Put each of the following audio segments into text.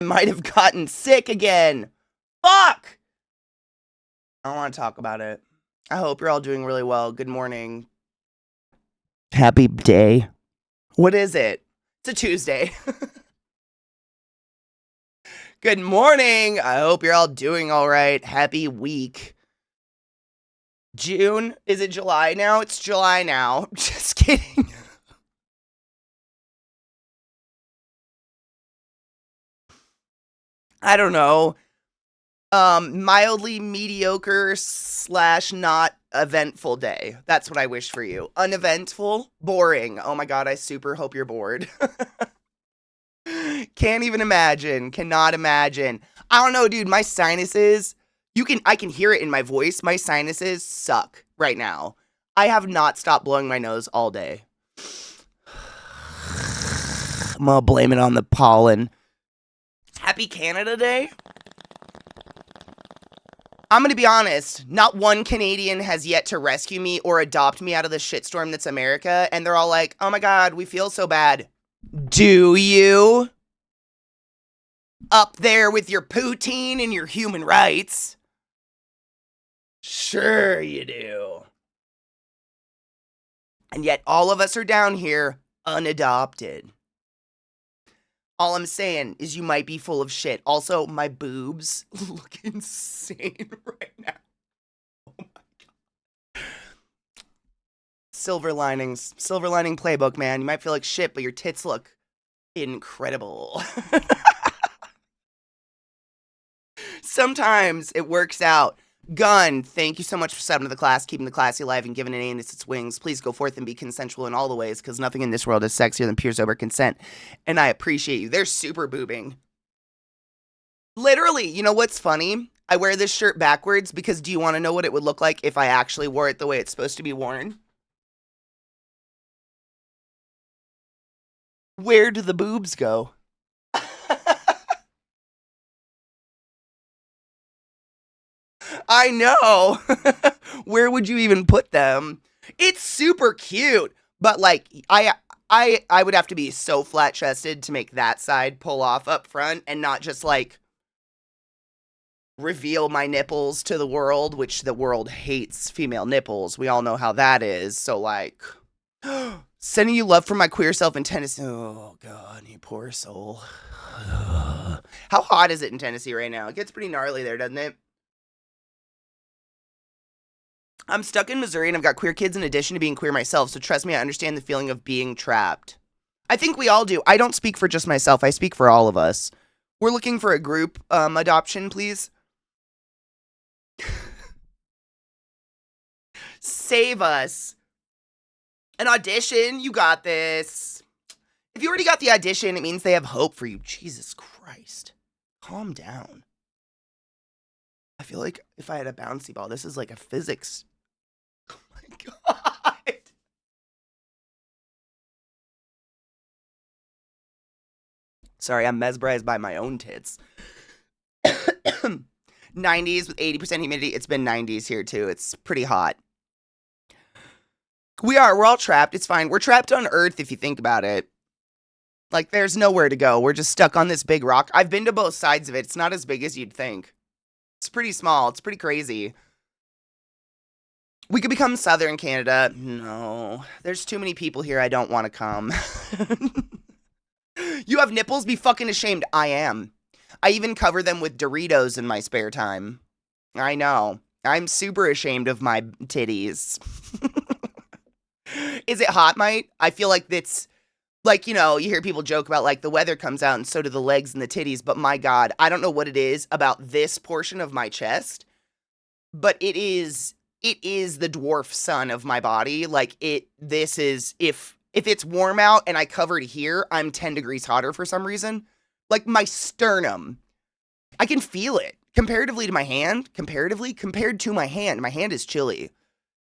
Might have gotten sick again. Fuck! I don't want to talk about it. I hope you're all doing really well. Good morning. Happy day. What is it? It's a Tuesday. Good morning. I hope you're all doing all right. Happy week. June? Is it July now? It's July now. Just kidding. I don't know. Mildly mediocre / not eventful day. That's what I wish for you. Uneventful, boring. Oh my god, I super hope you're bored. Can't even imagine. Cannot imagine. I don't know, dude. My sinuses, I can hear it in my voice. My sinuses suck right now. I have not stopped blowing my nose all day. I'm gonna blame it on the pollen. Happy Canada Day. I'm going to be honest, not one Canadian has yet to rescue me or adopt me out of the shitstorm that's America, and they're all like, oh my god, we feel so bad. Do you? Up there with your poutine and your human rights. Sure you do. And yet all of us are down here unadopted. All I'm saying is you might be full of shit. Also, my boobs look insane right now. Oh my god. Silver linings. Silver lining playbook, man. You might feel like shit, but your tits look incredible. Sometimes it works out. Gun, thank you so much for stepping to the class, keeping the classy alive, and giving an anus its wings. Please go forth and be consensual in all the ways, because nothing in this world is sexier than pure sober consent. And I appreciate you. They're super boobing. Literally, you know what's funny? I wear this shirt backwards because do you want to know what it would look like if I actually wore it the way it's supposed to be worn? Where do the boobs go? I know. Where would you even put them? It's super cute, but like I would have to be so flat chested to make that side pull off up front and not just like reveal my nipples to the world, which the world hates female nipples. We all know how that is. So like sending you love from my queer self in Tennessee. Oh god, you poor soul. How hot is it in Tennessee right now? It gets pretty gnarly there, doesn't it? I'm stuck in Missouri and I've got queer kids in addition to being queer myself, so trust me, I understand the feeling of being trapped. I think we all do. I don't speak for just myself, I speak for all of us. We're looking for a group adoption, please. Save us. An audition, you got this. If you already got the audition, it means they have hope for you. Jesus Christ. Calm down. I feel like if I had a bouncy ball, this is like a physics. Oh my god. Sorry, I'm mesmerized by my own tits. 90s with 80% humidity. It's been 90s here too. It's pretty hot. We're all trapped. It's fine. We're trapped on Earth if you think about it. Like, there's nowhere to go. We're just stuck on this big rock. I've been to both sides of it. It's not as big as you'd think. It's pretty small. It's pretty crazy. We could become Southern Canada. No. There's too many people here. I don't want to come. You have nipples? Be fucking ashamed. I am. I even cover them with Doritos in my spare time. I know. I'm super ashamed of my titties. Is it hot, mate? I feel like it's, like, you know, you hear people joke about, like, the weather comes out and so do the legs and the titties, but my god, I don't know what it is about this portion of my chest, but it is the dwarf son of my body. Like, this is, if it's warm out and I cover it here, I'm 10 degrees hotter for some reason. Like, my sternum, I can feel it. Compared to my hand my hand is chilly.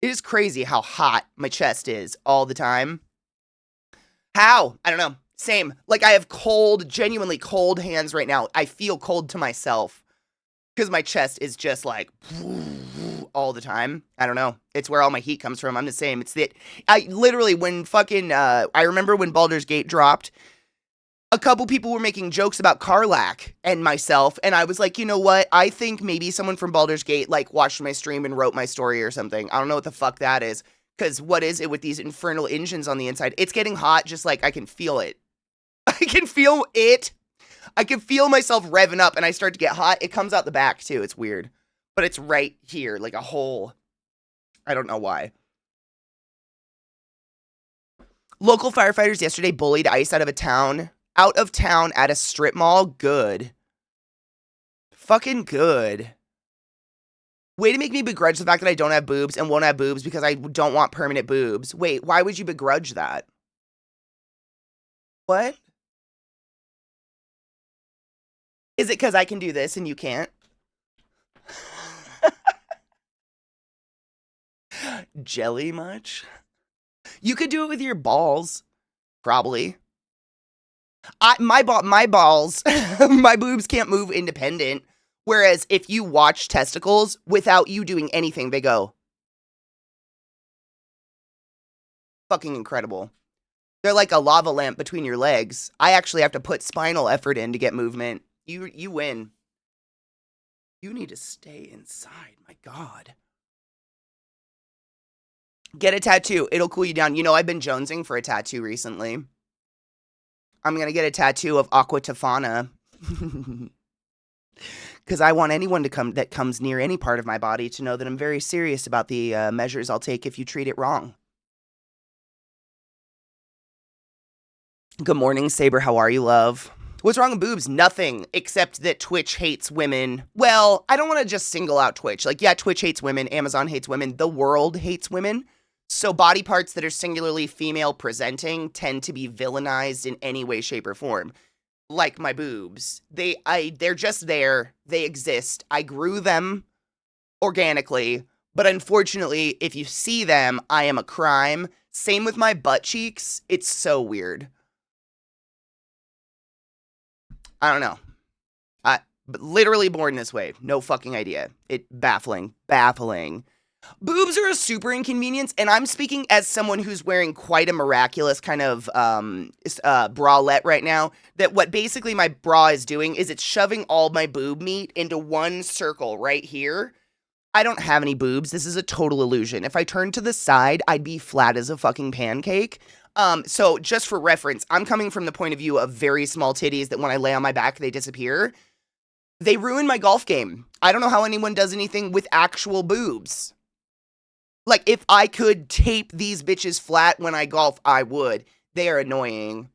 It is crazy how hot my chest is all the time. How? I don't know. Same. Like, I have cold, genuinely cold hands right now. I feel cold to myself because my chest is just like all the time. I don't know. It's where all my heat comes from. I'm the same. It's that I literally, when fucking I remember when Baldur's Gate dropped a couple people were making jokes about Carlac and myself, and I was like, you know what? I think maybe someone from Baldur's Gate like watched my stream and wrote my story or something. I don't know what the fuck that is. Because what is it with these infernal engines on the inside? It's getting hot, just like I can feel it. I can feel it. I can feel myself revving up, and I start to get hot. It comes out the back, too. It's weird. But it's right here, like a hole. I don't know why. Local firefighters yesterday bullied ICE out of town at a strip mall. Good. Fucking good. Way to make me begrudge the fact that I don't have boobs and won't have boobs because I don't want permanent boobs. Wait, why would you begrudge that? What? Is it because I can do this and you can't? Jelly much? You could do it with your balls. Probably. My balls, my boobs can't move independent. Whereas if you watch testicles without you doing anything, they go. Fucking incredible. They're like a lava lamp between your legs. I actually have to put spinal effort in to get movement. You win. You need to stay inside. My God. Get a tattoo. It'll cool you down. You know, I've been jonesing for a tattoo recently. I'm going to get a tattoo of Aqua Tofana. Because I want anyone that comes near any part of my body to know that I'm very serious about the measures I'll take if you treat it wrong. Good morning, Saber. How are you, love? What's wrong with boobs? Nothing, except that Twitch hates women. Well, I don't want to just single out Twitch. Like, yeah, Twitch hates women. Amazon hates women. The world hates women. So body parts that are singularly female presenting tend to be villainized in any way, shape, or form. Like my boobs. They're just there. They exist. I grew them organically. But unfortunately, if you see them, I am a crime. Same with my butt cheeks. It's so weird. I don't know. Literally born this way. No fucking idea. Baffling. Boobs are a super inconvenience, and I'm speaking as someone who's wearing quite a miraculous kind of bralette right now, that what basically my bra is doing is it's shoving all my boob meat into one circle right here. I don't have any boobs. This is a total illusion. If I turned to the side, I'd be flat as a fucking pancake. So just for reference, I'm coming from the point of view of very small titties that when I lay on my back, they disappear. They ruin my golf game. I don't know how anyone does anything with actual boobs. Like, if I could tape these bitches flat when I golf, I would. They are annoying.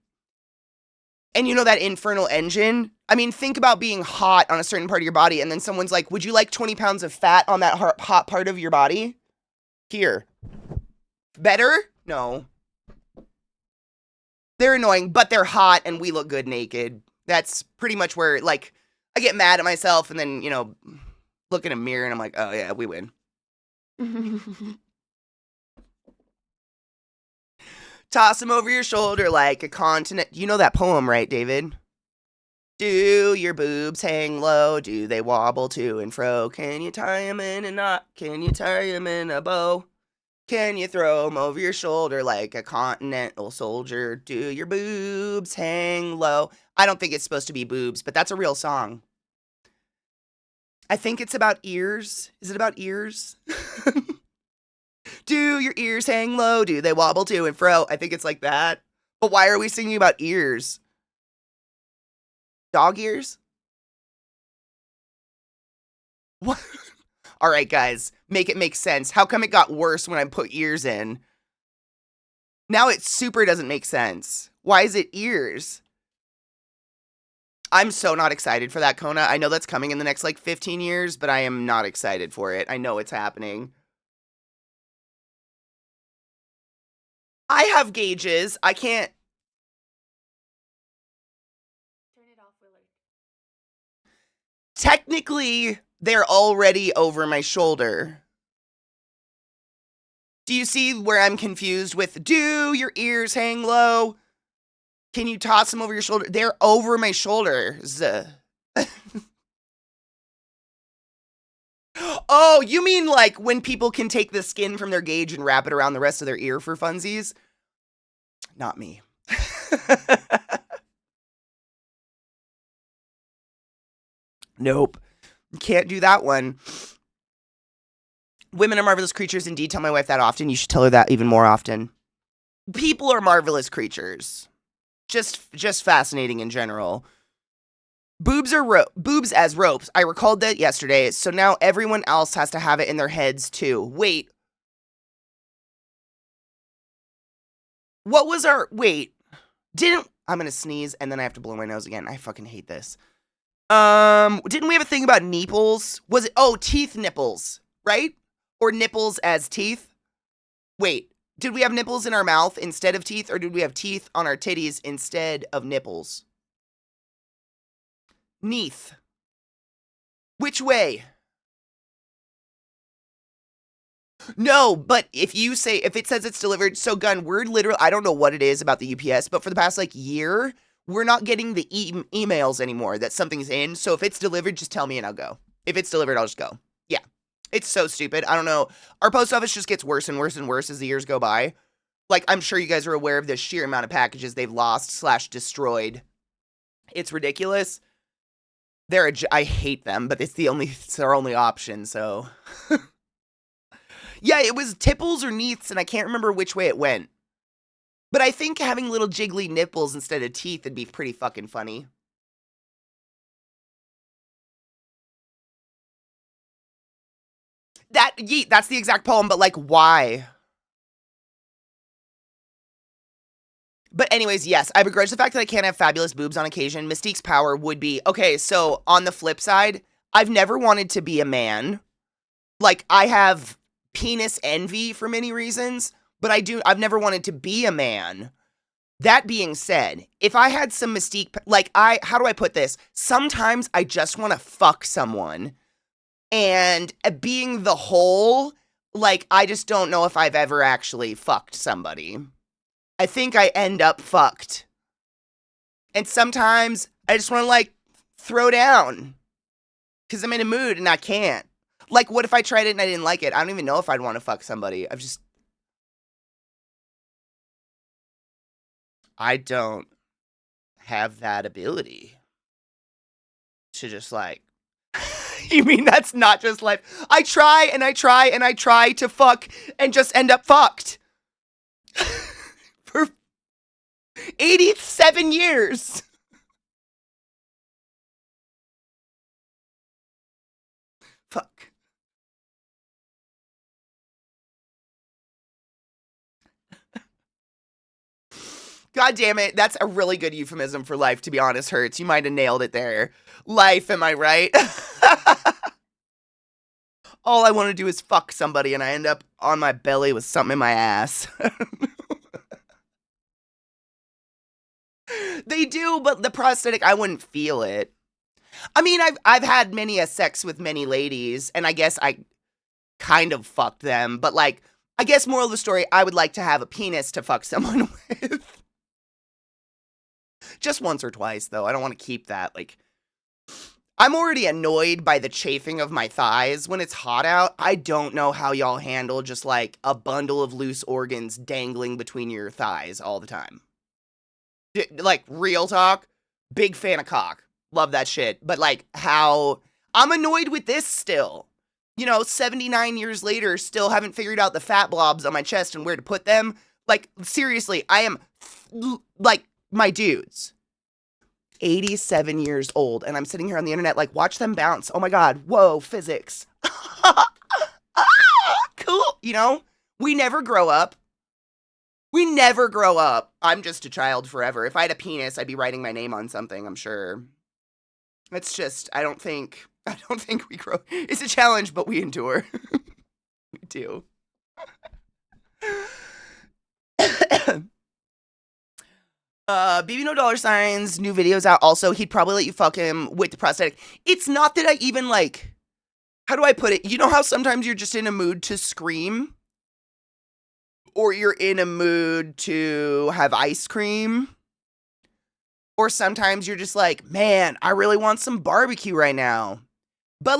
And you know that infernal engine? I mean, think about being hot on a certain part of your body, and then someone's like, would you like 20 pounds of fat on that hot part of your body? Here. Better? No. They're annoying, but they're hot, and we look good naked. That's pretty much where, like, I get mad at myself, and then, you know, look in a mirror, and I'm like, oh yeah, we win. Toss him over your shoulder like a continent. You know that poem, right, David? Do your boobs hang low? Do they wobble to and fro? Can you tie them in a knot? Can you tie them in a bow? Can you throw them over your shoulder like a continental soldier? Do your boobs hang low? I don't think it's supposed to be boobs, but that's a real song. I think it's about ears. Is it about ears? Do your ears hang low? Do they wobble to and fro? I think it's like that. But why are we singing about ears? Dog ears? What? All right, guys, make it make sense. How come it got worse when I put ears in? Now it super doesn't make sense. Why is it ears? I'm so not excited for that, Kona. I know that's coming in the next, like, 15 years, but I am not excited for it. I know it's happening. I have gauges. I can't... Turn it off, Willard. Technically, they're already over my shoulder. Do you see where I'm confused with, do your ears hang low? Can you toss them over your shoulder? They're over my shoulders. Oh, you mean like when people can take the skin from their gauge and wrap it around the rest of their ear for funsies? Not me. Nope. Can't do that one. Women are marvelous creatures. Indeed, tell my wife that often. You should tell her that even more often. People are marvelous creatures. Just fascinating in general. Boobs as ropes. I recalled that yesterday, so now everyone else has to have it in their heads too. Wait. What was our I'm gonna sneeze and then I have to blow my nose again. I fucking hate this. Didn't we have a thing about nipples? Was it teeth nipples, right? Or nipples as teeth? Wait, did we have nipples in our mouth instead of teeth, or did we have teeth on our titties instead of nipples? Neath. Which way? No, but if it says it's delivered, so Gun, we're literally, I don't know what it is about the UPS, but for the past year, we're not getting the emails anymore that something's in. So if it's delivered, just tell me and I'll go. If it's delivered, I'll just go. Yeah. It's so stupid. I don't know. Our post office just gets worse and worse and worse as the years go by. I'm sure you guys are aware of the sheer amount of packages they've lost/destroyed. It's ridiculous. I hate them, but it's our only option, so. Yeah, it was tipples or neaths, and I can't remember which way it went. But I think having little jiggly nipples instead of teeth would be pretty fucking funny. That's the exact poem, but why? But anyways, yes, I begrudge the fact that I can't have fabulous boobs on occasion. Mystique's power would be, okay, so on the flip side, I've never wanted to be a man. I have penis envy for many reasons, but I've never wanted to be a man. That being said, if I had some Mystique, how do I put this? Sometimes I just want to fuck someone. And being the whole, I just don't know if I've ever actually fucked somebody. I think I end up fucked. And sometimes I just want to, throw down. Because I'm in a mood and I can't. What if I tried it and I didn't like it? I don't even know if I'd want to fuck somebody. I don't have that ability to just you mean that's not just life? I try and I try and I try to fuck and just end up fucked. For 87 years. Fuck. God damn it. That's a really good euphemism for life, to be honest, Hurts. You might have nailed it there. Life, am I right? All I want to do is fuck somebody and I end up on my belly with something in my ass. They do, but the prosthetic, I wouldn't feel it. I mean, I've had many a sex with many ladies, and I guess I kind of fucked them, but I guess moral of the story, I would like to have a penis to fuck someone with. Just once or twice, though. I don't want to keep that. I'm already annoyed by the chafing of my thighs when it's hot out. I don't know how y'all handle just a bundle of loose organs dangling between your thighs all the time. Real talk, big fan of cock. Love that shit. But how I'm annoyed with this still. 79 years later, still haven't figured out the fat blobs on my chest and where to put them. Seriously, I am my dudes. 87 years old, and I'm sitting here on the internet watch them bounce. Oh my god, whoa, physics. Cool, we never grow up. We never grow up. I'm just a child forever. If I had a penis, I'd be writing my name on something, I'm sure. It's just, I don't think we grow. It's a challenge, but we endure. We do. BB No Dollar Signs, new videos out. Also, he'd probably let you fuck him with the prosthetic. It's not that I even how do I put it? You know how sometimes you're just in a mood to scream? Or you're in a mood to have ice cream? Or sometimes you're just man, I really want some barbecue right now. But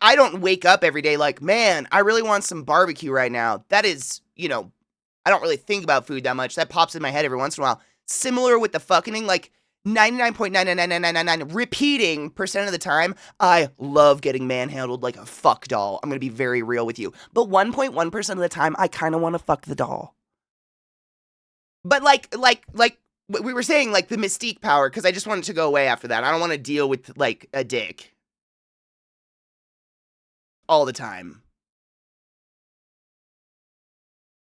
I don't wake up every day man, I really want some barbecue right now. That is, I don't really think about food that much. That pops in my head every once in a while. Similar with the fucking, 99.99999 repeating percent of the time, I love getting manhandled like a fuck doll. I'm going to be very real with you. But 1.1% of the time, I kind of want to fuck the doll. But like we were saying, like the mystique power, because I just want it to go away after that. I don't want to deal with like a dick all the time.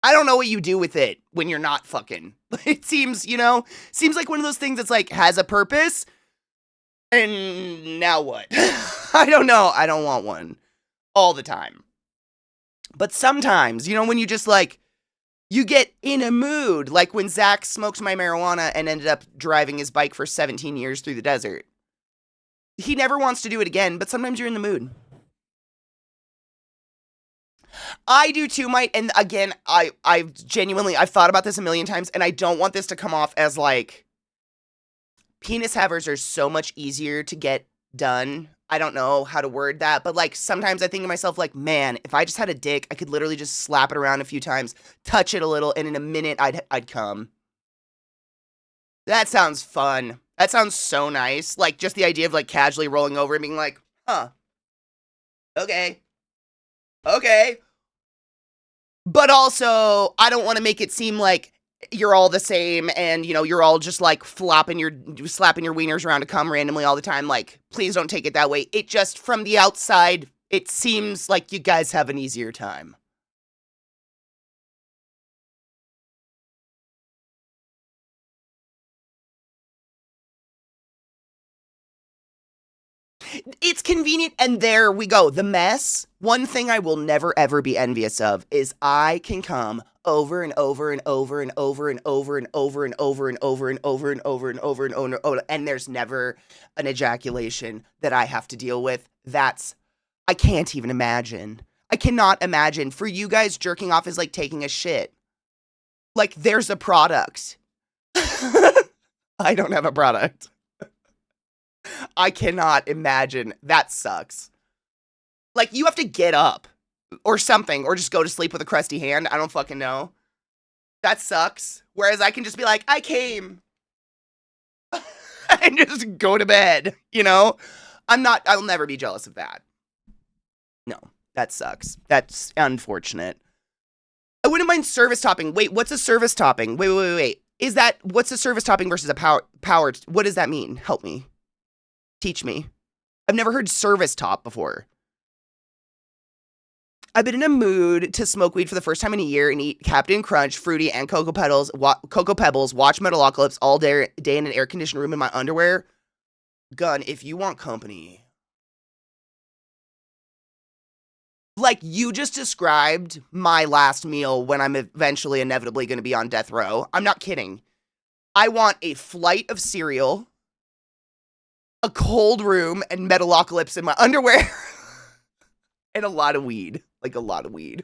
I don't know what you do with it when you're not fucking. It seems, seems like one of those things that's like has a purpose. And now what? I don't know. I don't want one all the time. But sometimes, when you just like, you get in a mood, like when Zach smoked my marijuana and ended up driving his bike for 17 years through the desert. He never wants to do it again, but sometimes you're in the mood. I do too, Mike. And again, I've thought about this a million times, and I don't want this to come off as like, penis havers are so much easier to get done. I don't know how to word that, but like sometimes I think to myself like, man, if I just had a dick, I could literally just slap it around a few times, touch it a little, and in a minute I'd come. That sounds fun. That sounds so nice. Like just the idea of like casually rolling over and being like, huh. Okay. But also, I don't want to make it seem like you're all the same and, you're all just like slapping your wieners around to come randomly all the time. Like, please don't take it that way. It just, from the outside, it seems like you guys have an easier time. It's convenient, and there we go. The mess. One thing I will never ever be envious of is I can come over and over and over and over and over and over and over and over and over and over and over and over and there's never an ejaculation that I have to deal with. I can't even imagine. I cannot imagine. For you guys, jerking off is like taking a shit. Like there's a product. I don't have a product. I cannot imagine. That sucks. Like, you have to get up or something, or just go to sleep with a crusty hand. I don't fucking know. That sucks. Whereas I can just be like, I came. And just go to bed, I'll never be jealous of that. No, that sucks. That's unfortunate. I wouldn't mind service topping. Wait, what's a service topping? Wait. What's a service topping versus a power? What does that mean? Help me. Teach me. I've never heard service top before. I've been in a mood to smoke weed for the first time in a year and eat Captain Crunch, Fruity, and Cocoa Pebbles, watch Metalocalypse all day in an air-conditioned room in my underwear. Gun, if you want company. Like, you just described my last meal when I'm eventually inevitably going to be on death row. I'm not kidding. I want a flight of cereal, a cold room, and Metalocalypse in my underwear. And a lot of weed. Like, a lot of weed.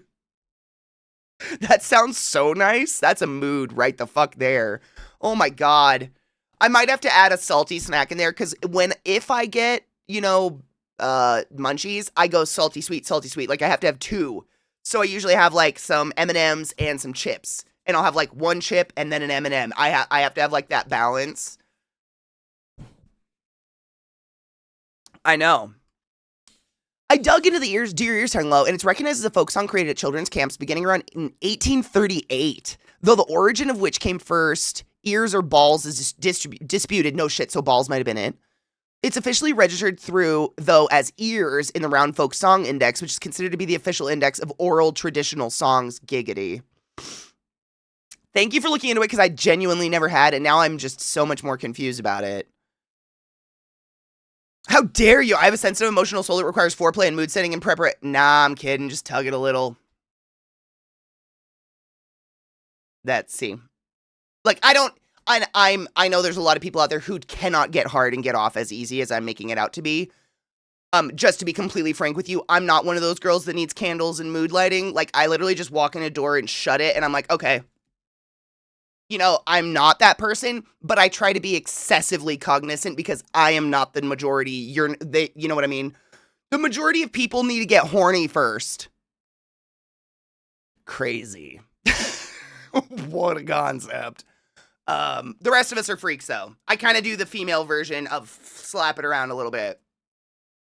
That sounds so nice. That's a mood right the fuck there. Oh my god. I might have to add a salty snack in there, because if I get, munchies, I go salty, sweet. Like, I have to have two. So I usually have, like, some M&Ms and some chips. And I'll have, like, one chip and then an M&M. I have to have, like, that balance. I know. I dug into the Dear Ears Hung Low, and it's recognized as a folk song created at children's camps beginning around in 1838, though the origin of which came first, ears or balls, is disputed. No shit, so balls might have been it. It's officially registered though, as ears in the Round Folk Song Index, which is considered to be the official index of oral traditional songs. Giggity. Thank you for looking into it, because I genuinely never had, and now I'm just so much more confused about it. How dare you? I have a sensitive emotional soul that requires foreplay and mood setting and preparation. Nah, I'm kidding. Just tug it a little. See. Like, I know there's a lot of people out there who cannot get hard and get off as easy as I'm making it out to be. Just to be completely frank with you, I'm not one of those girls that needs candles and mood lighting. Like, I literally just walk in a door and shut it, and I'm like, okay. I'm not that person, but I try to be excessively cognizant because I am not the majority. You know what I mean? The majority of people need to get horny first. Crazy. What a concept. The rest of us are freaks, though. I kind of do the female version of slap it around a little bit.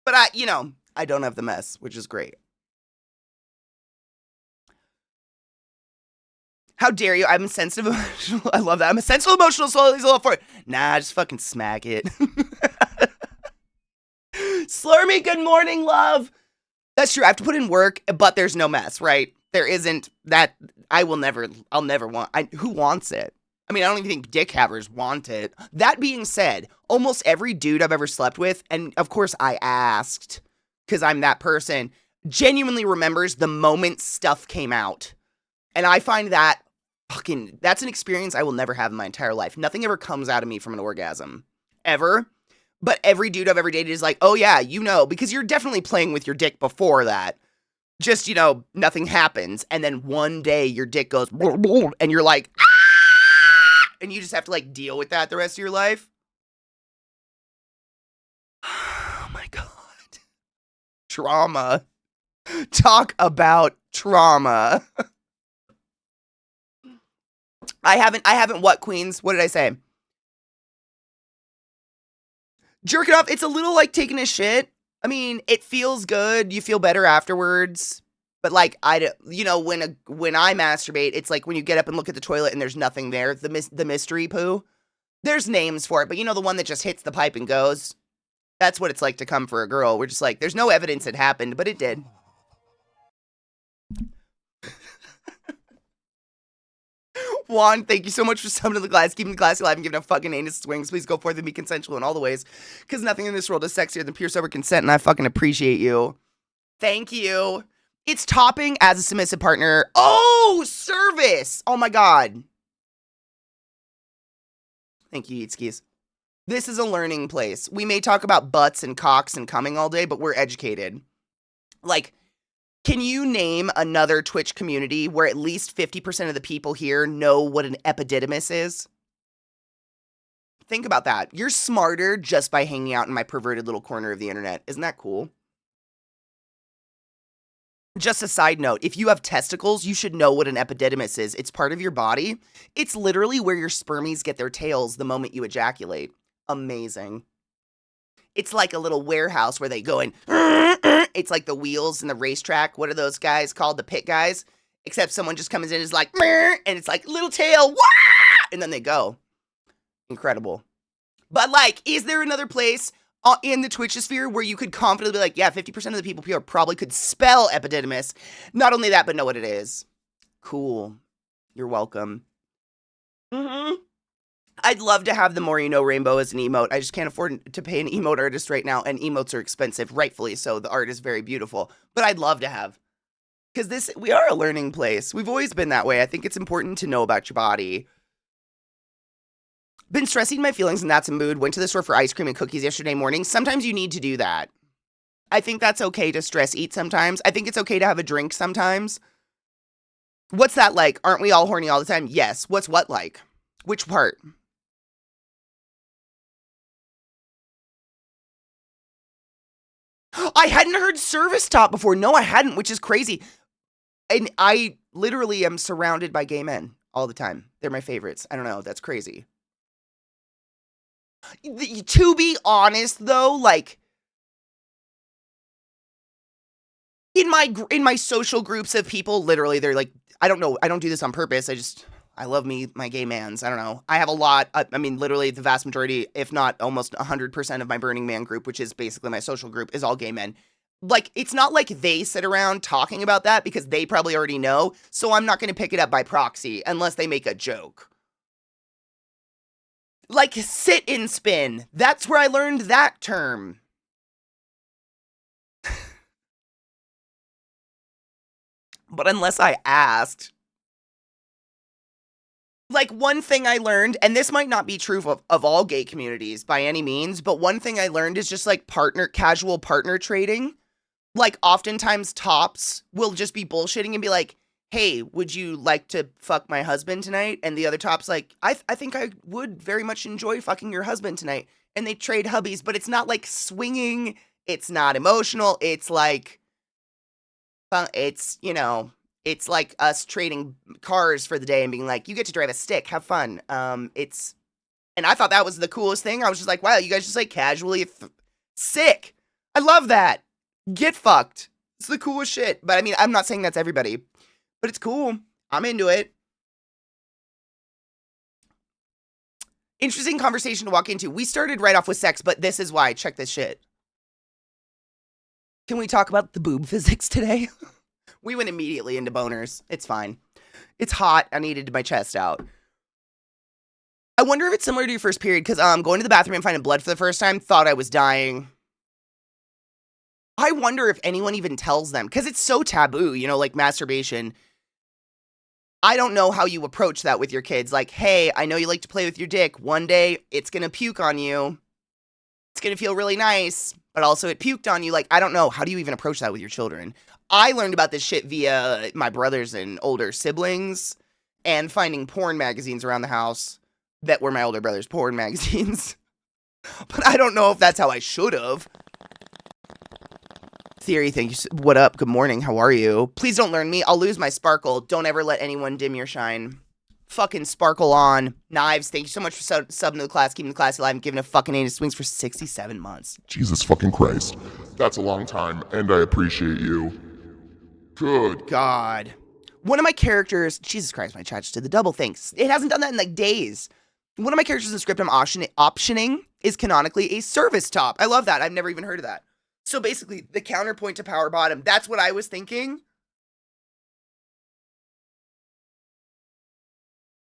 But I don't have the mess, which is great. How dare you? I'm sensitive emotional. I love that. I'm a sensitive emotional soul. He's a little for it. Nah, just fucking smack it. Slurmy, good morning, love. That's true. I have to put in work, but there's no mess, right? There isn't that. I'll never want. Who wants it? I mean, I don't even think dick havers want it. That being said, almost every dude I've ever slept with, and of course I asked, because I'm that person, genuinely remembers the moment stuff came out. And I find that that's an experience I will never have in my entire life. Nothing ever comes out of me from an orgasm. Ever. But every dude I've ever dated is like, oh yeah, because you're definitely playing with your dick before that. Just, nothing happens. And then one day your dick goes, and you're like, ah! And you just have to like deal with that the rest of your life. Oh my God. Trauma. Talk about trauma. I haven't what, Queens? What did I say? Jerk it off, it's a little like taking a shit. I mean, it feels good. You feel better afterwards. But like, when I masturbate, it's like when you get up and look at the toilet and there's nothing there. The mystery poo. There's names for it, but the one that just hits the pipe and goes. That's what it's like to come for a girl. We're just like, there's no evidence it happened, but it did. Juan, thank you so much for summoning the glass, keeping the classy alive, and giving a fucking anus swings. Please go forth and be consensual in all the ways, because nothing in this world is sexier than pure sober consent, and I fucking appreciate you. Thank you. It's topping as a submissive partner. Oh, service. Oh my God. Thank you, Eatskis. This is a learning place. We may talk about butts and cocks and coming all day, but we're educated. Like, can you name another Twitch community where at least 50% of the people here know what an epididymis is? Think about that. You're smarter just by hanging out in my perverted little corner of the internet. Isn't that cool? Just a side note, if you have testicles, you should know what an epididymis is. It's part of your body. It's literally where your spermies get their tails the moment you ejaculate. Amazing. It's like a little warehouse where they go in. It's like the wheels in the racetrack. What are those guys called? The pit guys? Except someone just comes in and is like, and it's like, little tail, wah! And then they go. Incredible. But like, is there another place in the Twitch sphere where you could confidently be like, yeah, 50% of the people here probably could spell epididymis. Not only that, but know what it is. Cool. You're welcome. I'd love to have the More You Know rainbow as an emote. I just can't afford to pay an emote artist right now, and emotes are expensive, rightfully so. The art is very beautiful, but I'd love to have. Because we are a learning place. We've always been that way. I think it's important to know about your body. Been stressing my feelings and that's a mood. Went to the store for ice cream and cookies yesterday morning. Sometimes you need to do that. I think that's okay to stress eat sometimes. I think it's okay to have a drink sometimes. What's that like? Aren't we all horny all the time? Yes. What's what like? Which part? I hadn't heard Service Top before. No, I hadn't, which is crazy. And I literally am surrounded by gay men all the time. They're my favorites. I don't know. That's crazy. To be honest, though, like, in my social groups of people, literally, they're like, I don't know. I don't do this on purpose. I love my gay mans. I don't know. I have a lot. I mean, literally the vast majority, if not almost 100% of my Burning Man group, which is basically my social group, is all gay men. Like, it's not like they sit around talking about that because they probably already know. So I'm not going to pick it up by proxy unless they make a joke. Like, sit and spin. That's where I learned that term. But unless I asked. Like, one thing I learned, and this might not be true of all gay communities by any means, but one thing I learned is just like casual partner trading. Like, oftentimes tops will just be bullshitting and be like, hey, would you like to fuck my husband tonight? And the other top's like, I think I would very much enjoy fucking your husband tonight. And they trade hubbies, but it's not like swinging. It's not emotional. It's like, it's, It's like us trading cars for the day and being like, you get to drive a stick, have fun. And I thought that was the coolest thing. I was just like, wow, you guys just like casually sick. I love that. Get fucked. It's the coolest shit. But I mean, I'm not saying that's everybody, but it's cool. I'm into it. Interesting conversation to walk into. We started right off with sex, but this is why. Check this shit. Can we talk about the boob physics today? We went immediately into boners. It's fine. It's hot. I needed my chest out. I wonder if it's similar to your first period, because going to the bathroom and finding blood for the first time, thought I was dying. I wonder if anyone even tells them, because it's so taboo, you know, like masturbation. I don't know how you approach that with your kids. Like, hey, I know you like to play with your dick. One day, it's going to puke on you. It's going to feel really nice, but also it puked on you. Like, I don't know. How do you even approach that with your children? I learned about this shit via my brothers and older siblings and finding porn magazines around the house that were my older brother's porn magazines. But I don't know if that's how I should have. Theory, thank you. What up? Good morning. How are you? Please don't learn me. I'll lose my sparkle. Don't ever let anyone dim your shine. Fucking sparkle on. Knives, thank you so much for subbing to the class, keeping the class alive, and giving a fucking 8 swings for 67 months. Jesus fucking Christ. That's a long time, and I appreciate you. Good God. One of my characters, Jesus Christ, my chat just did the double things. It hasn't done that in like days. One of my characters in the script I'm optioning is canonically a service top. I love that. I've never even heard of that. So basically, the counterpoint to power bottom. That's what I was thinking.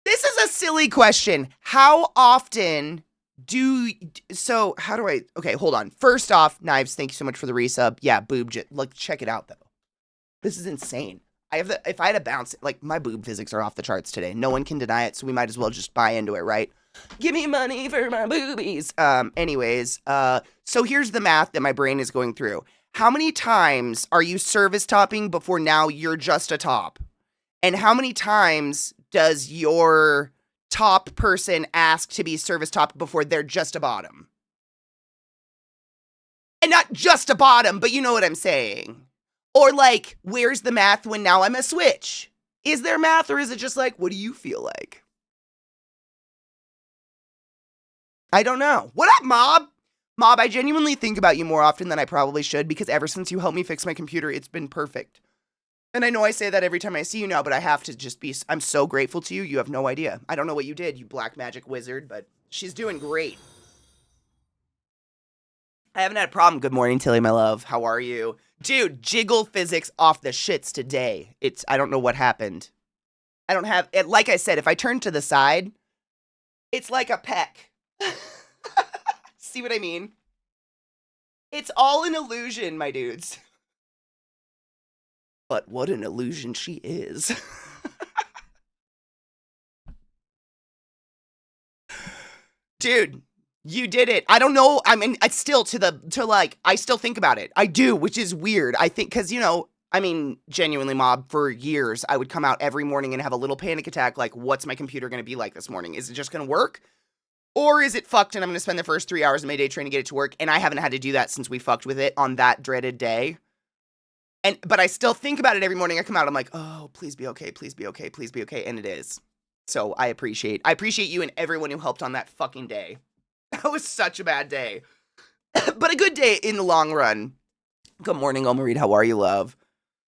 This is a silly question. How often okay, hold on. First off, Knives, thank you so much for the resub. Yeah, boob, like, check it out, though. This is insane. If I had to bounce, like, my boob physics are off the charts today. No one can deny it, so we might as well just buy into it, right? Give me money for my boobies. Anyways, so here's the math that my brain is going through. How many times are you service topping before now you're just a top? And how many times does your top person ask to be service top before they're just a bottom? And not just a bottom, but you know what I'm saying. Or like, where's the math when now I'm a switch? Is there math, or is it just like, what do you feel like? I don't know. What up, Mob? Mob, I genuinely think about you more often than I probably should, because ever since you helped me fix my computer, it's been perfect. And I know I say that every time I see you now, but I have to just be, I'm so grateful to you. You have no idea. I don't know what you did, you black magic wizard, but she's doing great. I haven't had a problem. Good morning, Tilly, my love. How are you? Dude, jiggle physics off the shits today. I don't know what happened. I don't have, like I said, if I turn to the side, it's like a peck. See what I mean? It's all an illusion, my dudes. But what an illusion she is. Dude, you did it. I don't know. I mean, I still I still think about it. I do, which is weird. I think, cause you know, I mean, genuinely, Mob, for years, I would come out every morning and have a little panic attack. Like, what's my computer going to be like this morning? Is it just going to work? Or is it fucked and I'm going to spend the first 3 hours of my day trying to get it to work? And I haven't had to do that since we fucked with it on that dreaded day. But I still think about it every morning. I come out, I'm like, oh, please be okay, please be okay, please be okay. And it is. So I appreciate you and everyone who helped on that fucking day. That was such a bad day. But a good day in the long run. Good morning, Omarid. How are you, love?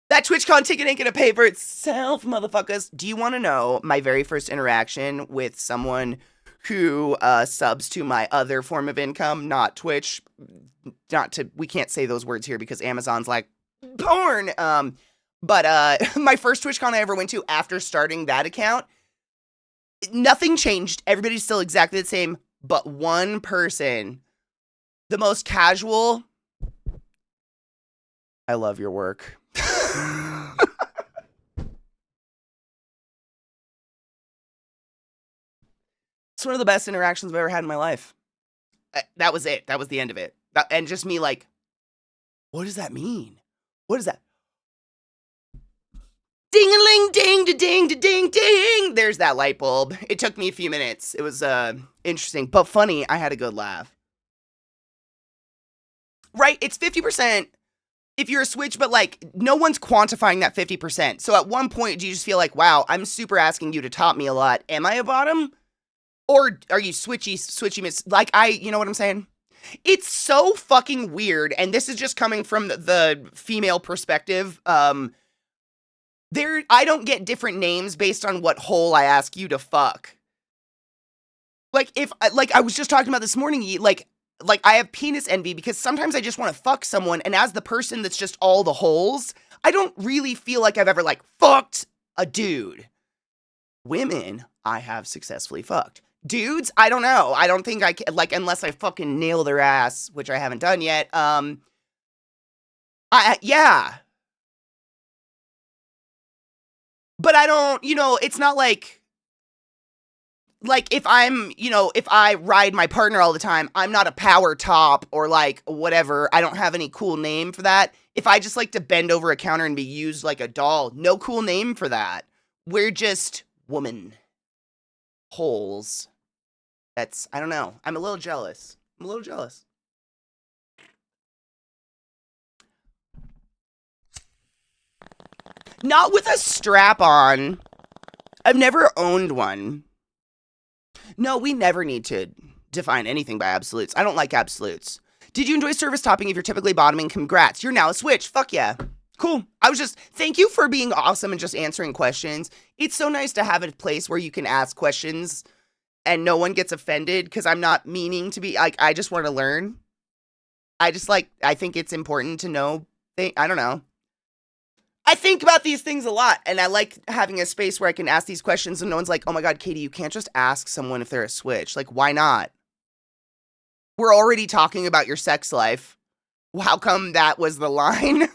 That TwitchCon ticket ain't gonna pay for itself, motherfuckers. Do you want to know my very first interaction with someone who subs to my other form of income, not Twitch? We can't say those words here because Amazon's like, porn. But my first TwitchCon I ever went to after starting that account, nothing changed. Everybody's still exactly the same, but one person, the most casual. I love your work. It's one of the best interactions I've ever had in my life. That was it. That was the end of it. And just me like, what does that mean? What is that? Ding-a-ling, ding-da-ding-da-ding-ding. There's that light bulb. It took me a few minutes. It was interesting, but funny. I had a good laugh. Right? It's 50%. if you're a switch, but like no one's quantifying that 50%. So at one point, do you just feel like, wow, I'm super asking you to top me a lot. Am I a bottom? Or are you switchy miss? Like you know what I'm saying? It's so fucking weird. And this is just coming from the female perspective. I don't get different names based on what hole I ask you to fuck. Like I was just talking about this morning, like I have penis envy because sometimes I just want to fuck someone, and as the person that's just all the holes, I don't really feel like I've ever like fucked a dude. Women, I have successfully fucked. Dudes, I don't know. I don't think I can, like, unless I fucking nail their ass, which I haven't done yet. Yeah. But I don't, it's not like if if I ride my partner all the time, I'm not a power top or like whatever. I don't have any cool name for that. If I just like to bend over a counter and be used like a doll, no cool name for that. We're just woman holes. I don't know. I'm a little jealous. Not with a strap on. I've never owned one. No, we never need to define anything by absolutes. I don't like absolutes. Did you enjoy service topping if you're typically bottoming? Congrats. You're now a switch. Fuck yeah. Cool. Thank you for being awesome and just answering questions. It's so nice to have a place where you can ask questions and no one gets offended because I'm not meaning to be, like, I just want to learn. I think it's important to know. I don't know. I think about these things a lot, and I like having a space where I can ask these questions and no one's like, oh my God, Katie, you can't just ask someone if they're a switch. Like, why not? We're already talking about your sex life. How come that was the line?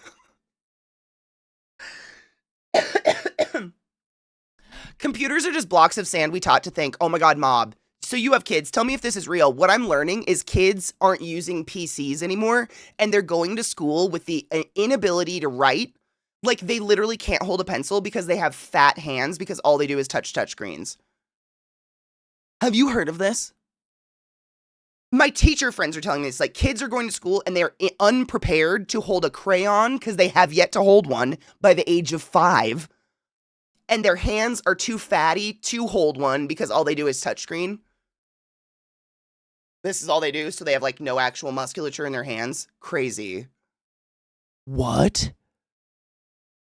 Computers are just blocks of sand we taught to think, oh my God, mob. So you have kids. Tell me if this is real. What I'm learning is kids aren't using PCs anymore, and they're going to school with the inability to write. Like, they literally can't hold a pencil because they have fat hands because all they do is touch screens. Have you heard of this? My teacher friends are telling me this. Like, kids are going to school and they're unprepared to hold a crayon because they have yet to hold one by the age of 5. And their hands are too fatty to hold one because all they do is touchscreen. This is all they do, so they have, like, no actual musculature in their hands. Crazy. What?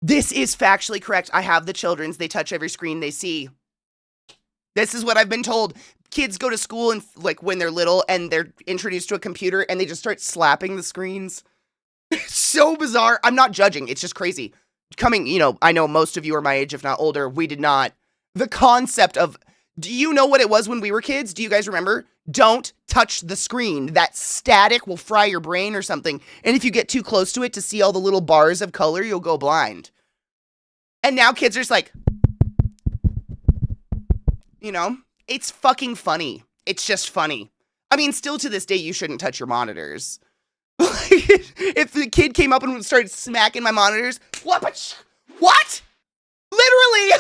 This is factually correct. I have the children's. They touch every screen they see. This is what I've been told. Kids go to school and, like, when they're little and they're introduced to a computer and they just start slapping the screens. It's so bizarre. I'm not judging. It's just crazy. I know most of you are my age, if not older. We did not. The concept of, do you know what it was when we were kids? Do you guys remember? Don't touch the screen. That static will fry your brain or something. And if you get too close to it to see all the little bars of color, you'll go blind. And now kids are just like, it's fucking funny. It's just funny. I mean, still to this day, you shouldn't touch your monitors. If the kid came up and started smacking my monitors, what? Literally!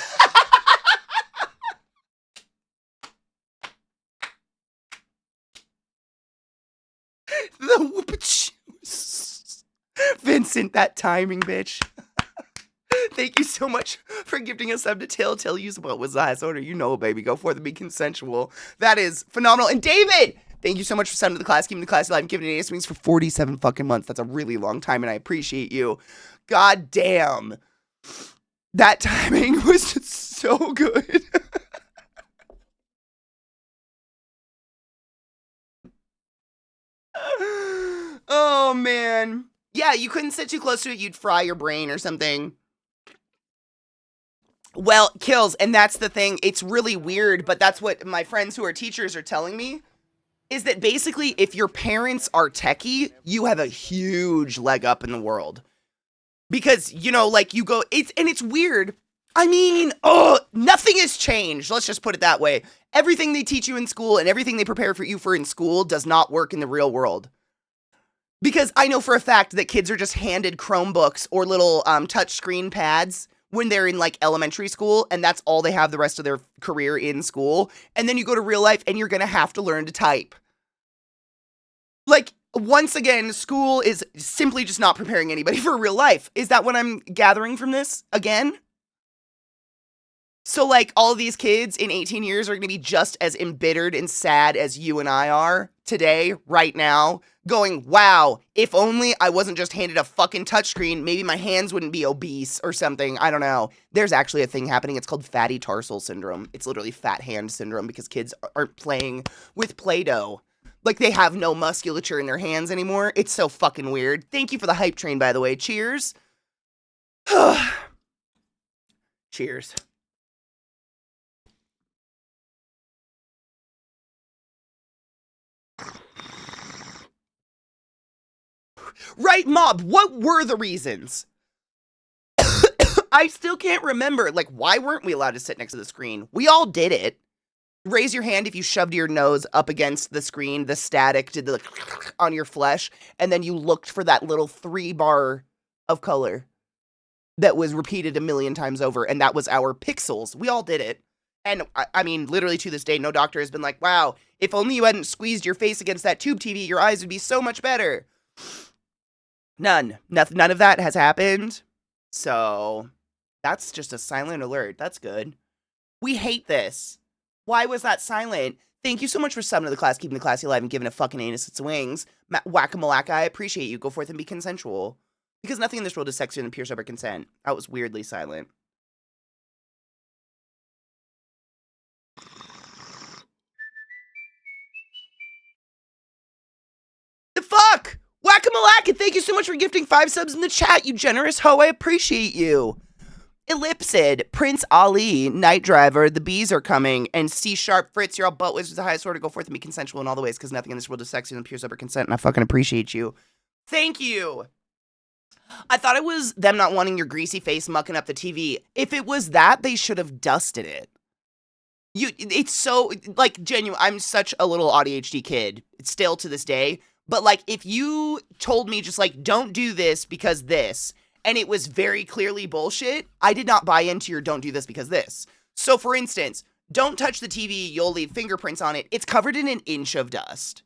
The whoop. Vincent, that timing, bitch. Thank you so much for gifting us up to tell you what was the highest order. You know, baby. Go forth and be consensual. That is phenomenal. And David, thank you so much for sending to the class, keeping the class alive, and giving it AS Wings for 47 fucking months. That's a really long time, and I appreciate you. God damn. That timing was just so good. Oh, man. Yeah, you couldn't sit too close to it. You'd fry your brain or something. Well, kills, and that's the thing. It's really weird, but that's what my friends who are teachers are telling me, is that basically if your parents are techie, you have a huge leg up in the world. Because, you go, it's weird. I mean, nothing has changed. Let's just put it that way. Everything they teach you in school and everything they prepare for you for in school does not work in the real world. Because I know for a fact that kids are just handed Chromebooks or little touch screen pads when they're in, like, elementary school, and that's all they have the rest of their career in school. And then you go to real life and you're going to have to learn to type. Like, Once again, school is simply just not preparing anybody for real life. Is that what I'm gathering from this again? So, like, all these kids in 18 years are going to be just as embittered and sad as you and I are today, right now, going, wow, if only I wasn't just handed a fucking touchscreen, maybe my hands wouldn't be obese or something. I don't know. There's actually a thing happening. It's called fatty tarsal syndrome. It's literally fat hand syndrome because kids aren't playing with Play-Doh. Like, they have no musculature in their hands anymore. It's so fucking weird. Thank you for the hype train, by the way. Cheers. Cheers. Right, Mob, what were the reasons? I still can't remember. Like, why weren't we allowed to sit next to the screen? We all did it. Raise your hand if you shoved your nose up against the screen, the static did the on your flesh, and then you looked for that little 3-bar of color that was repeated a million times over, and that was our pixels. We all did it. And, I mean, literally to this day, no doctor has been like, wow, if only you hadn't squeezed your face against that tube TV, your eyes would be so much better. None of that has happened. So that's just a silent alert. That's good. We hate this. Why was that silent? Thank you so much for subbing to the class, keeping the classy alive and giving a fucking anus its wings. Whack-a-malacca, I appreciate you. Go forth and be consensual. Because nothing in this world is sexier than pure sober consent. That was weirdly silent. The fuck? Whack-a-malacca, thank you so much for gifting 5 subs in the chat, you generous hoe. I appreciate you. Ellipsid, Prince Ali, Night Driver, The Bees Are Coming, and C Sharp Fritz, you're all butt wizards, the highest order. Go forth and be consensual in all the ways, because nothing in this world is sexier than pure sober consent, and I fucking appreciate you. Thank you. I thought it was them not wanting your greasy face mucking up the TV. If it was that, they should have dusted it. It's so, like, genuine. I'm such a little ADHD kid, still to this day. But, like, if you told me just, like, don't do this because this, and it was very clearly bullshit, I did not buy into your don't do this because this. So, for instance, don't touch the TV, you'll leave fingerprints on it. It's covered in an inch of dust.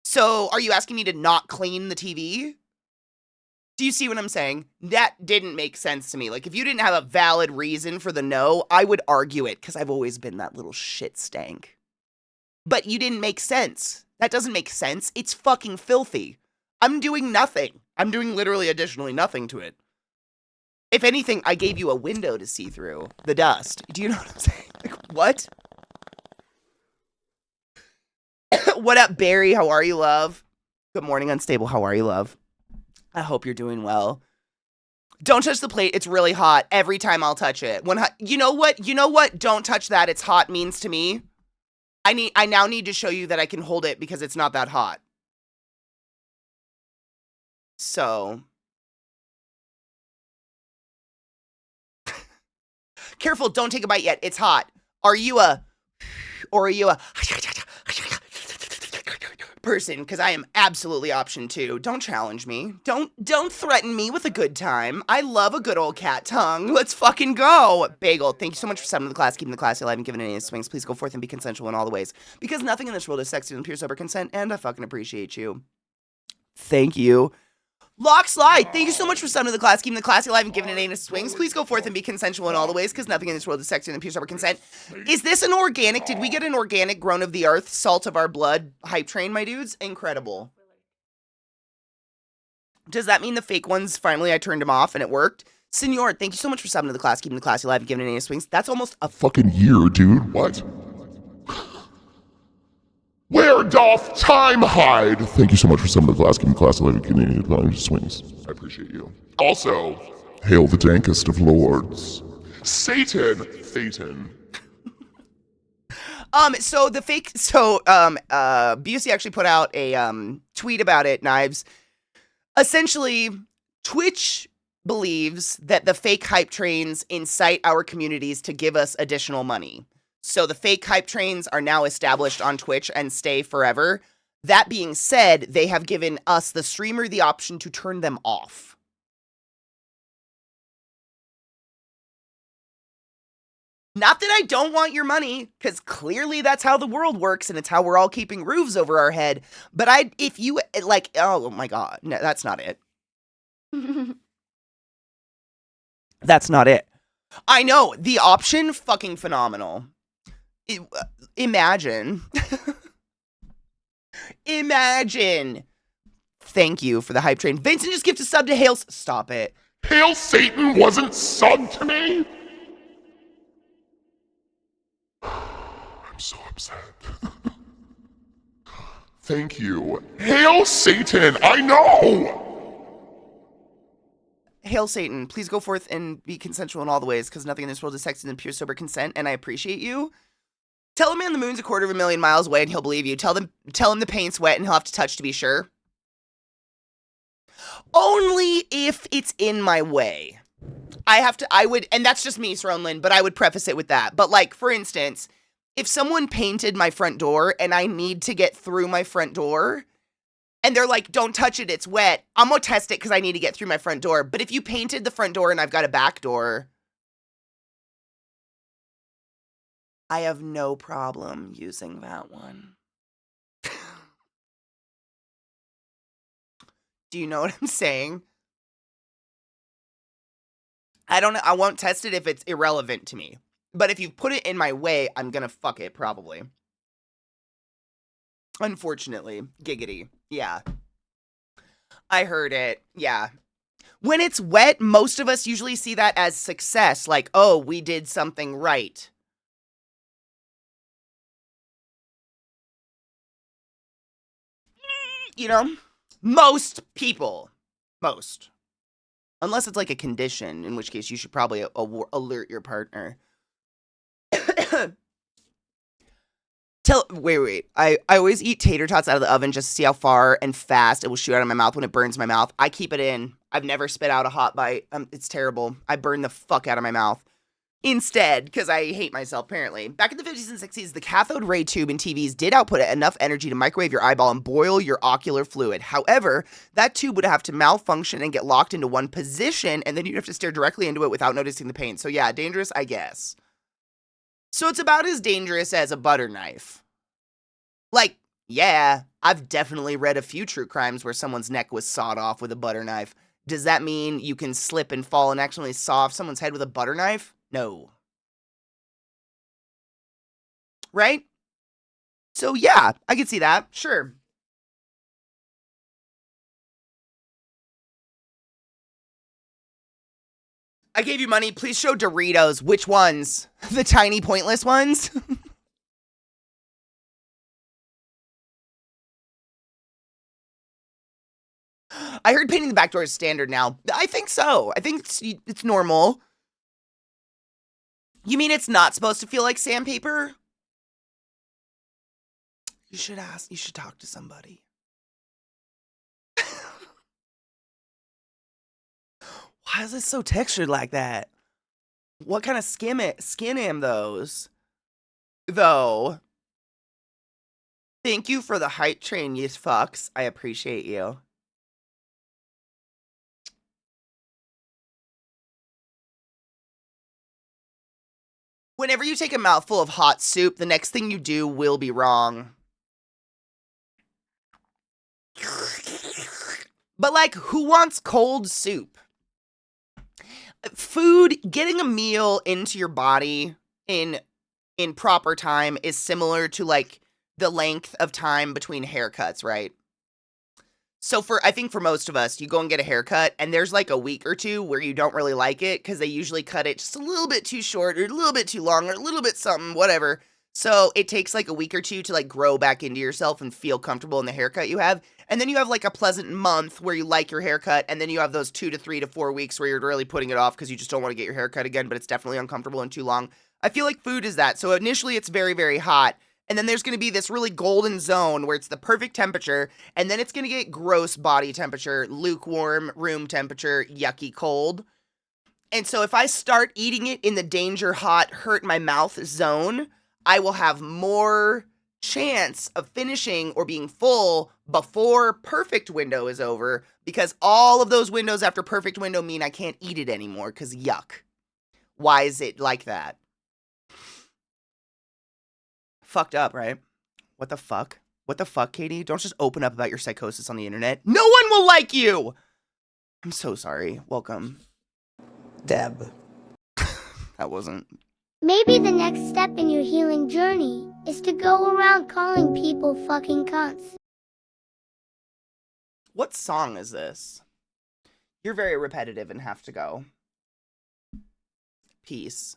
So, are you asking me to not clean the TV? Do you see what I'm saying? That didn't make sense to me. Like, if you didn't have a valid reason for the no, I would argue it, because I've always been that little shit stank. But you didn't make sense. That doesn't make sense. It's fucking filthy. I'm doing nothing. I'm doing literally additionally nothing to it. If anything, I gave you a window to see through the dust. Do you know what I'm saying? Like, what? What up, Barry? How are you, love? Good morning, Unstable. How are you, love? I hope you're doing well. Don't touch the plate. It's really hot. Every time I'll touch it. You know what? You know what? Don't touch that. It's hot means to me. I now need to show you that I can hold it because it's not that hot. So. Careful, don't take a bite yet. It's hot. Are you a person? Because I am absolutely option 2. Don't challenge me. Don't threaten me with a good time. I love a good old cat tongue. Let's fucking go. Bagel, thank you so much for summoning the class, keeping the class alive, and giving it any swings. Please go forth and be consensual in all the ways. Because nothing in this world is sexier than pure sober consent, and I fucking appreciate you. Thank you. Lock Slide, thank you so much for summoning the class, keeping the classy alive, and giving it anus swings. Please go forth and be consensual in all the ways, because nothing in this world is sexier than pure sober consent. Is this an organic? Did we get an organic grown of the earth, salt of our blood hype train, my dudes? Incredible. Does that mean the fake ones, finally I turned them off and it worked? Senor, thank you so much for summoning the class, keeping the classy alive, and giving it anus swings. That's almost a Fucking year, dude. What? Where doth time hide? Thank you so much for summoning the class, keeping the class alive, and giving it any swings. I appreciate you. Also, hail the dankest of lords. Satan. So the fake, Busey actually put out a, tweet about it, Knives. Essentially, Twitch believes that the fake hype trains incite our communities to give us additional money. So the fake hype trains are now established on Twitch and stay forever. That being said, they have given us, the streamer, the option to turn them off. Not that I don't want your money, because clearly that's how the world works and it's how we're all keeping roofs over our head. But if you, like, oh my God, no, that's not it. That's not it. I know, the option, fucking phenomenal. Imagine. Imagine. Thank you for the hype train. Vincent just gifted a sub to Hales. Stop it. Hail Satan wasn't sub to me? I'm so upset. Thank you. Hail Satan, I know! Hail Satan, please go forth and be consensual in all the ways, because nothing in this world is sexy than pure sober consent, and I appreciate you. Tell a man the moon's 250,000 miles away and he'll believe you. Tell him the paint's wet and he'll have to touch to be sure. Only if it's in my way. I would, and that's just me, Sronlin, but I would preface it with that. But like, for instance, if someone painted my front door and I need to get through my front door, and they're like, don't touch it, it's wet, I'm gonna test it because I need to get through my front door. But if you painted the front door and I've got a back door, I have no problem using that one. Do you know what I'm saying? I won't test it if it's irrelevant to me. But if you put it in my way, I'm gonna fuck it, probably. Unfortunately. Giggity. Yeah. I heard it. Yeah. When it's wet, most of us usually see that as success. Like, oh, we did something right. You know? Most people. Most. Unless it's like a condition, in which case you should probably alert your partner. Wait. I always eat tater tots out of the oven just to see how far and fast it will shoot out of my mouth when it burns my mouth. I keep it in. I've never spit out a hot bite. It's terrible. I burn the fuck out of my mouth. Instead, because I hate myself, apparently. Back in the 50s and 60s, the cathode ray tube in TVs did output enough energy to microwave your eyeball and boil your ocular fluid. However, that tube would have to malfunction and get locked into one position, and then you'd have to stare directly into it without noticing the pain. So yeah, dangerous, I guess. So it's about as dangerous as a butter knife. Like, yeah, I've definitely read a few true crimes where someone's neck was sawed off with a butter knife. Does that mean you can slip and fall and accidentally saw off someone's head with a butter knife? No. Right? So yeah, I could see that. Sure. I gave you money. Please show Doritos. Which ones? The tiny pointless ones? I heard painting the back door is standard now. I think so. I think it's normal. You mean it's not supposed to feel like sandpaper? You should talk to somebody. Why is this so textured like that? What kind of skin am those? Though. Thank you for the hype train, you fucks. I appreciate you. Whenever you take a mouthful of hot soup, the next thing you do will be wrong. But like, who wants cold soup? Food, getting a meal into your body in proper time is similar to like the length of time between haircuts, right? So I think for most of us, you go and get a haircut and there's like a week or two where you don't really like it because they usually cut it just a little bit too short or a little bit too long or a little bit something, whatever. So it takes like a week or two to like grow back into yourself and feel comfortable in the haircut you have. And then you have like a pleasant month where you like your haircut. And then you have those 2 to 3 to 4 weeks where you're really putting it off because you just don't want to get your haircut again, but it's definitely uncomfortable and too long. I feel like food is that. So initially it's very, very hot. And then there's going to be this really golden zone where it's the perfect temperature. And then it's going to get gross body temperature, lukewarm room temperature, yucky cold. And so if I start eating it in the danger hot, hurt my mouth zone, I will have more chance of finishing or being full before perfect window is over, because all of those windows after perfect window mean I can't eat it anymore because yuck. Why is it like that? Fucked up, right? What the fuck? What the fuck, Katie? Don't just open up about your psychosis on the internet. No one will like you! I'm so sorry. Welcome. Deb. That wasn't. Maybe the next step in your healing journey is to go around calling people fucking cunts. What song is this? You're very repetitive and have to go. Peace.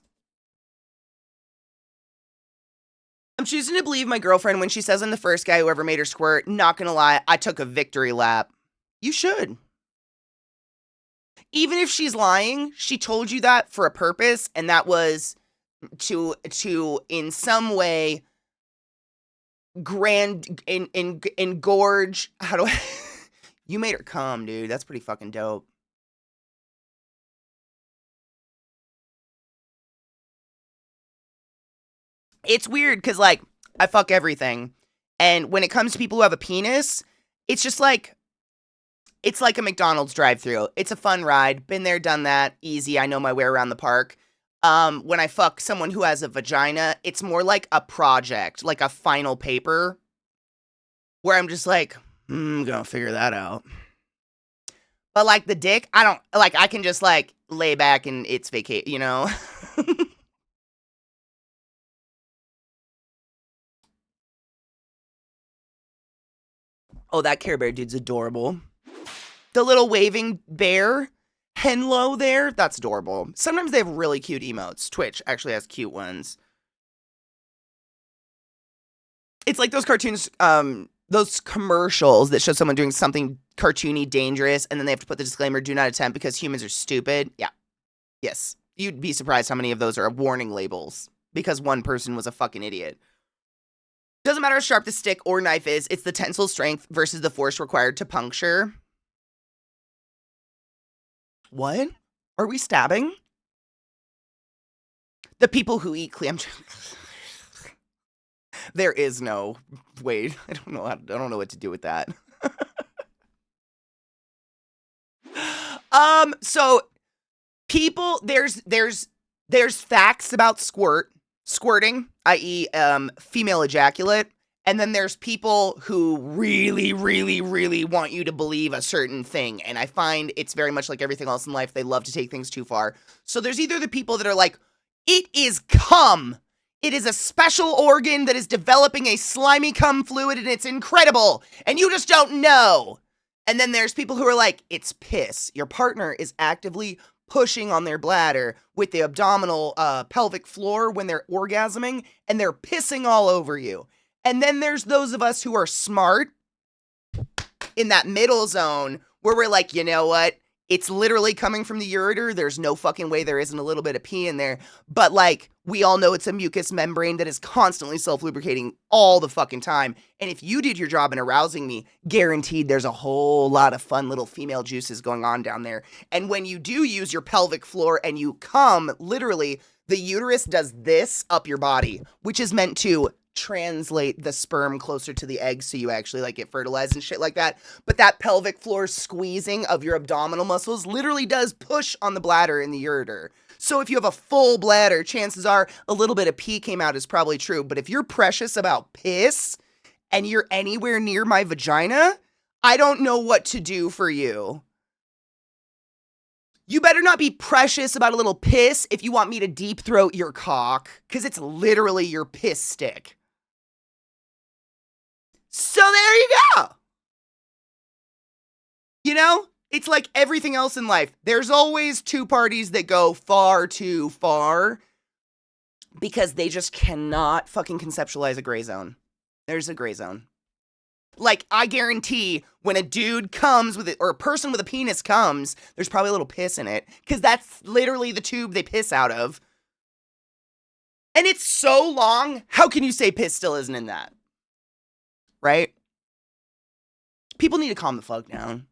I'm choosing to believe my girlfriend when she says I'm the first guy who ever made her squirt. Not gonna lie, I took a victory lap. You should. Even if she's lying, she told you that for a purpose, and that was to in some way engorge. How do I? You made her come, dude. That's pretty fucking dope. It's weird because, like, I fuck everything. And when it comes to people who have a penis, it's just like, it's like a McDonald's drive-thru. It's a fun ride. Been there, done that. Easy. I know my way around the park. When I fuck someone who has a vagina, it's more like a project, like a final paper, where I'm just like, I'm gonna figure that out. But, like, the dick, I don't, like, I can just, like, lay back and it's vacate, you know? Oh, that Care Bear dude's adorable. The little waving bear, Henlo there, that's adorable. Sometimes they have really cute emotes. Twitch actually has cute ones. It's like those cartoons, those commercials that show someone doing something cartoony, dangerous, and then they have to put the disclaimer, do not attempt because humans are stupid. Yeah. Yes. You'd be surprised how many of those are warning labels because one person was a fucking idiot. Doesn't matter how sharp the stick or knife is, it's the tensile strength versus the force required to puncture. What? Are we stabbing? The people who eat clam chowder. There is no. Wait, I don't know what to do with that. So people, there's facts about squirting, i.e., female ejaculate, and then there's people who really, really, really want you to believe a certain thing, and I find it's very much like everything else in life, they love to take things too far. So there's either the people that are like, it is cum, it is a special organ that is developing a slimy cum fluid, and it's incredible, and you just don't know. And then there's people who are like, it's piss. Your partner is actively pushing on their bladder with the abdominal pelvic floor when they're orgasming, and they're pissing all over you. And then there's those of us who are smart in that middle zone where we're like, you know what? It's literally coming from the ureter. There's no fucking way there isn't a little bit of pee in there. But, like, we all know it's a mucous membrane that is constantly self-lubricating all the fucking time. And if you did your job in arousing me, guaranteed there's a whole lot of fun little female juices going on down there. And when you do use your pelvic floor and you come, literally, the uterus does this up your body, which is meant to translate the sperm closer to the egg so you actually like get fertilized and shit like that. But that pelvic floor squeezing of your abdominal muscles literally does push on the bladder in the ureter. So if you have a full bladder, chances are a little bit of pee came out is probably true. But if you're precious about piss and you're anywhere near my vagina, I don't know what to do for you. You better not be precious about a little piss if you want me to deep throat your cock, because it's literally your piss stick. So there you go. You know, it's like everything else in life. There's always two parties that go far too far because they just cannot fucking conceptualize a gray zone. There's a gray zone. Like, I guarantee when a dude comes with it, or a person with a penis comes, there's probably a little piss in it, because that's literally the tube they piss out of. And it's so long, how can you say piss still isn't in that? Right? People need to calm the fuck down.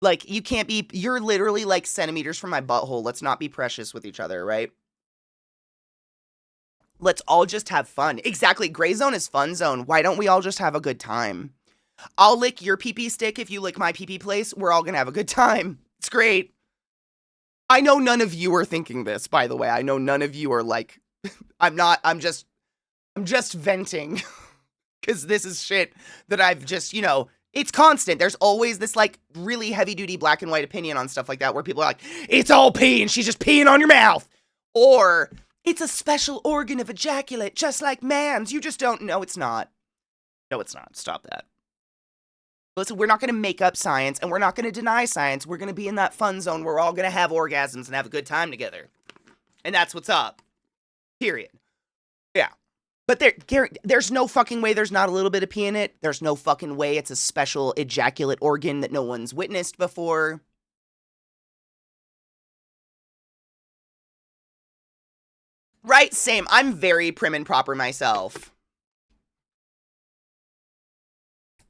Like, you can't be, you're literally like centimeters from my butthole. Let's not be precious with each other, right? Let's all just have fun. Exactly, gray zone is fun zone. Why don't we all just have a good time? I'll lick your pee-pee stick if you lick my pee-pee place. We're all gonna have a good time. It's great. I know none of you are thinking this, by the way. I know none of you are like I'm just venting because this is shit that I've just, it's constant. There's always this like really heavy duty black and white opinion on stuff like that where people are like, it's all pee and she's just peeing on your mouth. Or it's a special organ of ejaculate, just like man's. You just don't know. It's not. No, it's not. Stop that. Listen, we're not going to make up science and we're not going to deny science. We're going to be in that fun zone where we're all going to have orgasms and have a good time together. And that's what's up. Period. Yeah. But there's no fucking way there's not a little bit of pee in it. There's no fucking way it's a special ejaculate organ that no one's witnessed before. Right? Same. I'm very prim and proper myself.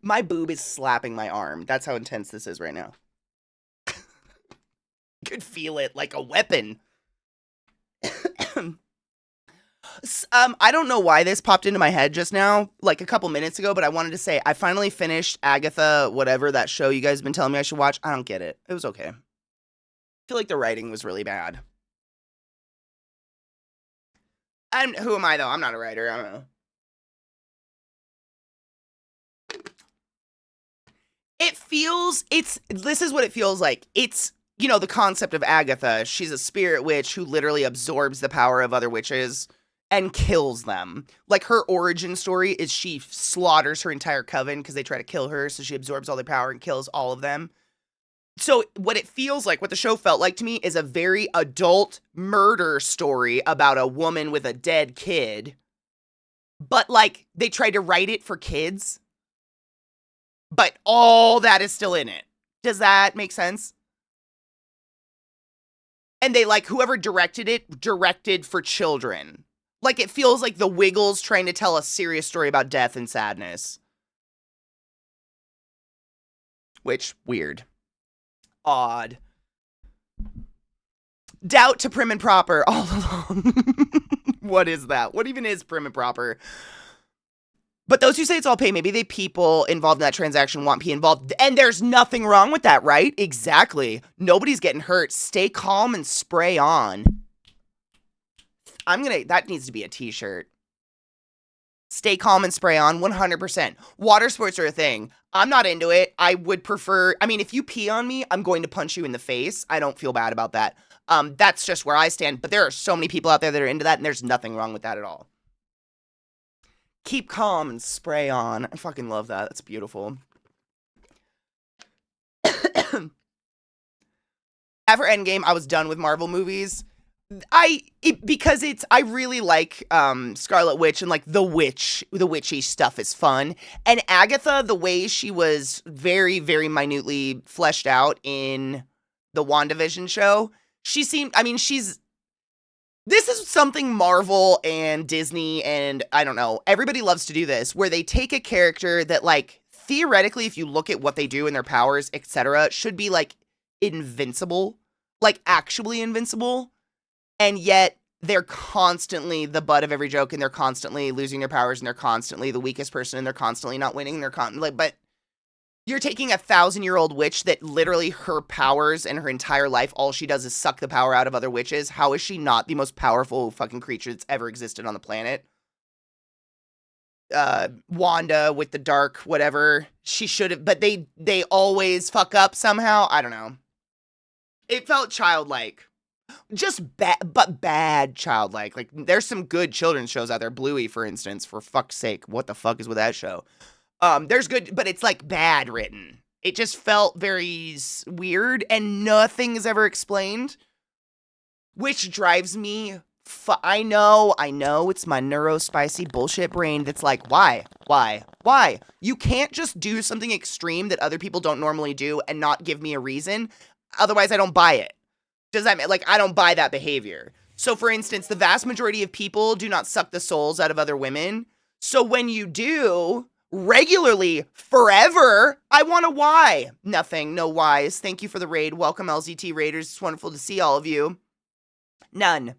My boob is slapping my arm. That's how intense this is right now. You could feel it like a weapon. I don't know why this popped into my head just now, like a couple minutes ago, but I wanted to say I finally finished Agatha, whatever, that show you guys have been telling me I should watch. I don't get it. It was okay. I feel like the writing was really bad. And who am I, though? I'm not a writer. I don't know. This is what it feels like. It's, the concept of Agatha. She's a spirit witch who literally absorbs the power of other witches and kills them. Like, her origin story is she slaughters her entire coven because they try to kill her, so she absorbs all their power and kills all of them. So what it feels like, what the show felt like to me, is a very adult murder story about a woman with a dead kid. But, like, they tried to write it for kids. But all that is still in it. Does that make sense? And they, like, whoever directed it, directed for children. Like, it feels like the Wiggles trying to tell a serious story about death and sadness. Which, weird. Odd. Doubt to prim and proper all along. What is that? What even is prim and proper? But those who say it's all pay, maybe the people involved in that transaction want P involved. And there's nothing wrong with that, right? Exactly. Nobody's getting hurt. Stay calm and spray on. That needs to be a t-shirt. Stay calm and spray on, 100%. Water sports are a thing. I'm not into it. I would prefer, if you pee on me, I'm going to punch you in the face. I don't feel bad about that. That's just where I stand. But there are so many people out there that are into that, and there's nothing wrong with that at all. Keep calm and spray on. I fucking love that. That's beautiful. After Endgame, I was done with Marvel movies. I really like Scarlet Witch, and like the witchy stuff is fun. And Agatha, the way she was very, very minutely fleshed out in the WandaVision show, this is something Marvel and Disney and, I don't know, everybody loves to do this, where they take a character that, like, theoretically, if you look at what they do and their powers, etc., should be, like, invincible. Like, actually invincible. And yet, they're constantly the butt of every joke, and they're constantly losing their powers, and they're constantly the weakest person, and they're constantly not winning, and they're but you're taking a 1,000-year-old witch that literally her powers and her entire life, all she does is suck the power out of other witches. How is she not the most powerful fucking creature that's ever existed on the planet? Wanda with the dark whatever, she should have, but they always fuck up somehow. I don't know. It felt childlike. Just bad childlike. Like, there's some good children's shows out there. Bluey, for instance, for fuck's sake. What the fuck is with that show? There's good, but it's like bad written. It just felt very weird, and nothing is ever explained, which drives me. I know it's my neurospicy bullshit brain that's like, why? You can't just do something extreme that other people don't normally do and not give me a reason. Otherwise, I don't buy it. Does that mean, like, I don't buy that behavior? So, for instance, the vast majority of people do not suck the souls out of other women. So when you do, regularly, forever, I want a why. Nothing, no whys. Thank you for the raid. Welcome, LZT Raiders. It's wonderful to see all of you. None.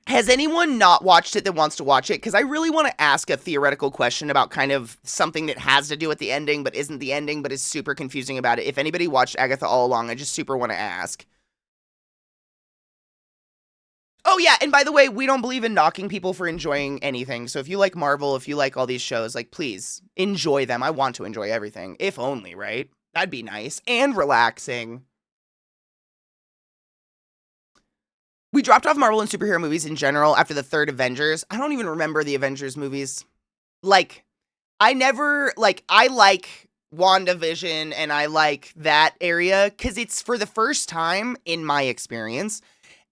Has anyone not watched it that wants to watch it? Because I really want to ask a theoretical question about kind of something that has to do with the ending, but isn't the ending, but is super confusing about it. If anybody watched Agatha all along, I just super want to ask. Oh, yeah, and by the way, we don't believe in knocking people for enjoying anything. So if you like Marvel, if you like all these shows, like, please, enjoy them. I want to enjoy everything. If only, right? That'd be nice. And relaxing. We dropped off Marvel and superhero movies in general after the third Avengers. I don't even remember the Avengers movies. Like, I like WandaVision and I like that area because it's for the first time, in my experience,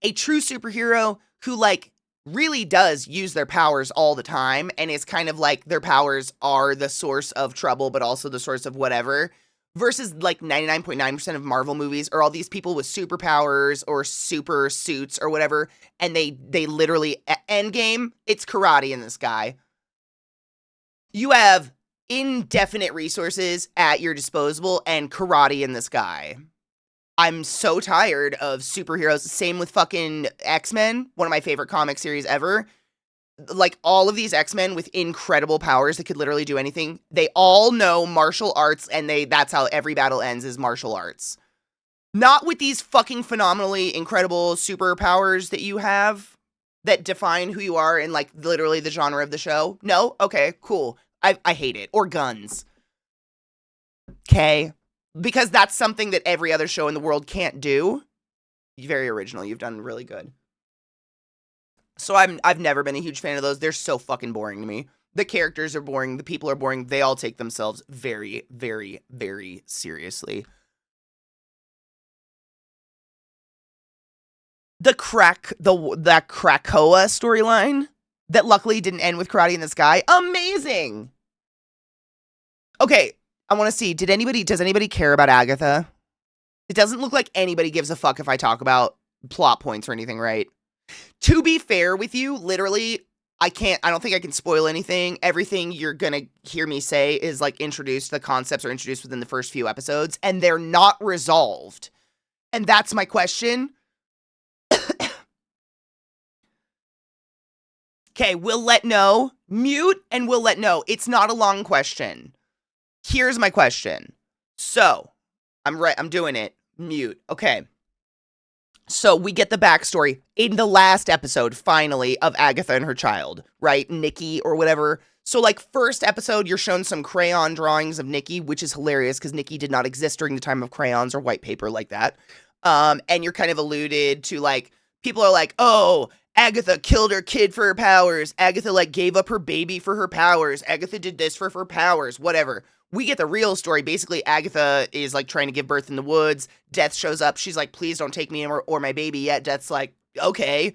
a true superhero who, like, really does use their powers all the time and is kind of like their powers are the source of trouble, but also the source of whatever. Versus, like, 99.9% of Marvel movies are all these people with superpowers or super suits or whatever, and they literally, Endgame, it's karate in this guy. You have indefinite resources at your disposal and karate in this guy. I'm so tired of superheroes. Same with fucking X-Men, one of my favorite comic series ever. Like, all of these X-Men with incredible powers that could literally do anything, they all know martial arts, and that's how every battle ends, is martial arts. Not with these fucking phenomenally incredible superpowers that you have that define who you are in, like, literally the genre of the show. No? Okay, cool. I hate it. Or guns. Okay? Because that's something that every other show in the world can't do. Very original. You've done really good. So I've never been a huge fan of those. They're so fucking boring to me. The characters are boring. The people are boring. They all take themselves very, very, very seriously. That Krakoa storyline that luckily didn't end with karate in the sky. Amazing. Okay, I want to see. Does anybody care about Agatha? It doesn't look like anybody gives a fuck if I talk about plot points or anything, right? To be fair with you, literally, I don't think I can spoil anything. Everything you're gonna hear me say is, like, introduced, the concepts are introduced within the first few episodes, and they're not resolved. And that's my question. Okay, we'll let know. Mute, and we'll let know. It's not a long question. Here's my question. So, I'm doing it. Mute. Okay. So we get the backstory in the last episode, finally, of Agatha and her child, right? Nikki or whatever. So, like, first episode, you're shown some crayon drawings of Nikki, which is hilarious because Nikki did not exist during the time of crayons or white paper like that. And you're kind of alluded to, like, people are like, oh, Agatha killed her kid for her powers. Agatha, like, gave up her baby for her powers. Agatha did this for her powers, whatever. We get the real story. Basically, Agatha is, like, trying to give birth in the woods. Death shows up. She's like, please don't take me or my baby yet. Death's like, okay.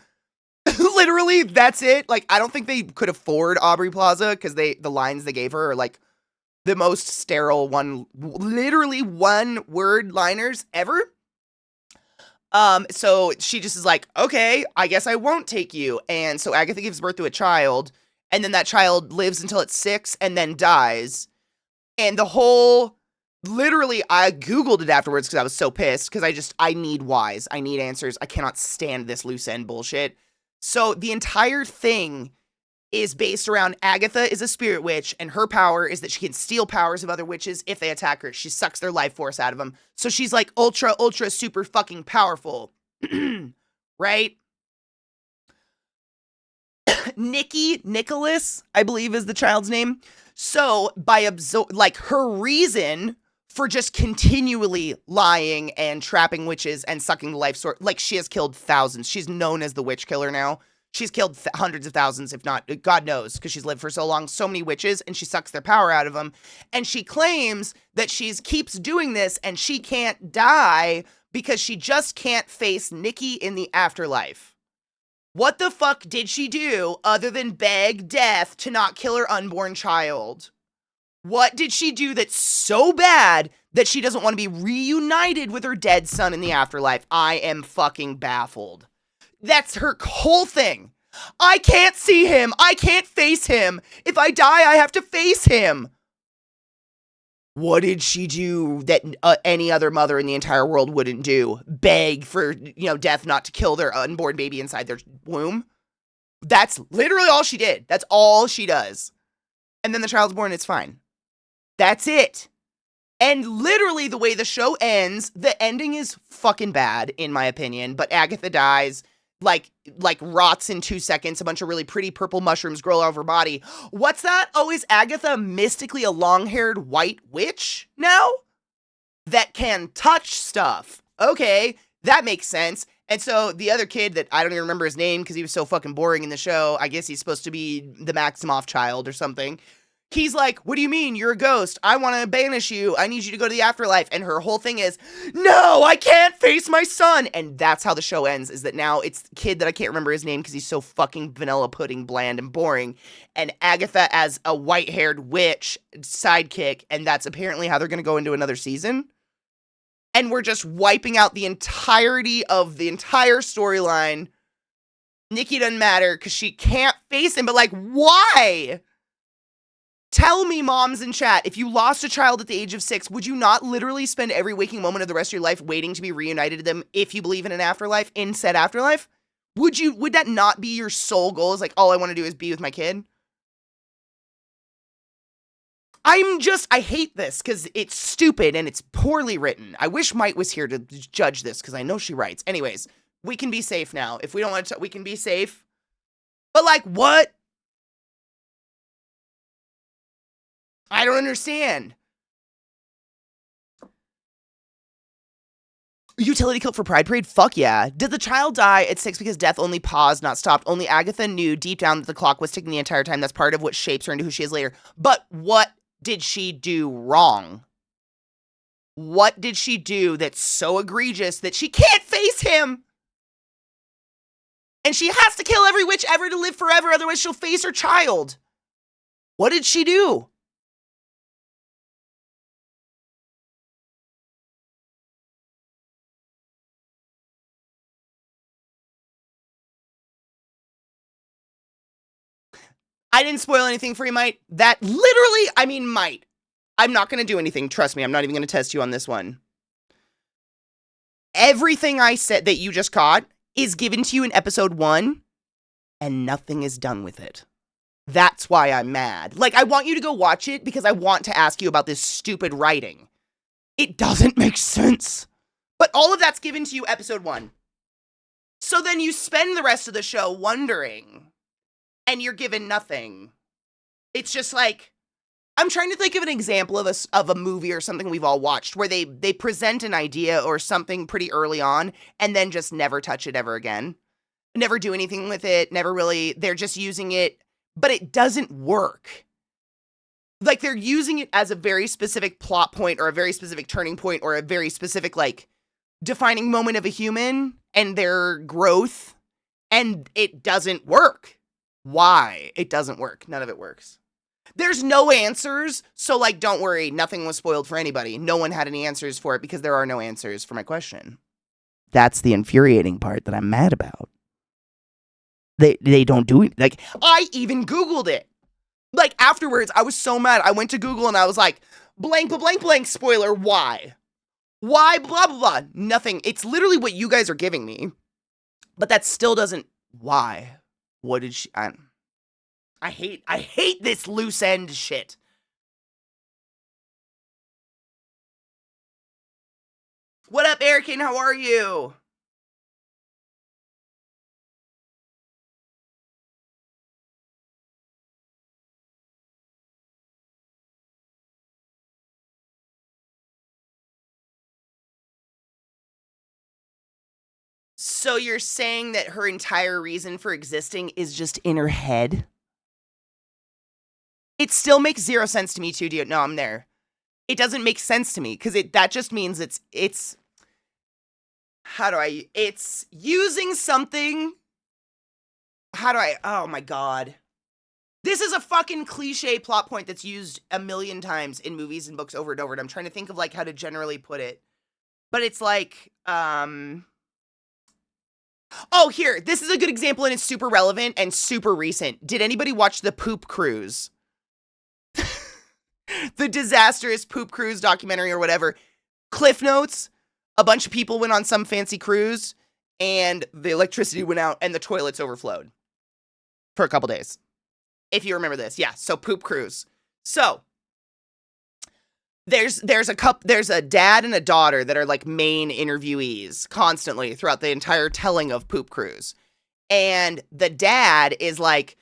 Literally, that's it. Like, I don't think they could afford Aubrey Plaza because the lines they gave her are, like, the most sterile literally one-word liners ever. So she just is like, okay, I guess I won't take you. And so Agatha gives birth to a child, and then that child lives until it's 6 and then dies. And the whole, literally, I Googled it afterwards because I was so pissed because I need whys. I need answers. I cannot stand this loose end bullshit. So the entire thing is based around Agatha is a spirit witch, and her power is that she can steal powers of other witches if they attack her. She sucks their life force out of them. So she's like ultra, super fucking powerful. Right? Nicholas, I believe is the child's name. So by her reason for just continually lying and trapping witches and sucking the life source, like, she has killed thousands. She's known as the witch killer now. She's killed hundreds of thousands, if not, God knows, because she's lived for so long, so many witches, and she sucks their power out of them. And she claims that she keeps doing this and she can't die because she just can't face Nikki in the afterlife. What the fuck did she do other than beg death to not kill her unborn child? What did she do that's so bad that she doesn't want to be reunited with her dead son in the afterlife? I am fucking baffled. That's her whole thing. I can't see him. I can't face him. If I die, I have to face him. What did she do that any other mother in the entire world wouldn't do? Beg for, death not to kill their unborn baby inside their womb? That's literally all she did. That's all she does. And then the child's born, it's fine. That's it. And literally the way the show ends, the ending is fucking bad, in my opinion. But Agatha dies. like rots in 2 seconds. A bunch of really pretty purple mushrooms grow all over her body. What's that? Oh, is Agatha mystically a long-haired white witch now that can touch stuff? Okay, that makes sense. And so the other kid that I don't even remember his name because he was so fucking boring in the show, I guess he's supposed to be the Maximoff child or something. He's like, what do you mean? You're a ghost. I want to banish you. I need you to go to the afterlife. And her whole thing is, no, I can't face my son. And that's how the show ends, is that now it's the kid that I can't remember his name because he's so fucking vanilla pudding bland and boring. And Agatha as a white-haired witch sidekick. And that's apparently how they're going to go into another season. And we're just wiping out the entirety of the entire storyline. Nikki doesn't matter because she can't face him. But like, why? Tell me, moms in chat, if you lost a child at the age of 6, would you not literally spend every waking moment of the rest of your life waiting to be reunited to them if you believe in an afterlife, in said afterlife? Would that not be your sole goal? Is like, all I want to do is be with my kid? I hate this because it's stupid and it's poorly written. I wish Mike was here to judge this because I know she writes. Anyways, we can be safe now. If we don't want to, we can be safe. But like, what? I don't understand. Utility kilt for Pride Parade? Fuck yeah. Did the child die at 6 because death only paused, not stopped? Only Agatha knew deep down that the clock was ticking the entire time. That's part of what shapes her into who she is later. But what did she do wrong? What did she do that's so egregious that she can't face him? And she has to kill every witch ever to live forever, otherwise she'll face her child. What did she do? I didn't spoil anything for you, Might. That literally, I mean, Might. I'm not going to do anything. Trust me, I'm not even going to test you on this one. Everything I said that you just caught is given to you in episode 1, and nothing is done with it. That's why I'm mad. Like, I want you to go watch it because I want to ask you about this stupid writing. It doesn't make sense. But all of that's given to you episode 1. So then you spend the rest of the show wondering, and you're given nothing. It's just like, I'm trying to think of an example of a movie or something we've all watched where they present an idea or something pretty early on and then just never touch it ever again. Never do anything with it. Never really, they're just using it, but it doesn't work. Like, they're using it as a very specific plot point or a very specific turning point or a very specific, like, defining moment of a human and their growth, and it doesn't work. Why? It doesn't work. None of it works. There's no answers, so, like, don't worry. Nothing was spoiled for anybody. No one had any answers for it because there are no answers for my question. That's the infuriating part that I'm mad about. They don't do it. Like, I even Googled it. Like, afterwards, I was so mad. I went to Google and I was like, blank, blank, blank, spoiler, why? Why, blah, blah, blah. Nothing. It's literally what you guys are giving me. But that still doesn't, why? What did she, I hate this loose end shit. What up, Erican? How are you? So you're saying that her entire reason for existing is just in her head? It still makes zero sense to me too, dude. No, I'm there. It doesn't make sense to me because that just means it's it's using something. Oh my God. This is a fucking cliche plot point that's used a million times in movies and books over and over. And I'm trying to think of like how to generally put it. But it's like, oh, here, this is a good example and it's super relevant and super recent. Did anybody watch The Poop Cruise? The disastrous Poop Cruise documentary or whatever. Cliff notes, a bunch of people went on some fancy cruise and the electricity went out and the toilets overflowed for a couple days. If you remember this. Yeah, so Poop Cruise. So there's a dad and a daughter that are like main interviewees constantly throughout the entire telling of Poop Cruise. And the dad is like,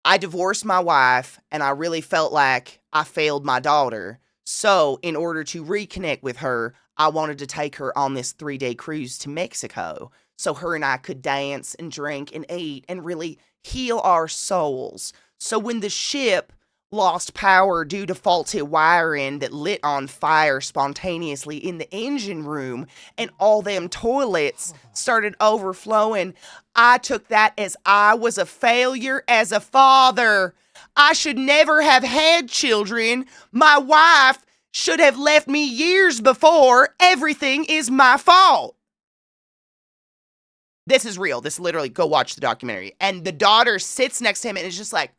I divorced my wife and I really felt like I failed my daughter. So, in order to reconnect with her, I wanted to take her on this 3-day cruise to Mexico so her and I could dance and drink and eat and really heal our souls. So, when the ship lost power due to faulty wiring that lit on fire spontaneously in the engine room and all them toilets started overflowing, I took that as I was a failure as a father. I should never have had children. My wife should have left me years before. Everything is my fault. This is real. This literally, go watch the documentary. And the daughter sits next to him and is just like,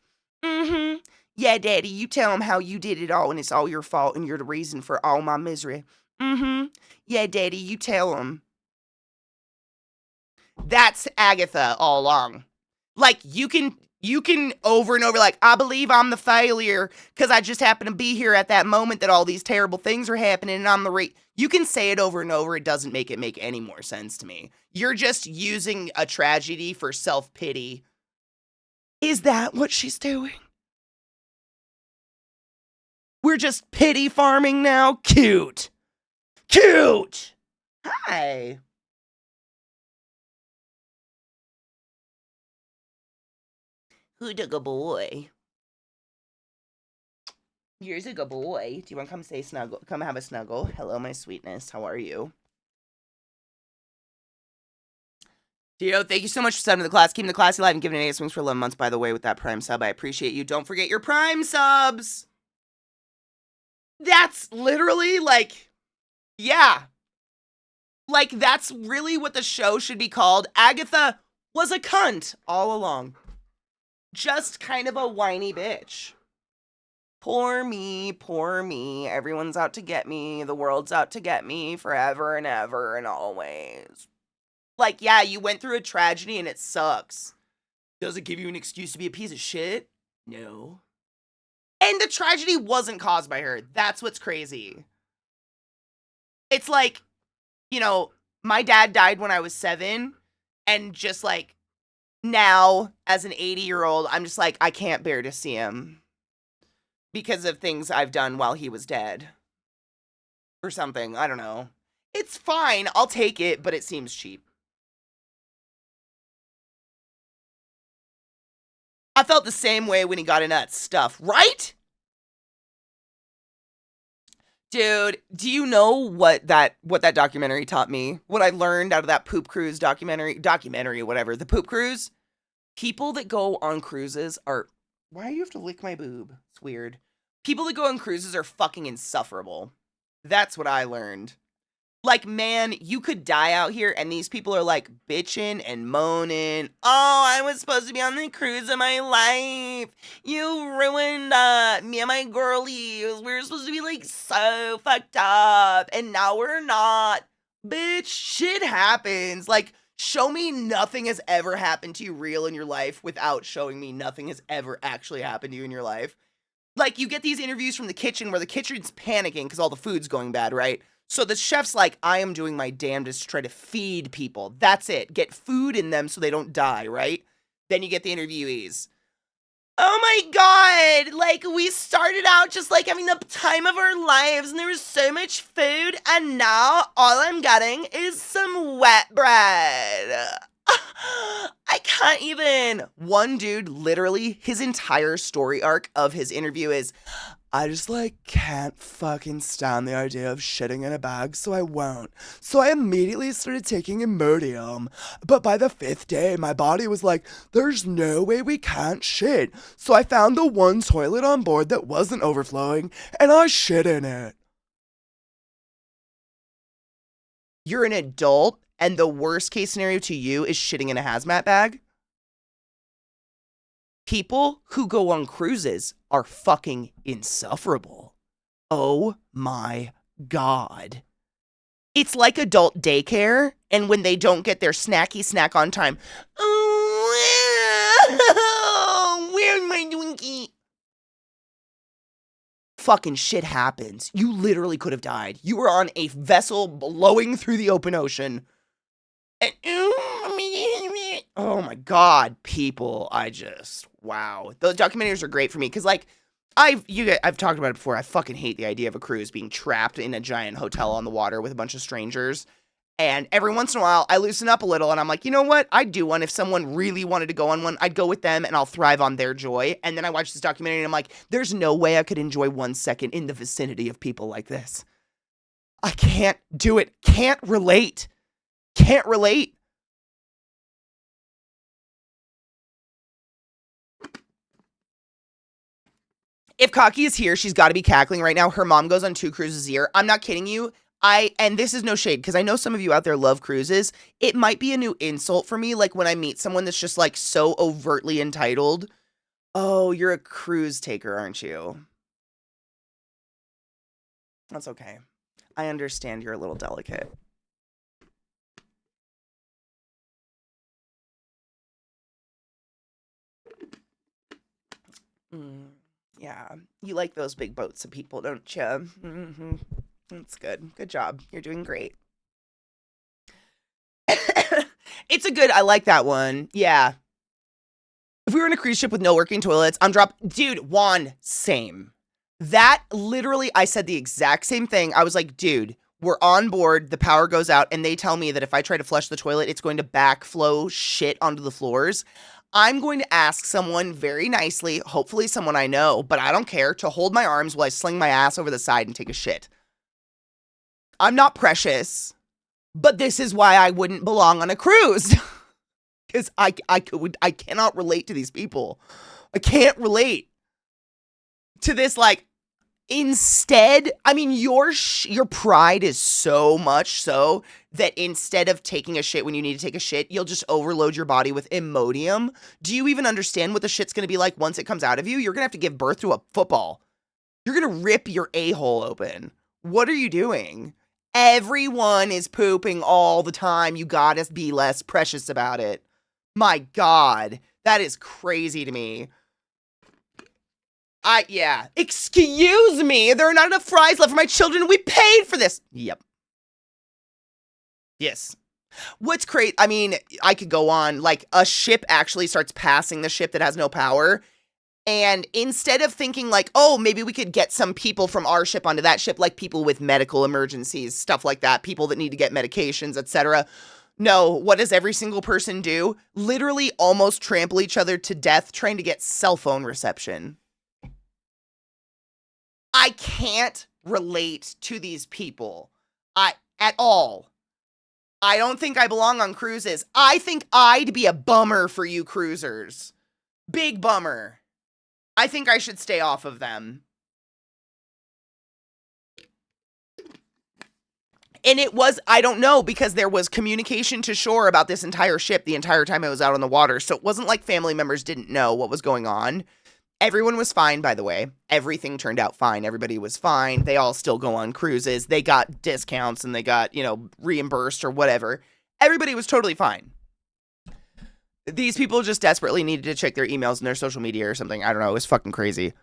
yeah, daddy, you tell him how you did it all and it's all your fault and you're the reason for all my misery. Yeah, daddy, you tell him. That's Agatha all along. Like, you can over and over, like, I believe I'm the failure because I just happen to be here at that moment that all these terrible things are happening and I'm the You can say it over and over. It doesn't make it make any more sense to me. You're just using a tragedy for self-pity. Is that what she's doing? We're just pity farming now? Cute. Cute. Hi. Who took a boy? You're a good boy. Do you want to come say snuggle? Come have a snuggle. Hello, my sweetness. How are you? Dio, thank you so much for subbing to the class. Keeping the class alive and giving an 8 swings for 11 months, by the way, with that Prime sub. I appreciate you. Don't forget your Prime subs. That's literally like, yeah. Like, that's really what the show should be called. Agatha was a cunt all along. Just kind of a whiny bitch. Poor me, poor me. Everyone's out to get me. The world's out to get me forever and ever and always. Like, yeah, you went through a tragedy and it sucks. Does it give you an excuse to be a piece of shit? No. And the tragedy wasn't caused by her. That's what's crazy. It's like, you know, my dad died when I was 7, and just like now, as an 80-year-old, I'm just like, I can't bear to see him because of things I've done while he was dead. Or something. I don't know. It's fine. I'll take it, but it seems cheap. I felt the same way when he got into that stuff, right? Dude, do you know what that documentary taught me? What I learned out of that poop cruise documentary, whatever, the poop cruise? People that go on cruises are... Why do you have to lick my boob? It's weird. People that go on cruises are fucking insufferable. That's what I learned. Like, man, you could die out here and these people are like bitching and moaning. Oh, I was supposed to be on the cruise of my life. You ruined me and my girlies. We were supposed to be like so fucked up and now we're not. Bitch, shit happens. Like, show me nothing has ever happened to you real in your life without showing me nothing has ever actually happened to you in your life. Like, you get these interviews from the kitchen where the kitchen's panicking because all the food's going bad, right? So the chef's like, I am doing my damnedest to try to feed people. That's it. Get food in them so they don't die, right? Then you get the interviewees. Oh my god! Like, we started out just like having the time of our lives and there was so much food and now all I'm getting is some wet bread. I can't even. One dude, literally, his entire story arc of his interview is, I just, like, can't fucking stand the idea of shitting in a bag, so I won't. So I immediately started taking Imodium. But by the 5th day, my body was like, there's no way we can't shit. So I found the one toilet on board that wasn't overflowing, and I shit in it. You're an adult, and the worst case scenario to you is shitting in a hazmat bag? People who go on cruises are fucking insufferable. Oh my god. It's like adult daycare, and when they don't get their snacky snack on time, oh, where's my Twinkie? Fucking shit happens. You literally could have died. You were on a vessel blowing through the open ocean. And, Oh my God, people. Wow. Those documentaries are great for me because, like, I've talked about it before. I fucking hate the idea of a cruise being trapped in a giant hotel on the water with a bunch of strangers. And every once in a while, I loosen up a little and I'm like, you know what? I'd do one. If someone really wanted to go on one, I'd go with them and I'll thrive on their joy. And then I watch this documentary and I'm like, there's no way I could enjoy 1 second in the vicinity of people like this. I can't do it. Can't relate. Can't relate. If Kaki is here, she's got to be cackling right now. Her mom goes on 2 cruises a year. I'm not kidding you. And this is no shade, because I know some of you out there love cruises. It might be a new insult for me, like when I meet someone that's just like so overtly entitled. Oh, you're a cruise taker, aren't you? That's okay. I understand you're a little delicate. Yeah, you like those big boats of people, don't you? Mm-hmm. That's good. Good job. You're doing great. I like that one. Yeah. If we were in a cruise ship with no working toilets, dude, Juan, same. That literally, I said the exact same thing. I was like, dude, we're on board, the power goes out, and they tell me that if I try to flush the toilet, it's going to backflow shit onto the floors. I'm going to ask someone very nicely, hopefully someone I know, but I don't care, to hold my arms while I sling my ass over the side and take a shit. I'm not precious, but this is why I wouldn't belong on a cruise. Because I cannot relate to these people. I can't relate to this, like, instead, I mean, your pride is so much so that instead of taking a shit when you need to take a shit, you'll just overload your body with Imodium. Do you even understand what the shit's going to be like once it comes out of you? You're going to have to give birth to a football. You're going to rip your a-hole open. What are you doing? Everyone is pooping all the time. You gotta be less precious about it. My God, that is crazy to me. Yeah. Excuse me, there are not enough fries left for my children. We paid for this. Yep. Yes. What's crazy, I mean, I could go on, like, a ship actually starts passing the ship that has no power. And instead of thinking like, oh, maybe we could get some people from our ship onto that ship, like people with medical emergencies, stuff like that, people that need to get medications, etc. No, what does every single person do? Literally almost trample each other to death trying to get cell phone reception. I can't relate to these people. At all. I don't think I belong on cruises. I think I'd be a bummer for you cruisers. Big bummer. I think I should stay off of them. And it was, I don't know, because there was communication to shore about this entire ship the entire time I was out on the water. So it wasn't like family members didn't know what was going on. Everyone was fine, by the way. Everything turned out fine. Everybody was fine. They all still go on cruises. They got discounts and they got, reimbursed or whatever. Everybody was totally fine. These people just desperately needed to check their emails and their social media or something. I don't know. It was fucking crazy.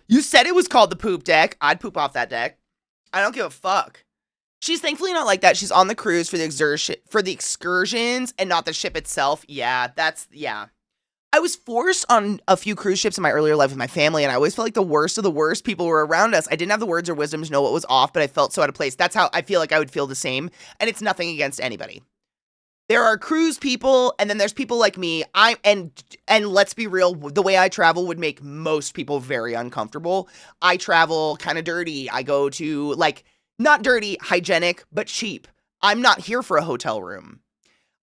You said it was called the poop deck. I'd poop off that deck. I don't give a fuck. She's thankfully not like that. She's on the cruise for the excursions and not the ship itself. Yeah. I was forced on a few cruise ships in my earlier life with my family, and I always felt like the worst of the worst people were around us. I didn't have the words or wisdom to know what was off, but I felt so out of place. That's how I feel like I would feel the same, and it's nothing against anybody. There are cruise people, and then there's people like me. And let's be real, the way I travel would make most people very uncomfortable. I travel kind of dirty. I go to, like, not dirty, hygienic, but cheap. I'm not here for a hotel room.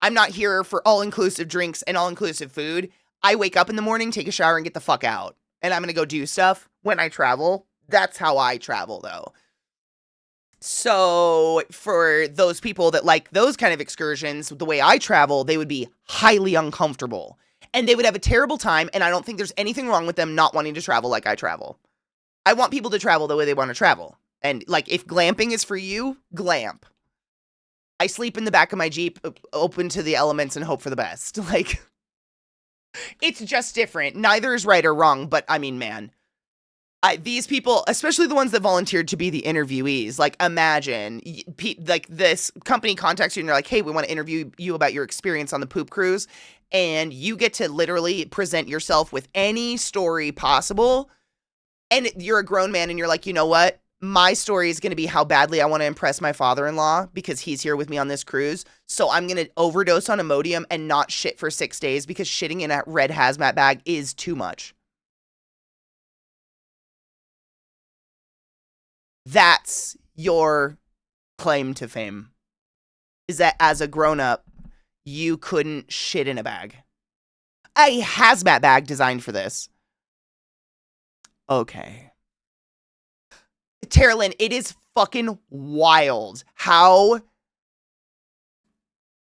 I'm not here for all-inclusive drinks and all-inclusive food. I wake up in the morning, take a shower, and get the fuck out. And I'm going to go do stuff when I travel. That's how I travel, though. So for those people that like those kind of excursions, the way I travel, they would be highly uncomfortable. And they would have a terrible time, and I don't think there's anything wrong with them not wanting to travel like I travel. I want people to travel the way they want to travel. And, like, if glamping is for you, glamp. I sleep in the back of my Jeep, open to the elements, and hope for the best. Like, it's just different. Neither is right or wrong, but, I mean, man. These people, especially the ones that volunteered to be the interviewees, like, imagine, like, this company contacts you and they're like, hey, we want to interview you about your experience on the poop cruise. and you get to literally present yourself with any story possible. And you're a grown man and you're like, you know what? My story is going to be how badly I want to impress my father-in-law because he's here with me on this cruise. So I'm going to overdose on Imodium and not shit for 6 days because shitting in a red hazmat bag is too much. That's your claim to fame. Is that as a grown-up, you couldn't shit in a bag. A hazmat bag designed for this. Okay. Terilyn, it is fucking wild how,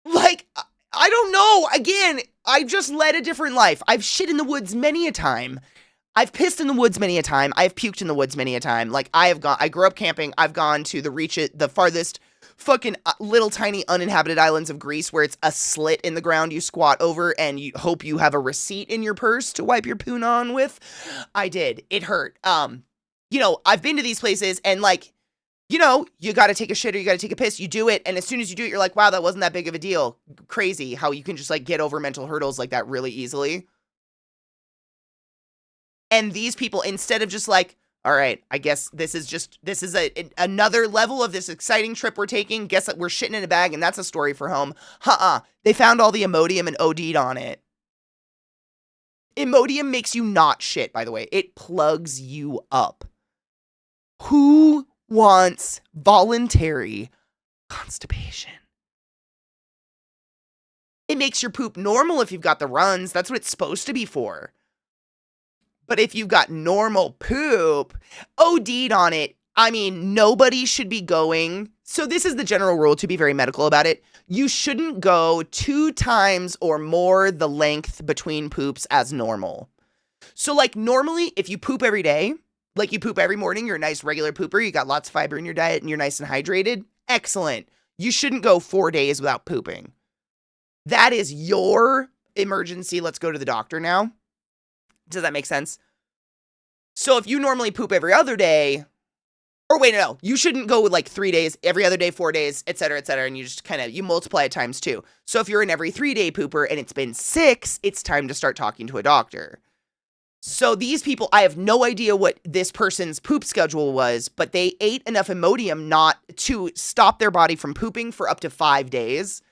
like, I don't know. Again, I just led a different life. I've shit in the woods many a time. I've pissed in the woods many a time. I've puked in the woods many a time. Like, I grew up camping. I've gone to the farthest fucking little tiny uninhabited islands of Greece where it's a slit in the ground you squat over and you hope you have a receipt in your purse to wipe your poon on with. I did. It hurt. You know, I've been to these places and like, you know, you got to take a shit or you got to take a piss. You do it. And as soon as you do it, you're like, wow, that wasn't that big of a deal. Crazy how you can just like get over mental hurdles like that really easily. And these people, instead of just like, all right, I guess this is another level of this exciting trip we're taking. Guess that we're shitting in a bag and that's a story for home. They found all the Imodium and OD'd on it. Imodium makes you not shit, by the way. It plugs you up. Who wants voluntary constipation? It makes your poop normal if you've got the runs. That's what it's supposed to be for. But if you've got normal poop, OD'd on it, I mean, nobody should be going. So this is the general rule, to be very medical about it. You shouldn't go 2 times or more the length between poops as normal. So like normally, if you poop every day, like you poop every morning, you're a nice regular pooper, you got lots of fiber in your diet and you're nice and hydrated, excellent. You shouldn't go 4 days without pooping. That is your emergency. Let's go to the doctor now. Does that make sense? So if you normally poop every other day, or wait, no, you shouldn't go with like 3 days, every other day, 4 days, et cetera, and you just you multiply it times 2. So if you're an every 3-day pooper and it's been 6, it's time to start talking to a doctor. So these people, I have no idea what this person's poop schedule was, but they ate enough Imodium not to stop their body from pooping for up to 5 days.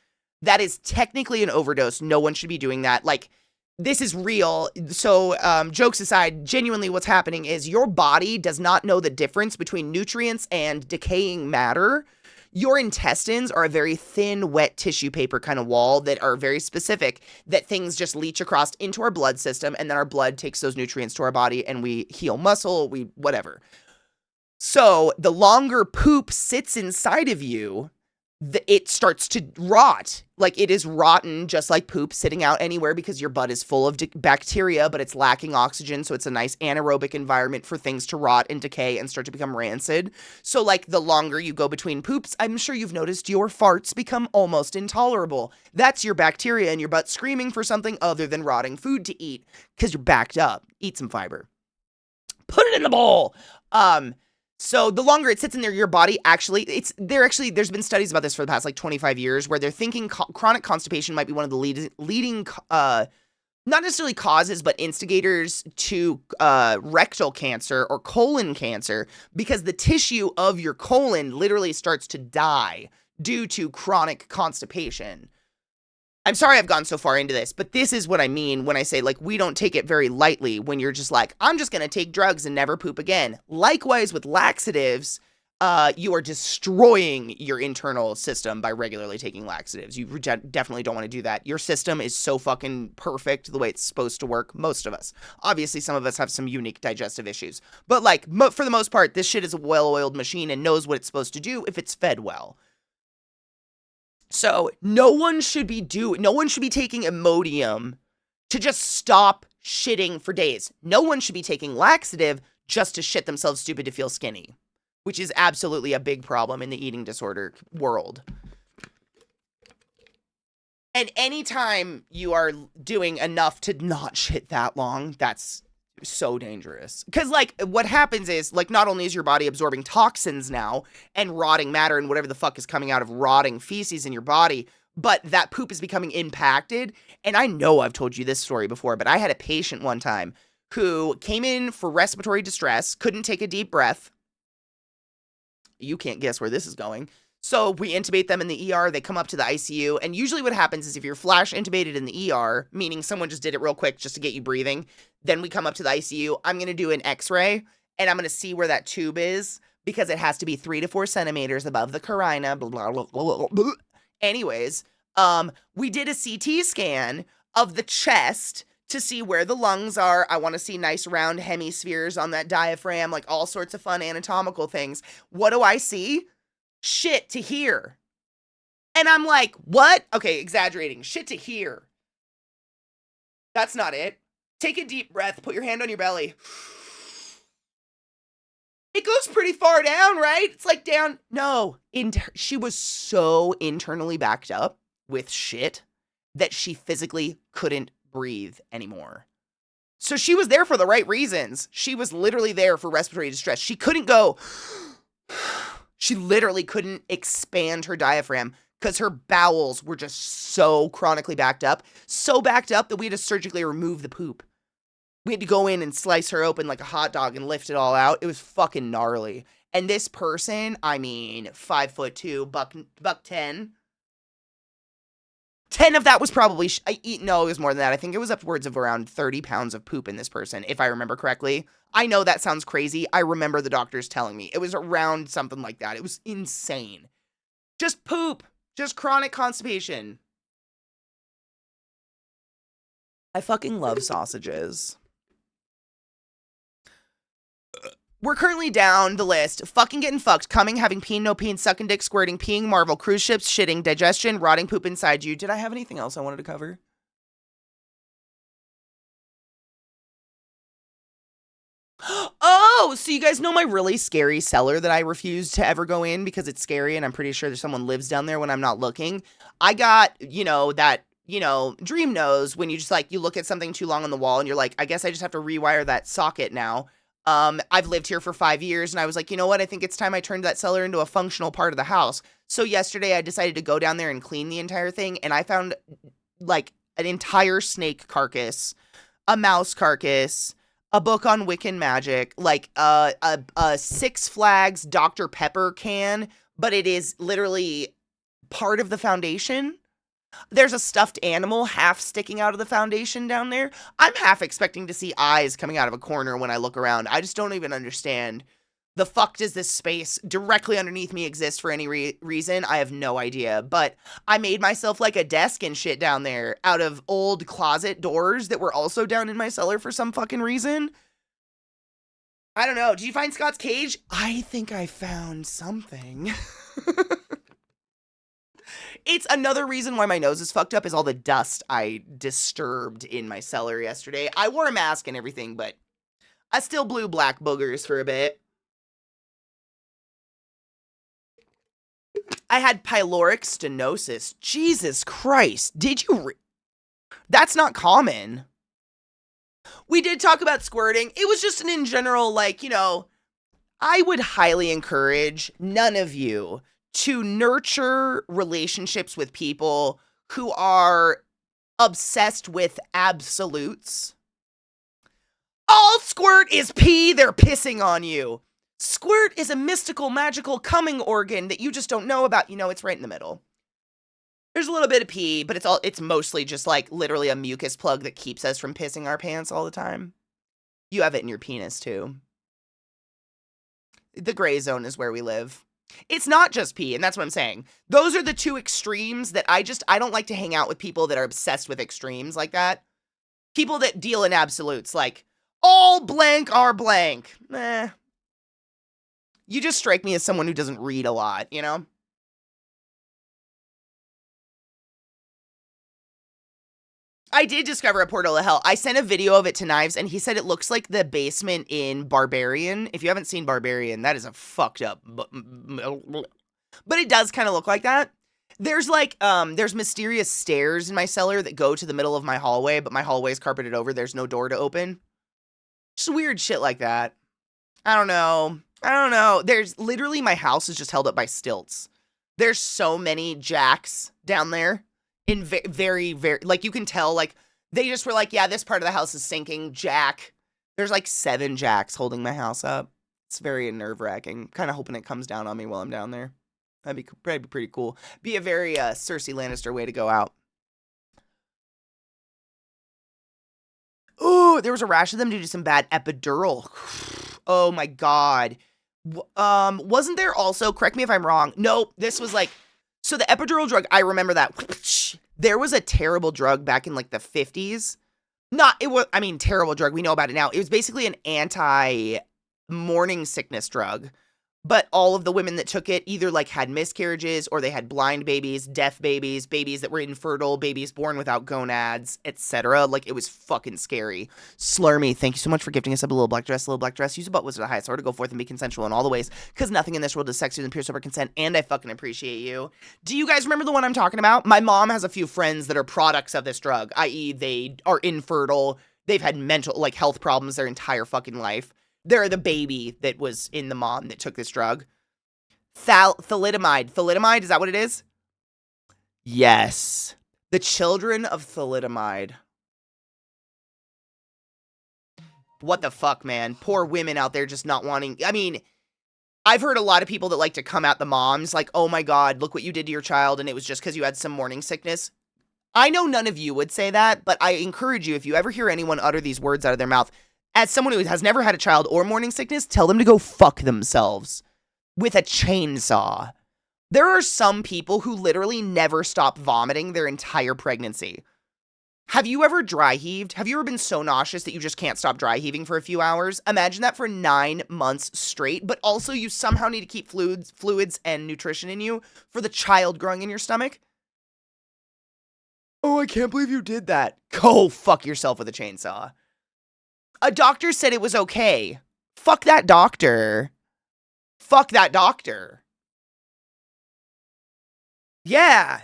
That is technically an overdose. No one should be doing that. Like, this is real. So, jokes aside, genuinely what's happening is your body does not know the difference between nutrients and decaying matter. Your intestines are a very thin, wet tissue paper kind of wall that are very specific, that things just leach across into our blood system, and then our blood takes those nutrients to our body, and we heal muscle, whatever. So, the longer poop sits inside of you, it starts to rot. Like, it is rotten, just like poop sitting out anywhere, because your butt is full of bacteria, but it's lacking oxygen, so it's a nice anaerobic environment for things to rot and decay and start to become rancid. So, like, the longer you go between poops, I'm sure you've noticed your farts become almost intolerable. That's your bacteria in your butt screaming for something other than rotting food to eat, because you're backed up. Eat some fiber. Put it in the bowl! So the longer it sits in there, your body there's been studies about this for the past like 25 years where they're thinking chronic constipation might be one of the leading, not necessarily causes, but instigators to rectal cancer or colon cancer, because the tissue of your colon literally starts to die due to chronic constipation. I'm sorry I've gone so far into this, but this is what I mean when I say, like, we don't take it very lightly when you're just like, I'm just going to take drugs and never poop again. Likewise with laxatives, you are destroying your internal system by regularly taking laxatives. You definitely don't want to do that. Your system is so fucking perfect the way it's supposed to work, most of us. Obviously, some of us have some unique digestive issues. But, like, for the most part, this shit is a well-oiled machine and knows what it's supposed to do if it's fed well. So no one should be taking Imodium to just stop shitting for days. No one should be taking laxative just to shit themselves stupid to feel skinny, which is absolutely a big problem in the eating disorder world. And anytime you are doing enough to not shit that long, that's so dangerous. Because, like, what happens is, like, not only is your body absorbing toxins now and rotting matter and whatever the fuck is coming out of rotting feces in your body, but that poop is becoming impacted. And I know I've told you this story before, but I had a patient one time who came in for respiratory distress, couldn't take a deep breath. You can't guess where this is going. So we intubate them in the ER, they come up to the ICU, and usually what happens is if you're flash intubated in the ER, meaning someone just did it real quick just to get you breathing, then we come up to the ICU, I'm going to do an x-ray, and I'm going to see where that tube is, because it has to be 3 to 4 centimeters above the carina, blah, blah, blah, blah, blah. Anyways, we did a CT scan of the chest to see where the lungs are. I want to see nice round hemispheres on that diaphragm, like all sorts of fun anatomical things. What do I see? Shit to here. And I'm like, what? Okay, exaggerating. Shit to here. That's not it. Take a deep breath. Put your hand on your belly. It goes pretty far down, right? It's like down. No. She was so internally backed up with shit that she physically couldn't breathe anymore. So she was there for the right reasons. She was literally there for respiratory distress. She couldn't go. She literally couldn't expand her diaphragm because her bowels were just so chronically backed up. So backed up that we had to surgically remove the poop. We had to go in and slice her open like a hot dog and lift it all out. It was fucking gnarly. And this person, I mean, 5'2", buck 10. 10 of that was probably, no, it was more than that. I think it was upwards of around 30 pounds of poop in this person, if I remember correctly. I know that sounds crazy. I remember the doctors telling me. It was around something like that. It was insane. Just poop. Just chronic constipation. I fucking love sausages. We're currently down the list. Fucking getting fucked, coming, having peen, no peen, sucking dick, squirting, peeing, Marvel, cruise ships, shitting, digestion, rotting poop inside you. Did I have anything else I wanted to cover? Oh, so you guys know my really scary cellar that I refuse to ever go in because it's scary and I'm pretty sure there's someone lives down there when I'm not looking. I got, that, dream nose when you just you look at something too long on the wall and you're like, I guess I just have to rewire that socket now. I've lived here for 5 years and I was like, you know what? I think it's time I turned that cellar into a functional part of the house. So yesterday I decided to go down there and clean the entire thing. And I found an entire snake carcass, a mouse carcass, a book on Wiccan magic, a Six Flags Dr. Pepper can, but it is literally part of the foundation. There's a stuffed animal half sticking out of the foundation down there. I'm half expecting to see eyes coming out of a corner when I look around. I just don't even understand. The fuck does this space directly underneath me exist for any reason? I have no idea. But I made myself a desk and shit down there out of old closet doors that were also down in my cellar for some fucking reason. I don't know. Did you find Scott's cage? I think I found something. It's another reason why my nose is fucked up is all the dust I disturbed in my cellar yesterday. I wore a mask and everything, but I still blew black boogers for a bit. I had pyloric stenosis. Jesus Christ. Did you That's not common. We did talk about squirting. It was just in general, I would highly encourage none of you to nurture relationships with people who are obsessed with absolutes. All squirt is pee, they're pissing on you. Squirt is a mystical, magical coming organ that you just don't know about. It's right in the middle. There's a little bit of pee, but it's mostly just literally a mucus plug that keeps us from pissing our pants all the time. You have it in your penis too. The gray zone is where we live. It's not just pee, and that's what I'm saying. Those are the two extremes that I don't like to hang out with people that are obsessed with extremes like that. People that deal in absolutes, all blank are blank. You just strike me as someone who doesn't read a lot, I did discover a portal to hell. I sent a video of it to Knives, and he said it looks like the basement in Barbarian. If you haven't seen Barbarian, that is a fucked up... But it does kind of look like that. There's there's mysterious stairs in my cellar that go to the middle of my hallway, but my hallway is carpeted over. There's no door to open. Just weird shit like that. I don't know. There's literally, my house is just held up by stilts. There's so many jacks down there in very, very, like, you can tell, like, they just were like, yeah, this part of the house is sinking, jack. There's like 7 jacks holding my house up. It's very nerve-wracking. Kind of hoping it comes down on me while I'm down there. That'd be pretty cool. Be a very Cersei Lannister way to go out. Oh, there was a rash of them due to some bad epidural. Oh my god. Wasn't there also, correct me if I'm wrong, nope, this was like, so the epidural drug, I remember that. There was a terrible drug back in like the 50s. Terrible drug, we know about it now. It was basically an anti-morning sickness drug. But all of the women that took it either like had miscarriages or they had blind babies, deaf babies, babies that were infertile, babies born without gonads, etc. Like, it was fucking scary. Slurmy, thank you so much for gifting us up a little black dress. Use a butt wizard of the highest order to go forth and be consensual in all the ways, because nothing in this world is sexier than pure sober consent, and I fucking appreciate you. Do you guys remember the one I'm talking about? My mom has a few friends that are products of this drug, i.e. they are infertile, they've had mental, like, health problems their entire fucking life. They're the baby that was in the mom that took this drug. Thalidomide. Thalidomide, is that what it is? Yes. The children of thalidomide. What the fuck, man? Poor women out there just not wanting... I mean, I've heard a lot of people that like to come at the moms, like, oh my god, look what you did to your child, and it was just because you had some morning sickness. I know none of you would say that, but I encourage you, if you ever hear anyone utter these words out of their mouth, as someone who has never had a child or morning sickness, tell them to go fuck themselves with a chainsaw. There are some people who literally never stop vomiting their entire pregnancy. Have you ever dry heaved? Have you ever been so nauseous that you just can't stop dry heaving for a few hours? Imagine that for 9 months straight, but also you somehow need to keep fluids and nutrition in you for the child growing in your stomach. Oh, I can't believe you did that. Go fuck yourself with a chainsaw. A doctor said it was okay. Fuck that doctor. Fuck that doctor. Yeah,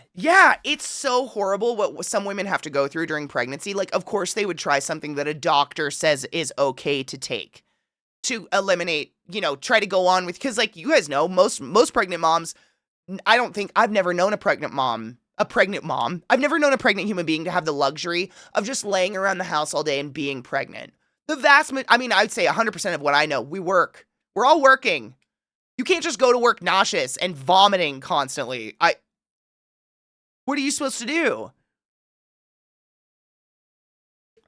it's so horrible what some women have to go through during pregnancy. Like, of course they would try something that a doctor says is okay to take to eliminate, try to go on with, because like you guys know, most pregnant moms, I've never known a pregnant mom. I've never known a pregnant human being to have the luxury of just laying around the house all day and being pregnant. I'd say 100% of what I know, we work. We're all working. You can't just go to work nauseous and vomiting constantly. What are you supposed to do?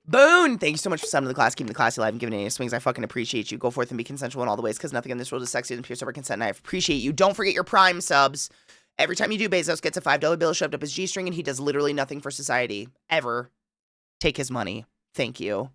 Boone, thank you so much for subbing to the class, keeping the class alive and giving any swings. I fucking appreciate you. Go forth and be consensual in all the ways, because nothing in this world is sexier than pure sober consent, and I appreciate you. Don't forget your Prime subs. Every time you do, Bezos gets a $5 bill shoved up his G-string, and he does literally nothing for society. Ever. Take his money. Thank you.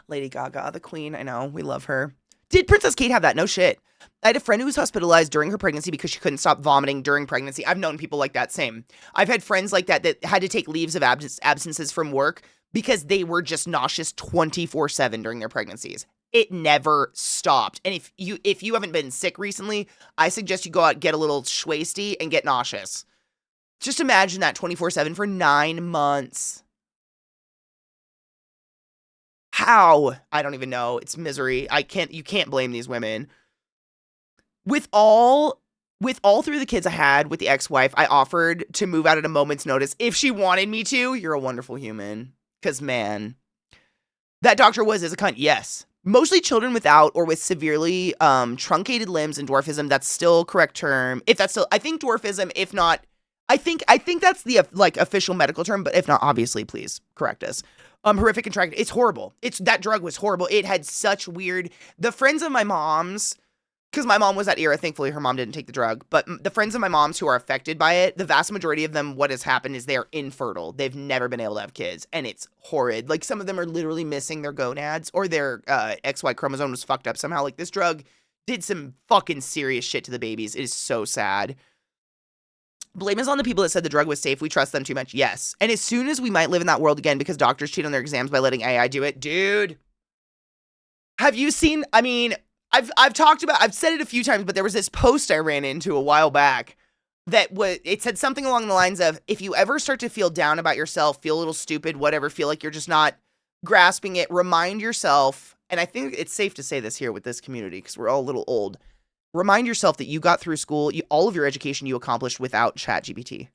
Lady Gaga, the queen, I know, we love her. Did Princess Kate have that? No shit. I had a friend who was hospitalized during her pregnancy because she couldn't stop vomiting during pregnancy. I've known people like that, same. I've had friends like that had to take leaves of absences from work because they were just nauseous 24/7 during their pregnancies. It never stopped. And if you haven't been sick recently, I suggest you go out, get a little schwasty, and get nauseous. Just imagine that 24/7 for 9 months. How? I don't even know. It's misery. You can't blame these women. With all 3 of the kids I had with the ex-wife, I offered to move out at a moment's notice if she wanted me to. You're a wonderful human. Because, man, that doctor was as a cunt. Yes. Mostly children without or with severely truncated limbs and dwarfism. That's still correct term. If that's still, I think dwarfism, if not, I think that's the official medical term, but if not, obviously, please correct us. Horrific and tragic. It's horrible. That drug was horrible. It had such weird, the friends of my mom's, because my mom was that era, thankfully her mom didn't take the drug, but the friends of my mom's who are affected by it, the vast majority of them, what has happened is they are infertile. They've never been able to have kids, and it's horrid. Like, some of them are literally missing their gonads, or their XY chromosome was fucked up somehow. Like, this drug did some fucking serious shit to the babies. It is so sad. Blame is on the people that said the drug was safe. We trust them too much. Yes. And as soon as we might live in that world again because doctors cheat on their exams by letting AI do it. Dude. Have you seen, I've said it a few times, but there was this post I ran into a while back that it said something along the lines of, if you ever start to feel down about yourself, feel a little stupid, whatever, feel like you're just not grasping it, remind yourself, and I think it's safe to say this here with this community because we're all a little old, Remind yourself that you got through school, all of your education you accomplished without ChatGPT.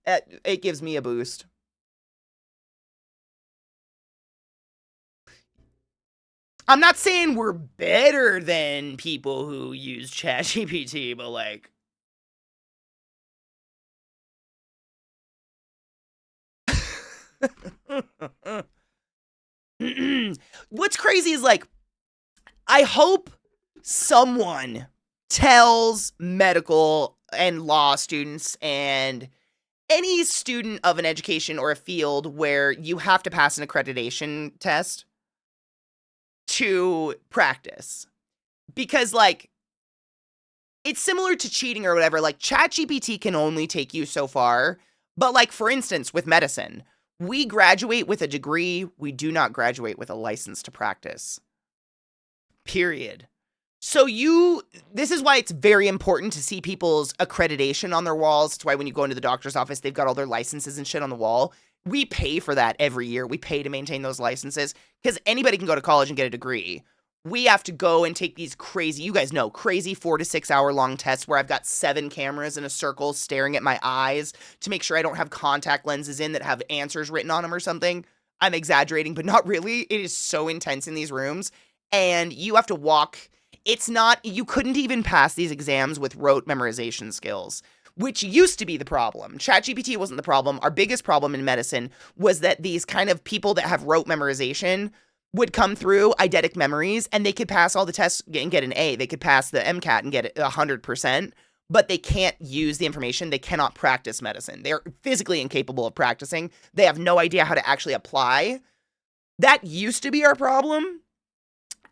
It gives me a boost. I'm not saying we're better than people who use ChatGPT, but like, what's crazy is like, I hope someone tells medical and law students and any student of an education or a field where you have to pass an accreditation test to practice. Because, like, it's similar to cheating or whatever. Like, ChatGPT can only take you so far. But, like, for instance, with medicine, we graduate with a degree. We do not graduate with a license to practice. Period. So this is why it's very important to see people's accreditation on their walls. It's why when you go into the doctor's office, they've got all their licenses and shit on the wall. We pay for that every year. We pay to maintain those licenses because anybody can go to college and get a degree. We have to go and take these crazy, you guys know, crazy 4 to 6 hour long tests where I've got 7 cameras in a circle staring at my eyes to make sure I don't have contact lenses in that have answers written on them or something. I'm exaggerating, but not really. It is so intense in these rooms. And you have to walk. It's not, you couldn't even pass these exams with rote memorization skills, which used to be the problem. ChatGPT wasn't the problem. Our biggest problem in medicine was that these kind of people that have rote memorization would come through eidetic memories and they could pass all the tests and get an A. They could pass the MCAT and get 100%, but they can't use the information. They cannot practice medicine. They're physically incapable of practicing. They have no idea how to actually apply. That used to be our problem.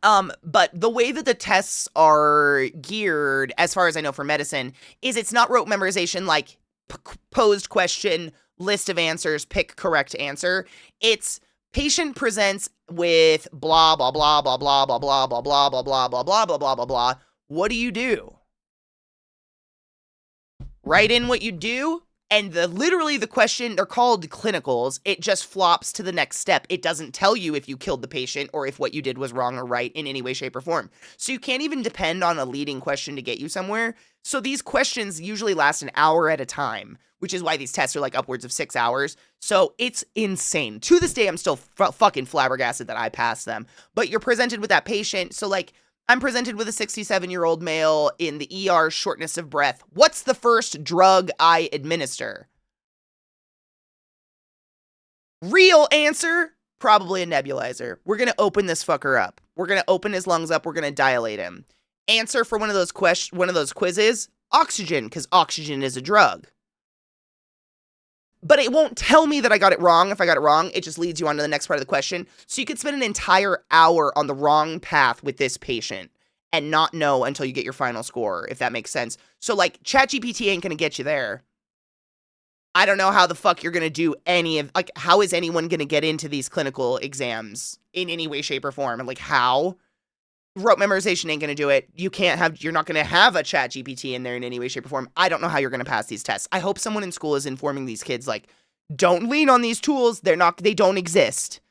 But the way that the tests are geared, as far as I know for medicine, is it's not rote memorization like posed question, list of answers, pick correct answer. It's patient presents with blah, blah, blah, blah, blah, blah, blah, blah, blah, blah, blah, blah, blah, blah, blah, blah, blah. What do you do? Write in what you do. And literally the question, they're called clinicals. It just flops to the next step. It doesn't tell you if you killed the patient or if what you did was wrong or right in any way, shape, or form. So you can't even depend on a leading question to get you somewhere. So these questions usually last an hour at a time, which is why these tests are like upwards of 6 hours. So it's insane. To this day, I'm still fucking flabbergasted that I passed them. But you're presented with that patient. So like, I'm presented with a 67-year-old male in the ER, shortness of breath. What's the first drug I administer? Real answer, probably a nebulizer. We're going to open this fucker up. We're going to open his lungs up. We're going to dilate him. Answer for one of those quizzes, oxygen, because oxygen is a drug. But it won't tell me that I got it wrong. If I got it wrong, it just leads you on to the next part of the question. So you could spend an entire hour on the wrong path with this patient and not know until you get your final score, if that makes sense. So like ChatGPT ain't going to get you there. I don't know how the fuck you're going to do how is anyone going to get into these clinical exams in any way, shape, or form? And like how? Rote memorization ain't going to do it. You're not going to have a ChatGPT in there in any way, shape, or form. I don't know how you're going to pass these tests. I hope someone in school is informing these kids, like, don't lean on these tools. They don't exist.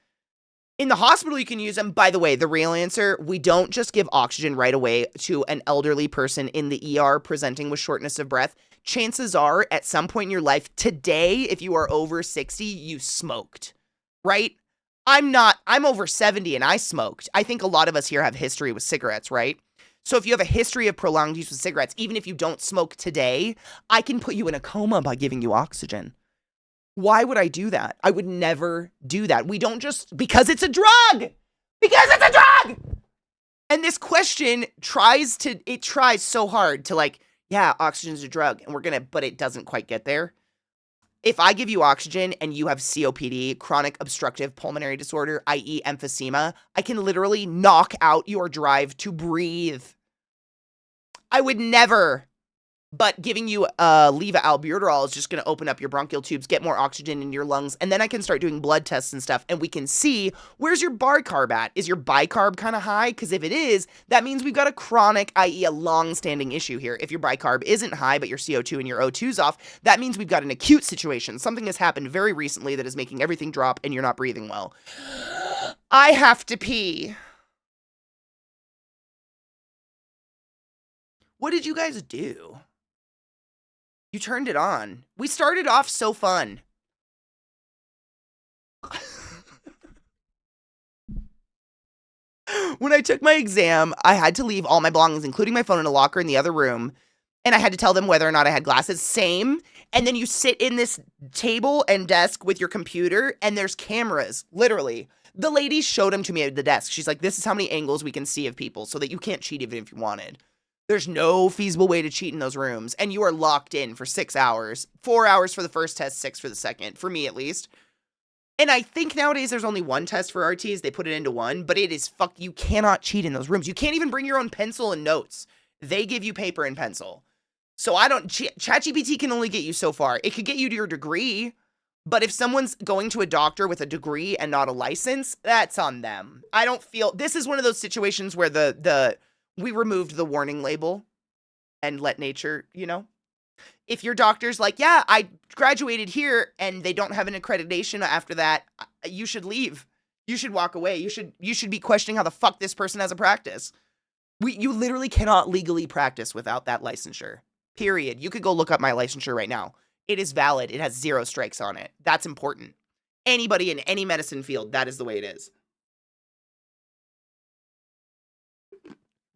In the hospital, you can use them. By the way, the real answer, we don't just give oxygen right away to an elderly person in the ER presenting with shortness of breath. Chances are, at some point in your life, today, if you are over 60, you smoked, right? I'm over 70 and I smoked. I think a lot of us here have history with cigarettes, right? So if you have a history of prolonged use of cigarettes, even if you don't smoke today, I can put you in a coma by giving you oxygen. Why would I do that? I would never do that. We don't because it's a drug! Because it's a drug! And this question tries so hard to like, yeah, oxygen's a drug, but it doesn't quite get there. If I give you oxygen and you have COPD, chronic obstructive pulmonary disorder, i.e. emphysema, I can literally knock out your drive to breathe. I would never But giving you leva albuterol is just going to open up your bronchial tubes, get more oxygen in your lungs, and then I can start doing blood tests and stuff, and we can see, where's your bicarb at? Is your bicarb kind of high? Because if it is, that means we've got a chronic, i.e. a long-standing issue here. If your bicarb isn't high, but your CO2 and your O2's off, that means we've got an acute situation. Something has happened very recently that is making everything drop, and you're not breathing well. I have to pee. What did you guys do? You turned it on. We started off so fun. When I took my exam, I had to leave all my belongings, including my phone, in a locker in the other room. And I had to tell them whether or not I had glasses. Same. And then you sit in this table and desk with your computer, and there's cameras, literally. The lady showed them to me at the desk. She's like, this is how many angles we can see of people so that you can't cheat even if you wanted. There's no feasible way to cheat in those rooms, and you are locked in for 6 hours. 4 hours for the first test, 6 for the second, for me at least. And I think nowadays there's only one test for RTs. They put it into one, but it is you cannot cheat in those rooms. You can't even bring your own pencil and notes. They give you paper and pencil. So ChatGPT can only get you so far. It could get you to your degree, but if someone's going to a doctor with a degree and not a license, that's on them. I don't feel, this is one of those situations where we removed the warning label and let nature, if your doctor's like, yeah, I graduated here and they don't have an accreditation after that, you should leave. You should walk away. You should be questioning how the fuck this person has a practice. You literally cannot legally practice without that licensure. Period. You could go look up my licensure right now. It is valid. It has 0 strikes on it. That's important. Anybody in any medicine field, that is the way it is.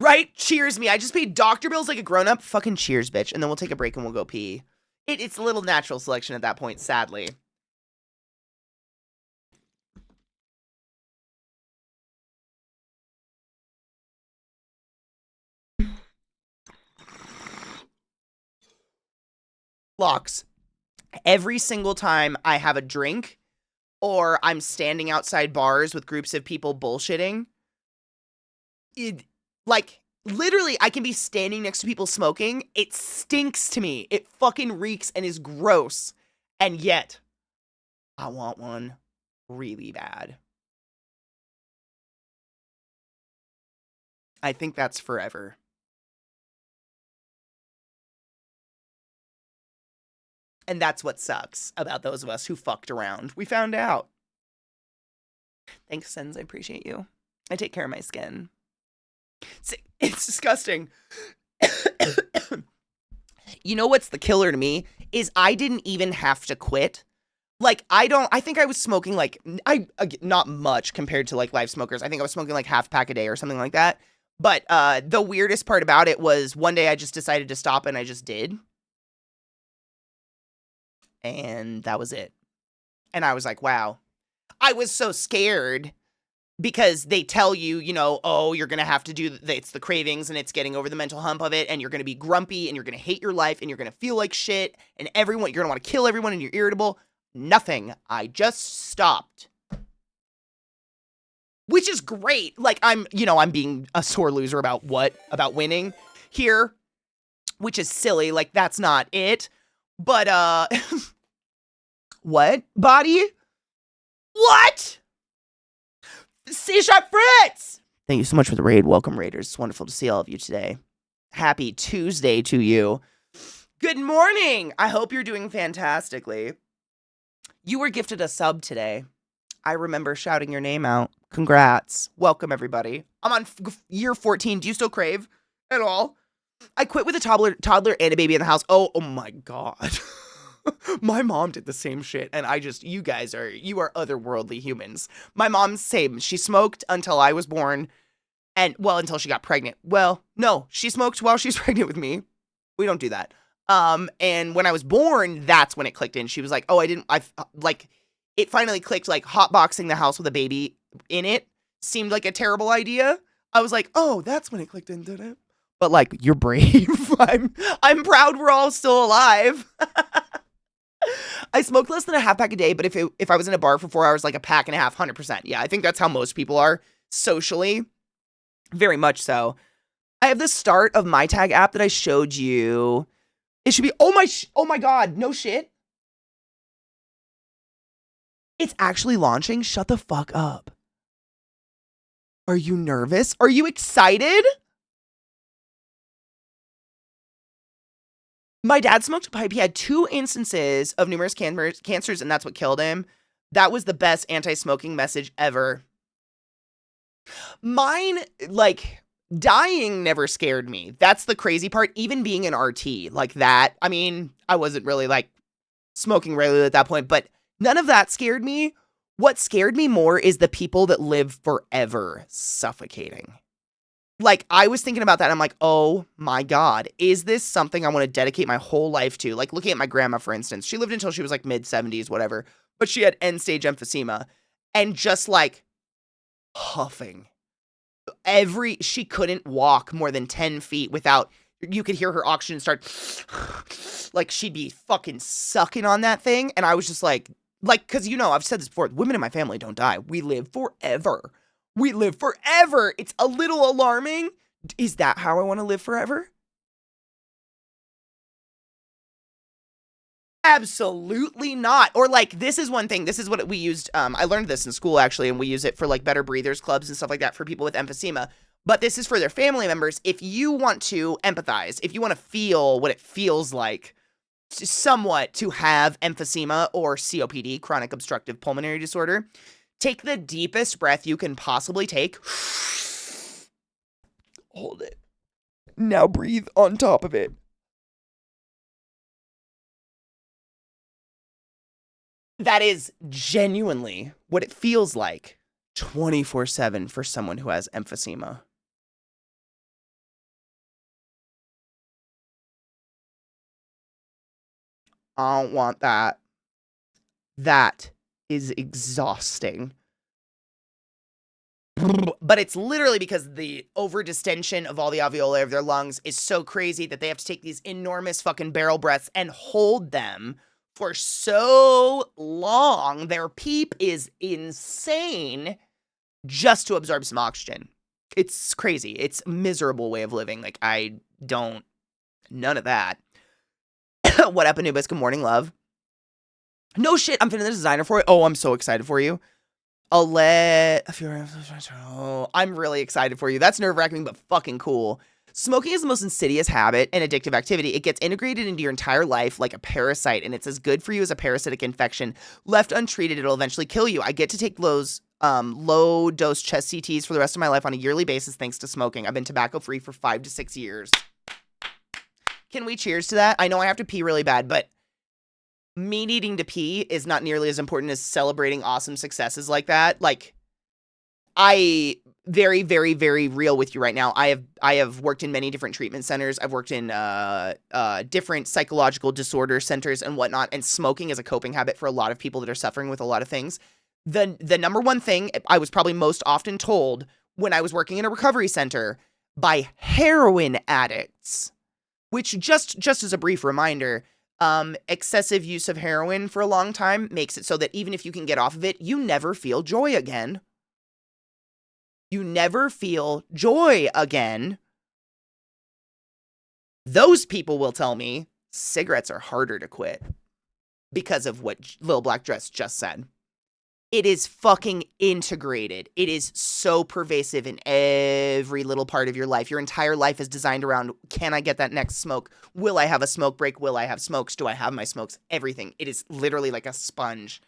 Right? Cheers me. I just paid doctor bills like a grown-up. Fucking cheers, bitch. And then we'll take a break and we'll go pee. It's a little natural selection at that point, sadly. Locks. Every single time I have a drink or I'm standing outside bars with groups of people bullshitting, literally, I can be standing next to people smoking. It stinks to me. It fucking reeks and is gross. And yet, I want one really bad. I think that's forever. And that's what sucks about those of us who fucked around. We found out. Thanks, Sens. I appreciate you. I take care of my skin. It's disgusting. You know what's the killer to me? Is I didn't even have to quit. I think I was smoking not much compared to live smokers. I think I was smoking half pack a day or something like that. But the weirdest part about it was one day I just decided to stop and I just did. And that was it. And I was like, wow. I was so scared because they tell you, oh, you're going to have to do, it's the cravings and it's getting over the mental hump of it. And you're going to be grumpy and you're going to hate your life and you're going to feel like shit. And you're going to want to kill everyone and you're irritable. Nothing. I just stopped. Which is great. I'm being a sore loser about what? About winning here. Which is silly. That's not it. But, what? Body? What? C-Sharp Fritz! Thank you so much for the raid. Welcome, Raiders. It's wonderful to see all of you today. Happy Tuesday to you. Good morning! I hope you're doing fantastically. You were gifted a sub today. I remember shouting your name out. Congrats. Welcome, everybody. I'm on year 14. Do you still crave at all? I quit with a toddler and a baby in the house. Oh my God. My mom did the same shit, and you are otherworldly humans. My mom's same. She smoked until I was born, until she got pregnant. Well, no, she smoked while she was pregnant with me. We don't do that. And when I was born, that's when it clicked in. She was like, oh, it finally clicked, hotboxing the house with a baby in it seemed like a terrible idea. I was like, oh, that's when it clicked in, did it? But you're brave. I'm proud we're all still alive. I smoked less than a half pack a day, but if I was in a bar for 4 hours, a pack and a half, 100%. Yeah, I think that's how most people are socially. Very much so. I have the start of my tag app that I showed you It should be, oh my God, no shit. It's actually launching? Shut the fuck up. Are you nervous? Are you excited? My dad smoked a pipe. He had 2 instances of numerous cancers, and that's what killed him. That was the best anti-smoking message ever. Mine, like, dying never scared me. That's the crazy part. Even being an RT, like that. I mean, I wasn't really, like, smoking regularly at that point, but none of that scared me. What scared me more is the people that live forever suffocating. Like, I was thinking about that. I'm like, oh my God, is this something I want to dedicate my whole life to? Like, looking at my grandma, for instance, she lived until she was like mid-70s, whatever, but she had end-stage emphysema and just like huffing. She couldn't walk more than 10 feet without, you could hear her oxygen start, like she'd be fucking sucking on that thing. And I was just like, cause you know, I've said this before, women in my family don't die. We live forever. We live forever. It's a little alarming. Is that how I want to live forever? Absolutely not. Or like, this is one thing. This is what we used. I learned this in school actually, and we use it for like better breathers clubs and stuff like that for people with emphysema. But this is for their family members. If you want to empathize, if you want to feel what it feels like somewhat to have emphysema or COPD, chronic obstructive pulmonary disorder, take the deepest breath you can possibly take. Hold it. Now breathe on top of it. That is genuinely what it feels like 24/7 for someone who has emphysema. I don't want that. That is exhausting. But it's literally because the overdistension of all the alveoli of their lungs is so crazy that they have to take these enormous fucking barrel breaths and hold them for so long. Their PEEP is insane just to absorb some oxygen. It's crazy. It's a miserable way of living. Like, none of that. What up, Anubis? Good morning, love. No shit, I'm finna the designer for it. Oh, I'm so excited for you. I'm really excited for you. That's nerve-wracking, but fucking cool. Smoking is the most insidious habit and addictive activity. It gets integrated into your entire life like a parasite, and it's as good for you as a parasitic infection. Left untreated, it'll eventually kill you. I get to take those low-dose chest CTs for the rest of my life on a yearly basis thanks to smoking. I've been tobacco-free for 5 to 6 years. Can we cheers to that? I know I have to pee really bad, but me needing to pee is not nearly as important as celebrating awesome successes like that. Like, I very, very, very real with you right now. I have worked in many different treatment centers. I've worked in different psychological disorder centers and whatnot. And smoking is a coping habit for a lot of people that are suffering with a lot of things. The number one thing I was probably most often told when I was working in a recovery center by heroin addicts, which just as a brief reminder, excessive use of heroin for a long time makes it so that even if you can get off of it, you never feel joy again. You never feel joy again. Those people will tell me cigarettes are harder to quit because of what Lil Black Dress just said. It is fucking integrated. It is so pervasive in every little part of your life. Your entire life is designed around, can I get that next smoke? Will I have a smoke break? Will I have smokes? Do I have my smokes? Everything. It is literally like a sponge.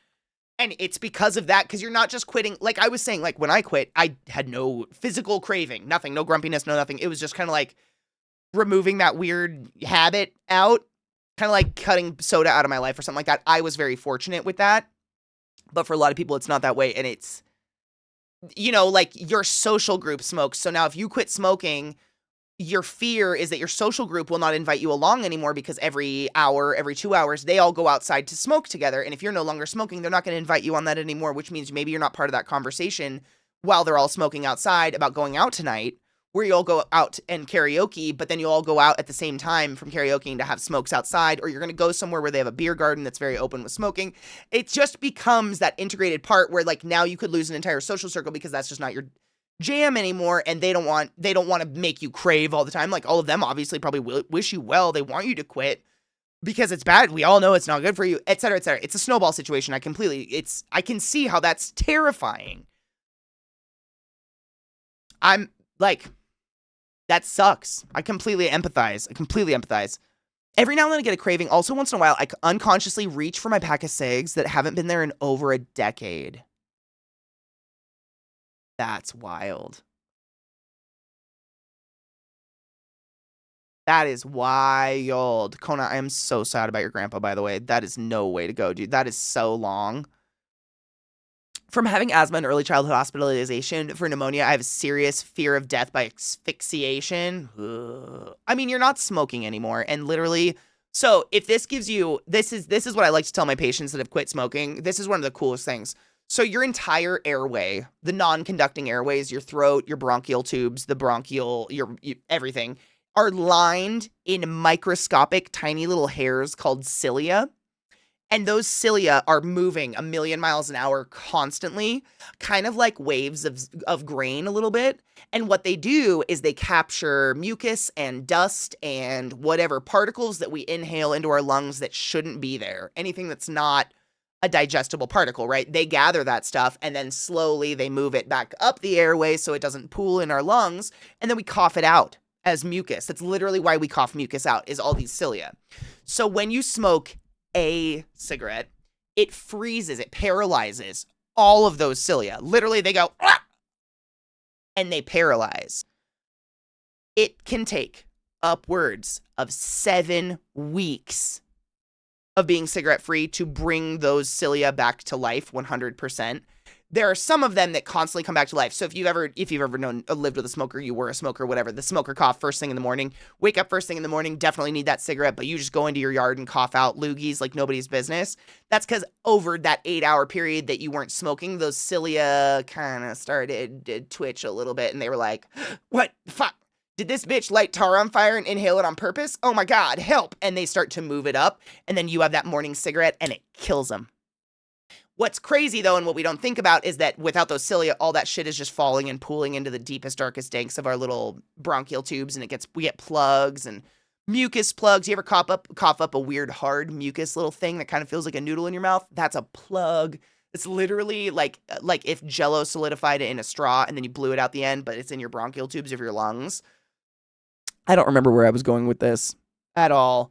And it's because of that, because you're not just quitting. Like I was saying, like when I quit, I had no physical craving, nothing, no grumpiness, no nothing. It was just kind of like removing that weird habit out, kind of like cutting soda out of my life or something like that. I was very fortunate with that. But for a lot of people, it's not that way. And it's, you know, like your social group smokes. So now if you quit smoking, your fear is that your social group will not invite you along anymore because every hour, every 2 hours, they all go outside to smoke together. And if you're no longer smoking, they're not going to invite you on that anymore, which means maybe you're not part of that conversation while they're all smoking outside about going out tonight, where you all go out and karaoke, but then you all go out at the same time from karaokeing to have smokes outside, or you're going to go somewhere where they have a beer garden that's very open with smoking. It just becomes that integrated part where like now you could lose an entire social circle because that's just not your jam anymore, and they don't want to make you crave all the time. Like all of them obviously probably wish you well. They want you to quit, because it's bad. We all know it's not good for you, et cetera, et cetera. It's a snowball situation. I can see how that's terrifying. I'm like, that sucks. I completely empathize. Every now and then I get a craving. Also, once in a while, I unconsciously reach for my pack of cigs that haven't been there in over a decade. That's wild. That is wild. Kona, I am so sad about your grandpa, by the way. That is no way to go, dude. That is so long. From having asthma and early childhood hospitalization for pneumonia, I have a serious fear of death by asphyxiation. Ugh. I mean, you're not smoking anymore, and literally, so if this gives you, this is what I like to tell my patients that have quit smoking. This is one of the coolest things. So your entire airway, the non-conducting airways, your throat, your bronchial tubes, the bronchial, everything, are lined in microscopic tiny little hairs called cilia. And those cilia are moving a million miles an hour constantly, kind of like waves of grain a little bit. And what they do is they capture mucus and dust and whatever particles that we inhale into our lungs that shouldn't be there. Anything that's not a digestible particle, right? They gather that stuff and then slowly they move it back up the airway so it doesn't pool in our lungs. And then we cough it out as mucus. That's literally why we cough mucus out, is all these cilia. So when you smoke a cigarette, it freezes, it paralyzes all of those cilia. Literally, they go, ah! And they paralyze. It can take upwards of 7 weeks of being cigarette free to bring those cilia back to life 100%. There are some of them that constantly come back to life. So if you've ever lived with a smoker, you were a smoker, whatever, the smoker cough first thing in the morning, wake up first thing in the morning, definitely need that cigarette, but you just go into your yard and cough out loogies like nobody's business. That's because over that 8-hour period that you weren't smoking, those cilia kind of started to twitch a little bit, and they were like, what the fuck? Did this bitch light tar on fire and inhale it on purpose? Oh my God, help. And they start to move it up, and then you have that morning cigarette, and it kills them. What's crazy, though, and what we don't think about is that without those cilia, all that shit is just falling and pooling into the deepest, darkest danks of our little bronchial tubes, and we get plugs and mucus plugs. You ever cough up a weird, hard mucus little thing that kind of feels like a noodle in your mouth? That's a plug. It's literally like if Jell-O solidified it in a straw and then you blew it out the end, but it's in your bronchial tubes of your lungs. I don't remember where I was going with this at all.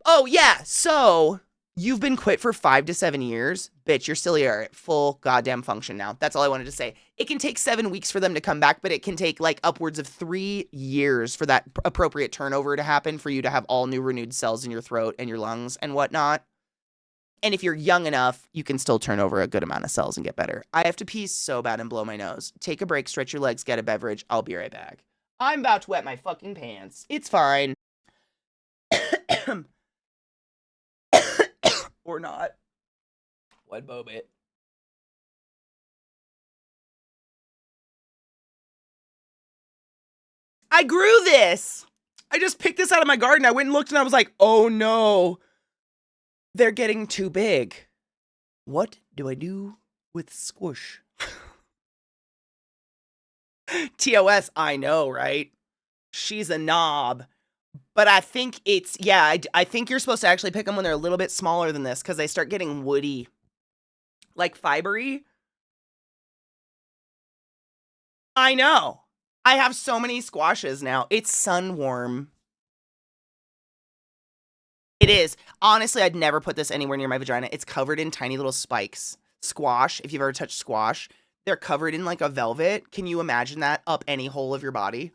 Oh, yeah, so you've been quit for 5 to 7 years. Bitch, your cilia are at full goddamn function now. That's all I wanted to say. It can take 7 weeks for them to come back, but it can take like upwards of 3 years for that appropriate turnover to happen, for you to have all new renewed cells in your throat and your lungs and whatnot. And if you're young enough, you can still turn over a good amount of cells and get better. I have to pee so bad and blow my nose. Take a break, stretch your legs, get a beverage. I'll be right back. I'm about to wet my fucking pants. It's fine. Or not. What bobit? I grew this. I just picked this out of my garden. I went and looked and I was like, oh no. They're getting too big. What do I do with squish? TOS, I know, right? She's a knob. But I think it's, yeah, I think you're supposed to actually pick them when they're a little bit smaller than this, because they start getting woody. Like fibery. I know. I have so many squashes now. It's sunworm. It is. Honestly, I'd never put this anywhere near my vagina. It's covered in tiny little spikes. Squash, if you've ever touched squash, they're covered in like a velvet. Can you imagine that up any hole of your body?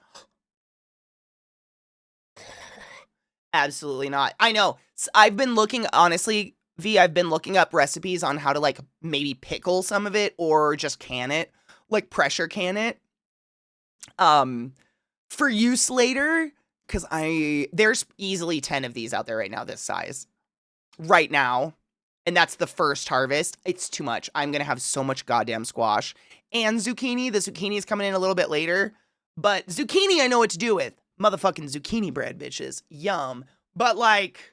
Absolutely not. I know. I've been looking, honestly, V, I've been looking up recipes on how to like maybe pickle some of it or just can it, like pressure can it. For use later, because there's easily 10 of these out there right now, this size. Right now. And that's the first harvest. It's too much. I'm going to have so much goddamn squash. And zucchini. The zucchini is coming in a little bit later. But zucchini I know what to do with. Motherfucking zucchini bread, bitches. Yum. But like,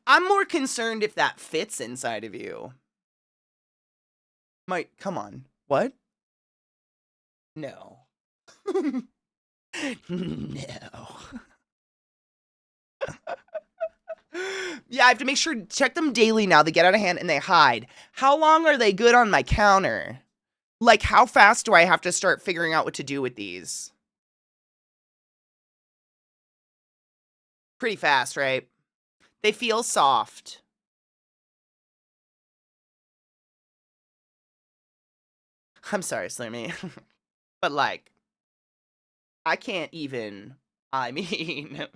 I'm more concerned if that fits inside of you. Come on. What? No. No. Yeah, I have to make sure, check them daily now. They get out of hand and they hide. How long are they good on my counter? Like, how fast do I have to start figuring out what to do with these? Pretty fast, right? They feel soft. I'm sorry, Slimmy. But, like, I can't even, I mean,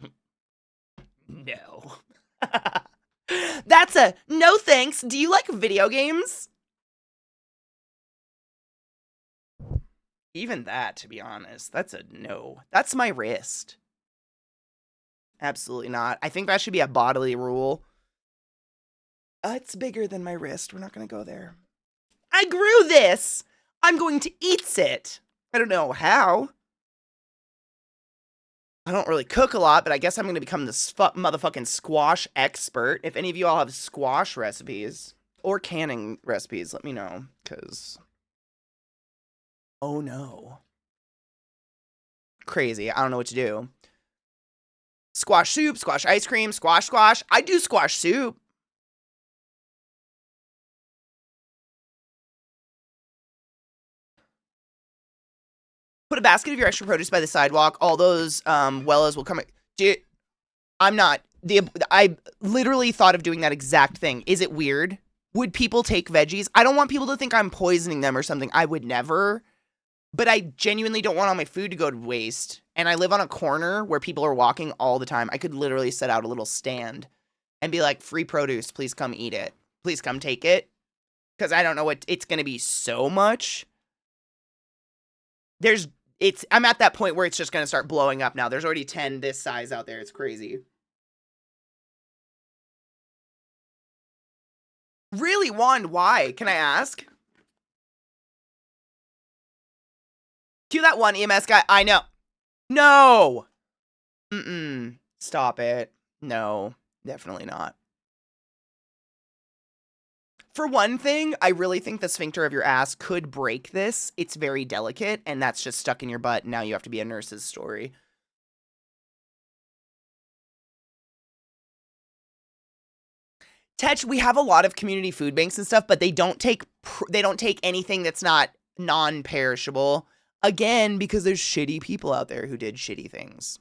no. That's a no thanks. Do you like video games? Even that, to be honest, that's a no. That's my wrist. Absolutely not. I think that should be a bodily rule. It's bigger than my wrist. We're not going to go there. I grew this. I'm going to eat it. I don't know how. I don't really cook a lot, but I guess I'm going to become the motherfucking squash expert. If any of you all have squash recipes or canning recipes, let me know, because... Oh no. Crazy. I don't know what to do. Squash soup, squash ice cream, squash. I do squash soup. Put a basket of your extra produce by the sidewalk. All those wellas will come. Dude, I'm not. I literally thought of doing that exact thing. Is it weird? Would people take veggies? I don't want people to think I'm poisoning them or something. I would never. But I genuinely don't want all my food to go to waste. And I live on a corner where people are walking all the time. I could literally set out a little stand and be like, free produce, please come eat it. Please come take it. Because I don't know what, it's going to be so much. I'm at that point where it's just going to start blowing up now. There's already 10 this size out there. It's crazy. Really, Wand, why? Can I ask? Cue that one EMS guy. I know. No. Stop it. No, definitely not. For one thing, I really think the sphincter of your ass could break this. It's very delicate, and that's just stuck in your butt. Now you have to be a nurse's story. Tetch, we have a lot of community food banks and stuff, but they don't take anything that's not non-perishable. Again, because there's shitty people out there who did shitty things.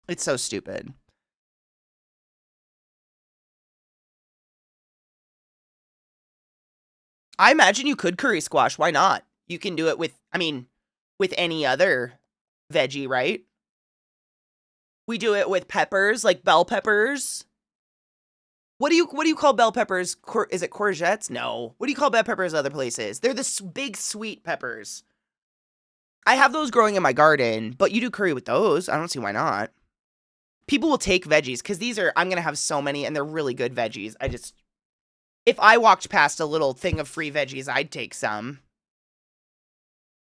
It's so stupid. I imagine you could curry squash. Why not? You can do it with any other veggie, right? We do it with peppers, like bell peppers. What do you call bell peppers? Is it courgettes? No. What do you call bell peppers other places? They're the big sweet peppers. I have those growing in my garden, but you do curry with those. I don't see why not. People will take veggies because I'm going to have so many and they're really good veggies. If I walked past a little thing of free veggies, I'd take some.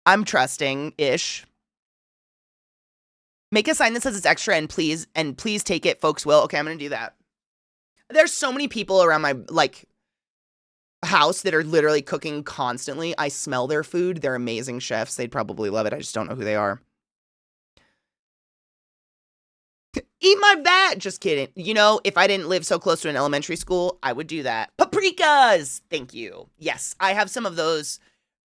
I'm trusting-ish. Make a sign that says it's extra and please take it, folks will. Okay, I'm going to do that. There's so many people around my, house that are literally cooking constantly. I smell their food. They're amazing chefs. They'd probably love it. I just don't know who they are. Eat my bat! Just kidding. You know, if I didn't live so close to an elementary school, I would do that. Paprikas! Thank you. Yes, I have some of those.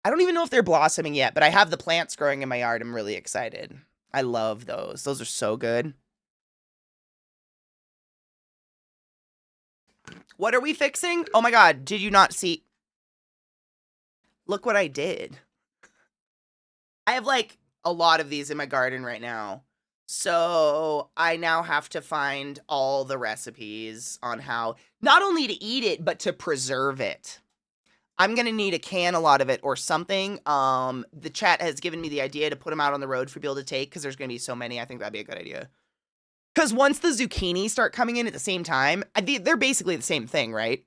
I don't even know if they're blossoming yet, but I have the plants growing in my yard. I'm really excited. I love those. Those are so good. What are we fixing? Oh my god, did you not see? Look what I did. I have a lot of these in my garden right now. So I now have to find all the recipes on how not only to eat it, but to preserve it. I'm going to need to can a lot of it or something. The chat has given me the idea to put them out on the road for people to take because there's going to be so many. I think that'd be a good idea. Because once the zucchini start coming in at the same time, they're basically the same thing, right?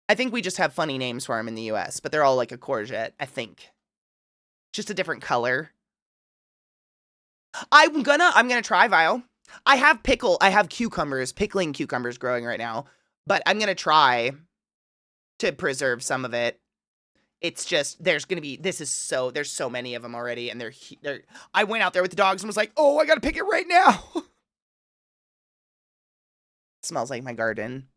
I think we just have funny names for them in the US, but they're all like a courgette, I think. Just a different color. I'm gonna try, Vile. I have pickling cucumbers growing right now, but I'm gonna try to preserve some of it. It's just, there's so many of them already, and I went out there with the dogs and was like, oh, I gotta pick it right now. Smells like my garden.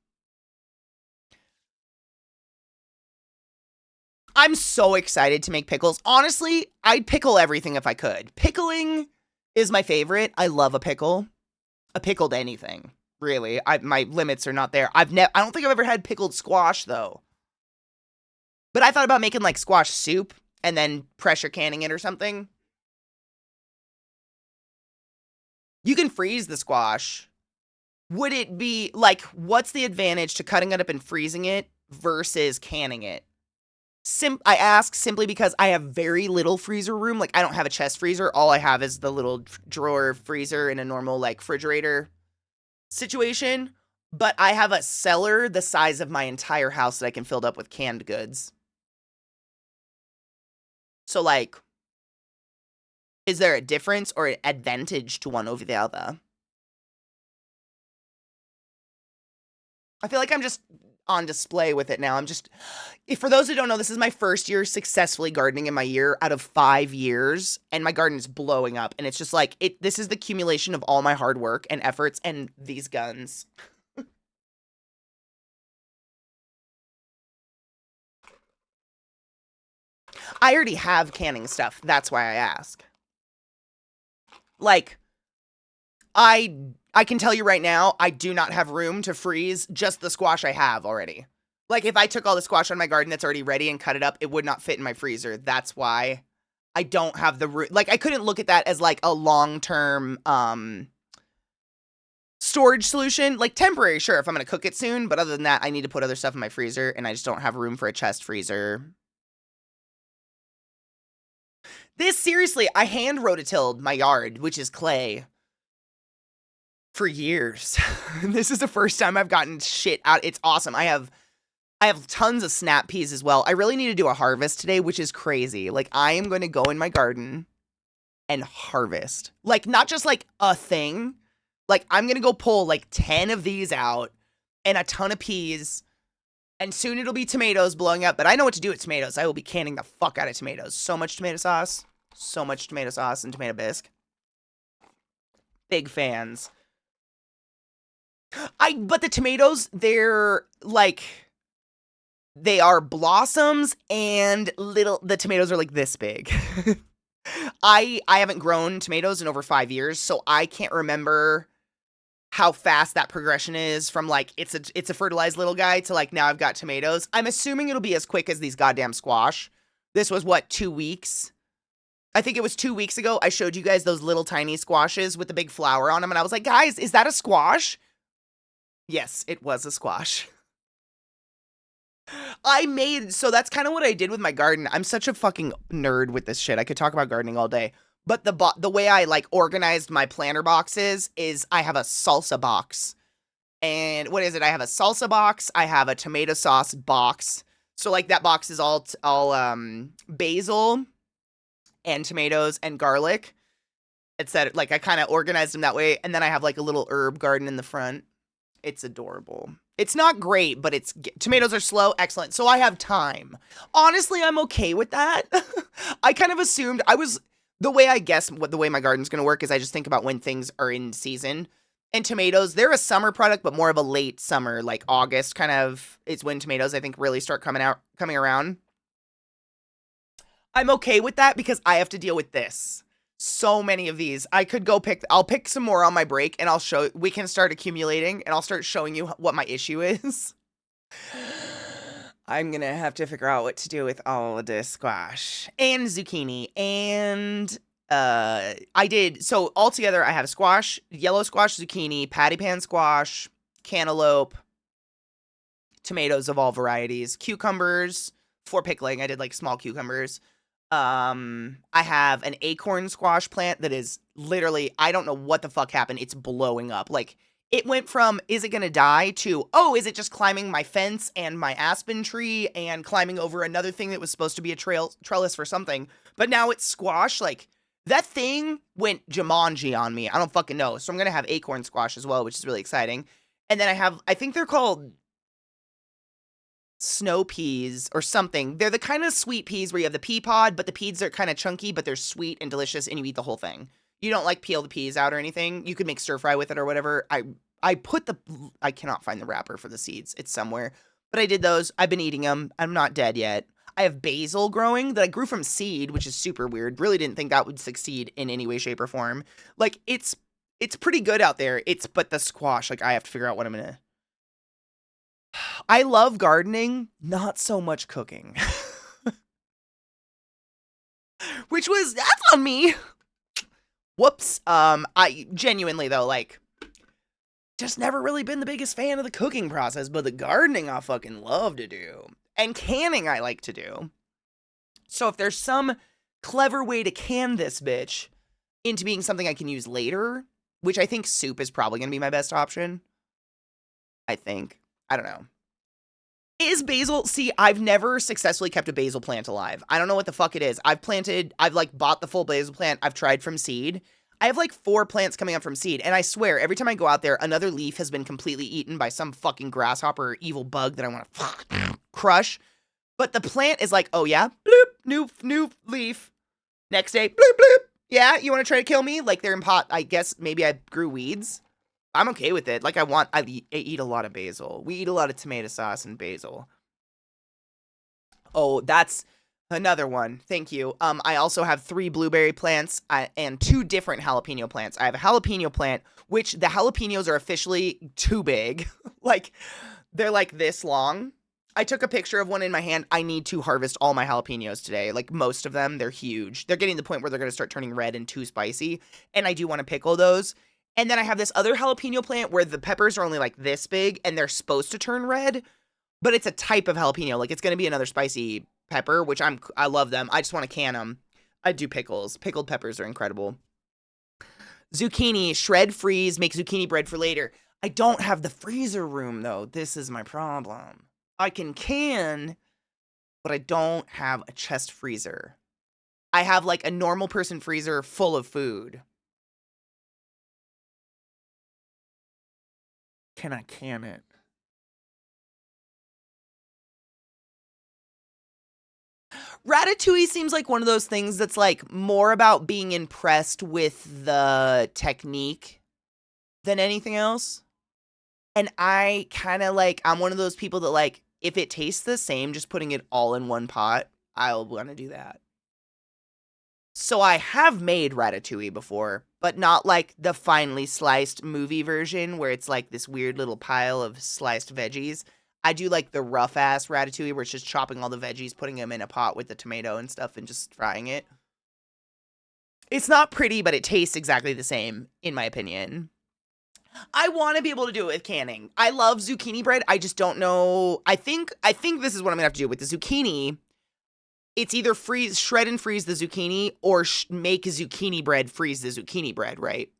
I'm so excited to make pickles. Honestly, I'd pickle everything if I could. Pickling is my favorite. I love a pickle. A pickled anything, really. My limits are not there. I don't think I've ever had pickled squash, though. But I thought about making, like, squash soup and then pressure canning it or something. You can freeze the squash. Would it be, like, what's the advantage to cutting it up and freezing it versus canning it? I ask simply because I have very little freezer room. Like, I don't have a chest freezer. All I have is the little drawer freezer in a normal, like, refrigerator situation. But I have a cellar the size of my entire house that I can fill up with canned goods. So, like, is there a difference or an advantage to one over the other? I feel like I'm just on display with it now. For those who don't know, this is my first year successfully gardening in my year out of 5 years, and my garden is blowing up, and it's just like, this is the accumulation of all my hard work and efforts and these guns. I already have canning stuff. That's why I ask. Like, I can tell you right now, I do not have room to freeze just the squash I have already. Like, if I took all the squash on my garden that's already ready and cut it up, it would not fit in my freezer. That's why I don't have the room. Like, I couldn't look at that as, like, a long-term, storage solution. Like, temporary, sure, if I'm gonna cook it soon, but other than that, I need to put other stuff in my freezer, and I just don't have room for a chest freezer. Seriously, I hand rototilled my yard, which is clay, for years. This is the first time I've gotten shit out. It's awesome. I have tons of snap peas as well. I really need to do a harvest today, which is crazy. Like, I am going to go in my garden and harvest. Like, not just like a thing. Like, I'm going to go pull like 10 of these out and a ton of peas. And soon it'll be tomatoes blowing up. But I know what to do with tomatoes. I will be canning the fuck out of tomatoes. So much tomato sauce. So much tomato sauce and tomato bisque. Big fans. But the tomatoes, they're like, they are blossoms and the tomatoes are like this big. I haven't grown tomatoes in over 5 years, so I can't remember how fast that progression is from like, it's a fertilized little guy to like, now I've got tomatoes. I'm assuming it'll be as quick as these goddamn squash. This was what, 2 weeks? I think it was 2 weeks ago. I showed you guys those little tiny squashes with the big flower on them, and I was like, guys, is that a squash? Yes, it was a squash. So that's kind of what I did with my garden. I'm such a fucking nerd with this shit. I could talk about gardening all day. But the way I like organized my planter boxes is I have a salsa box. And what is it? I have a salsa box. I have a tomato sauce box. So like that box is all basil and tomatoes and garlic. Etc. Like I kind of organized them that way. And then I have like a little herb garden in the front. It's adorable. It's not great, but tomatoes are slow. Excellent. So I have time. Honestly, I'm okay with that. I kind of assumed the way my garden's going to work is I just think about when things are in season. And tomatoes, they're a summer product, but more of a late summer, like August kind of is when tomatoes, I think, really start coming around. I'm okay with that because I have to deal with this. So many of these. I'll pick some more on my break and we can start accumulating and I'll start showing you what my issue is. I'm gonna have to figure out what to do with all of this squash and zucchini and so altogether I have squash, yellow squash, zucchini, patty pan squash, cantaloupe, tomatoes of all varieties, cucumbers for pickling. I did like small cucumbers. I have an acorn squash plant that is literally, I don't know what the fuck happened. It's blowing up. Like, it went from, is it gonna die, to, oh, is it just climbing my fence and my aspen tree and climbing over another thing that was supposed to be a trellis for something. But now it's squash. Like, that thing went Jumanji on me. I don't fucking know. So I'm gonna have acorn squash as well, which is really exciting. And then I think they're called snow peas or something. They're the kind of sweet peas where you have the pea pod, but the peas are kind of chunky, but they're sweet and delicious, and you eat the whole thing. You don't like peel the peas out or anything. You could make stir fry with it or whatever. I cannot find the wrapper for the seeds. It's somewhere. But I did those. I've been eating them. I'm not dead yet. I have basil growing that I grew from seed, which is super weird. Really didn't think that would succeed in any way, shape, or form. Like, it's pretty good out there. But the squash, like, I have to figure out what I'm gonna. I love gardening, not so much cooking. That's on me. Whoops. I genuinely though, like, just never really been the biggest fan of the cooking process, but the gardening I fucking love to do. And canning I like to do. So if there's some clever way to can this bitch into being something I can use later, which I think soup is probably going to be my best option. I think. I don't know. Is basil... See, I've never successfully kept a basil plant alive. I don't know what the fuck it is. I've like bought the full basil plant. I've tried from seed. I have like 4 plants coming up from seed. And I swear, every time I go out there, another leaf has been completely eaten by some fucking grasshopper or evil bug that I want to crush. But the plant is like, oh yeah, bloop, new leaf. Next day, bloop, bloop. Yeah, you want to try to kill me? Like they're in pot. I guess maybe I grew weeds. I'm okay with it. Like I eat a lot of basil. We eat a lot of tomato sauce and basil. Oh, that's another one. Thank you. I also have 3 blueberry plants and 2 different jalapeno plants. I have a jalapeno plant, which the jalapenos are officially too big. Like, they're like this long. I took a picture of one in my hand. I need to harvest all my jalapenos today. Like, most of them, they're huge. They're getting to the point where they're going to start turning red and too spicy. And I do want to pickle those. And then I have this other jalapeno plant where the peppers are only like this big and they're supposed to turn red. But it's a type of jalapeno. Like, it's going to be another spicy pepper, which I love them. I just want to can them. I do pickles. Pickled peppers are incredible. Zucchini, shred, freeze, make zucchini bread for later. I don't have the freezer room, though. This is my problem. I can, but I don't have a chest freezer. I have, like, a normal person freezer full of food. Can I can it? Ratatouille seems like one of those things that's like more about being impressed with the technique than anything else. And I kind of like, I'm one of those people that like, if it tastes the same, just putting it all in one pot, I'll want to do that. So I have made ratatouille before, but not like the finely sliced movie version where it's like this weird little pile of sliced veggies. I do like the rough ass ratatouille where it's just chopping all the veggies, putting them in a pot with the tomato and stuff and just frying it. It's not pretty, but it tastes exactly the same, in my opinion. I want to be able to do it with canning. I love zucchini bread. I just don't know. I think this is what I'm going to have to do with the zucchini. It's either shred and freeze the zucchini or make zucchini bread, freeze the zucchini bread, right?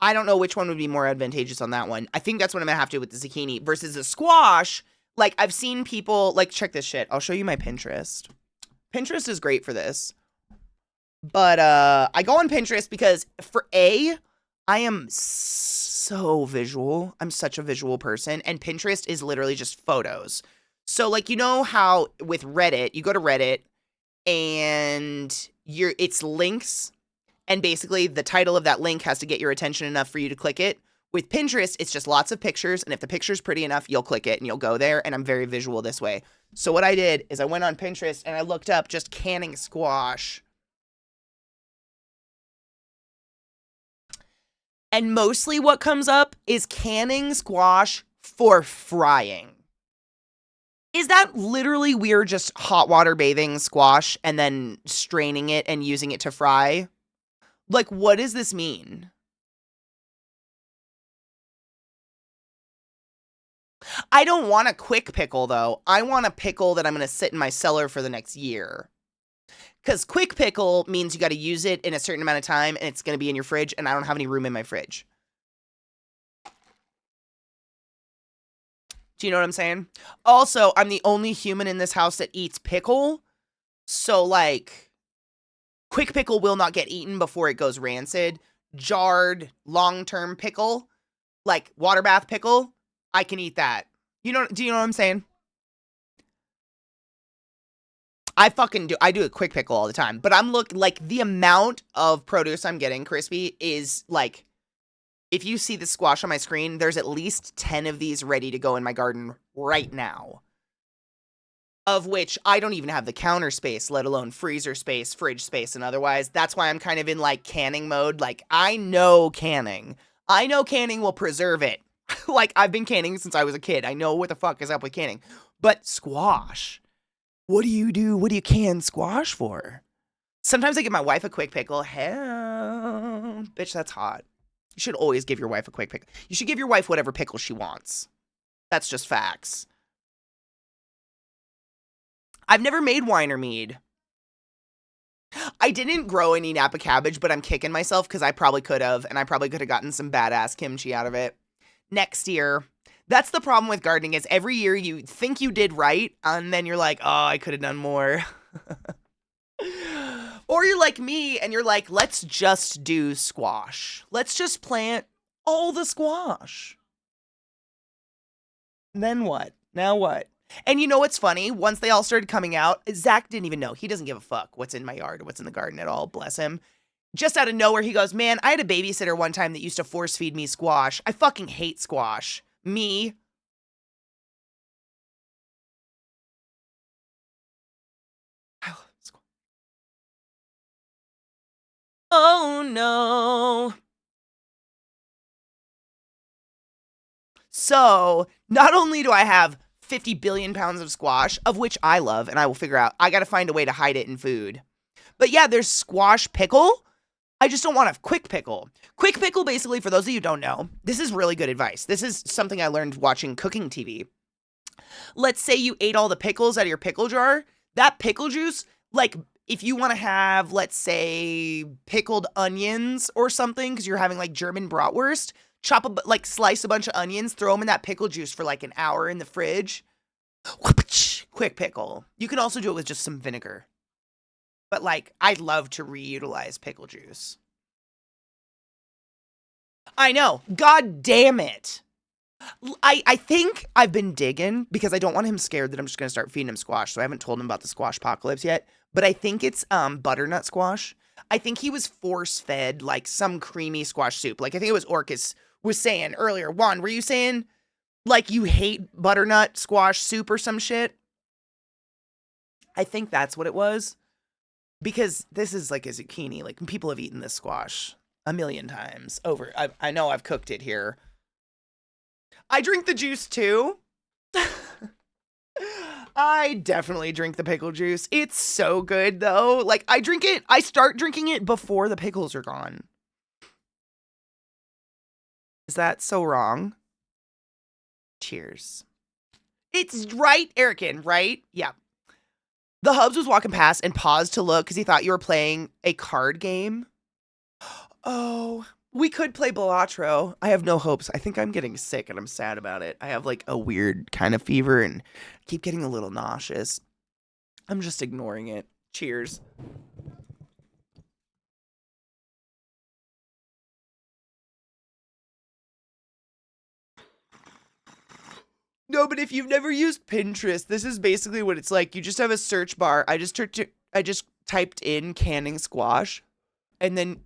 I don't know which one would be more advantageous on that one. I think that's what I'm going to have to do with the zucchini versus the squash. Like, I've seen people, like, check this shit. I'll show you my Pinterest. Pinterest is great for this. But I go on Pinterest because I am so visual. I'm such a visual person. And Pinterest is literally just photos. So, like, you know how with Reddit, you go to Reddit and it's links. And basically, the title of that link has to get your attention enough for you to click it. With Pinterest, it's just lots of pictures. And if the picture's pretty enough, you'll click it and you'll go there. And I'm very visual this way. So what I did is I went on Pinterest and I looked up just canning squash. And mostly what comes up is canning squash for frying. Is that literally we're just hot water bathing squash and then straining it and using it to fry? Like, what does this mean? I don't want a quick pickle, though. I want a pickle that I'm going to sit in my cellar for the next year. Because quick pickle means you got to use it in a certain amount of time, and it's going to be in your fridge, and I don't have any room in my fridge. Do you know what I'm saying? Also, I'm the only human in this house that eats pickle. So, like, quick pickle will not get eaten before it goes rancid. Jarred, long-term pickle, like water bath pickle, I can eat that. Do you know what I'm saying? I fucking do. I do a quick pickle all the time, but I'm like the amount of produce I'm getting, Crispy, is like, if you see the squash on my screen, there's at least 10 of these ready to go in my garden right now. Of which I don't even have the counter space, let alone freezer space, fridge space, and otherwise. That's why I'm kind of in like canning mode. Like, I know canning will preserve it. Like, I've been canning since I was a kid. I know what the fuck is up with canning. But squash, what do you do? What do you can squash for? Sometimes I give my wife a quick pickle. Hell, bitch, that's hot. You should always give your wife a quick pickle. You should give your wife whatever pickle she wants. That's just facts. I've never made wine or mead. I didn't grow any Napa cabbage, but I'm kicking myself because I probably could have, and I probably could have gotten some badass kimchi out of it. Next year. That's the problem with gardening, is every year you think you did right, and then you're like, oh, I could have done more. Or you're like me, and you're like, let's just do squash. Let's just plant all the squash. Then what? Now what? And you know what's funny? Once they all started coming out, Zach didn't even know. He doesn't give a fuck what's in my yard or what's in the garden at all. Bless him. Just out of nowhere, he goes, man, I had a babysitter one time that used to force feed me squash. I fucking hate squash. Me. Oh no. So, not only do I have 50 billion pounds of squash, of which I love, and I will figure out, I gotta find a way to hide it in food. But yeah, there's squash pickle. I just don't want a quick pickle. Quick pickle, basically, for those of you who don't know, this is really good advice. This is something I learned watching cooking TV. Let's say you ate all the pickles out of your pickle jar. That pickle juice, like, if you want to have, let's say, pickled onions or something, because you're having like German bratwurst, slice a bunch of onions, throw them in that pickle juice for like an hour in the fridge. Quick pickle. You can also do it with just some vinegar. But like, I'd love to reutilize pickle juice. I know. God damn it. I think I've been digging because I don't want him scared that I'm just going to start feeding him squash. So I haven't told him about the squash apocalypse yet. But I think it's butternut squash. I think he was force fed like some creamy squash soup. Like I think it was Orcus was saying earlier. Juan, were you saying like you hate butternut squash soup or some shit? I think that's what it was. Because this is like a zucchini. Like people have eaten this squash a million times over. I know I've cooked it here. I drink the juice too. I definitely drink the pickle juice. It's so good though. Like I start drinking it before the pickles are gone. Is that so wrong? Cheers. It's right, Erican, right? Yeah. The Hubs was walking past and paused to look because he thought you were playing a card game. Oh, we could play Balatro. I have no hopes. I think I'm getting sick and I'm sad about it. I have like a weird kind of fever and keep getting a little nauseous. I'm just ignoring it. Cheers. No, but if you've never used Pinterest, this is basically what it's like. You just have a search bar. I just typed in canning squash, and then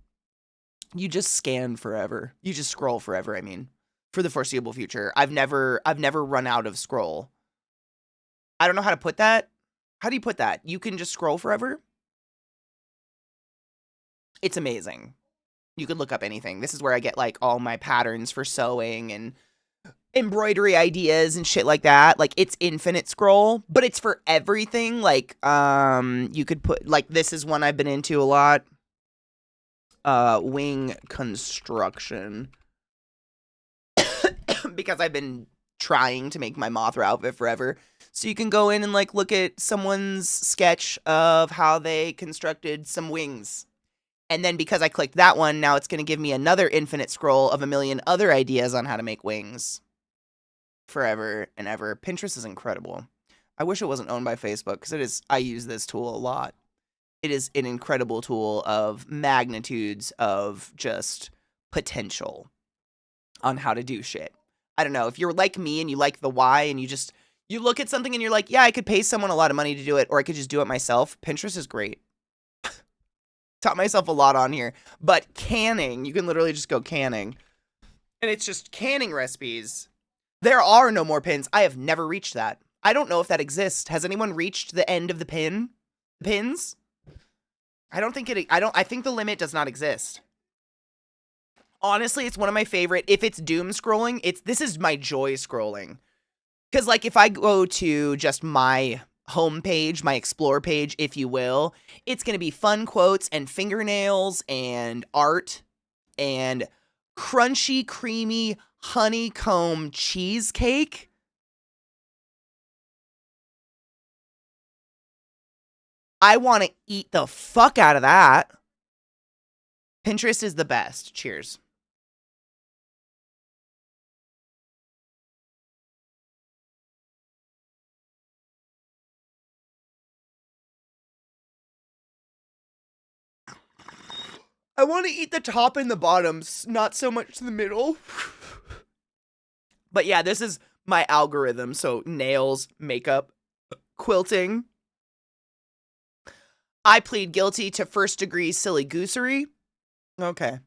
you just scan forever. You just scroll forever, I mean, for the foreseeable future. I've never run out of scroll. I don't know how to put that. How do you put that? You can just scroll forever? It's amazing. You could look up anything. This is where I get like all my patterns for sewing and embroidery ideas and shit like that. Like it's infinite scroll, but it's for everything. Like you could put like this is one I've been into a lot. Wing construction. Because I've been trying to make my Mothra outfit forever. So you can go in and like look at someone's sketch of how they constructed some wings. And then because I clicked that one, now it's going to give me another infinite scroll of a million other ideas on how to make wings. Forever and ever. Pinterest is incredible. I wish it wasn't owned by Facebook because it is. I use this tool a lot. It is an incredible tool of magnitudes of just potential on how to do shit. I don't know. If you're like me and you like the why and you look at something and you're like, yeah, I could pay someone a lot of money to do it, or I could just do it myself. Pinterest is great. Taught myself a lot on here. But canning, you can literally just go canning. And it's just canning recipes. There are no more pins. I have never reached that. I don't know if that exists. Has anyone reached the end of the pins? I think the limit does not exist. Honestly, it's one of my favorite. If it's doom scrolling, this is my joy scrolling. Because, like, if I go to just my homepage, my explore page, if you will, it's going to be fun quotes and fingernails and art and crunchy, creamy honeycomb cheesecake. I want to eat the fuck out of that. Pinterest is the best. Cheers. I want to eat the top and the bottoms, not so much the middle. But yeah, this is my algorithm. So nails, makeup, quilting. I plead guilty to first-degree silly goosery. Okay.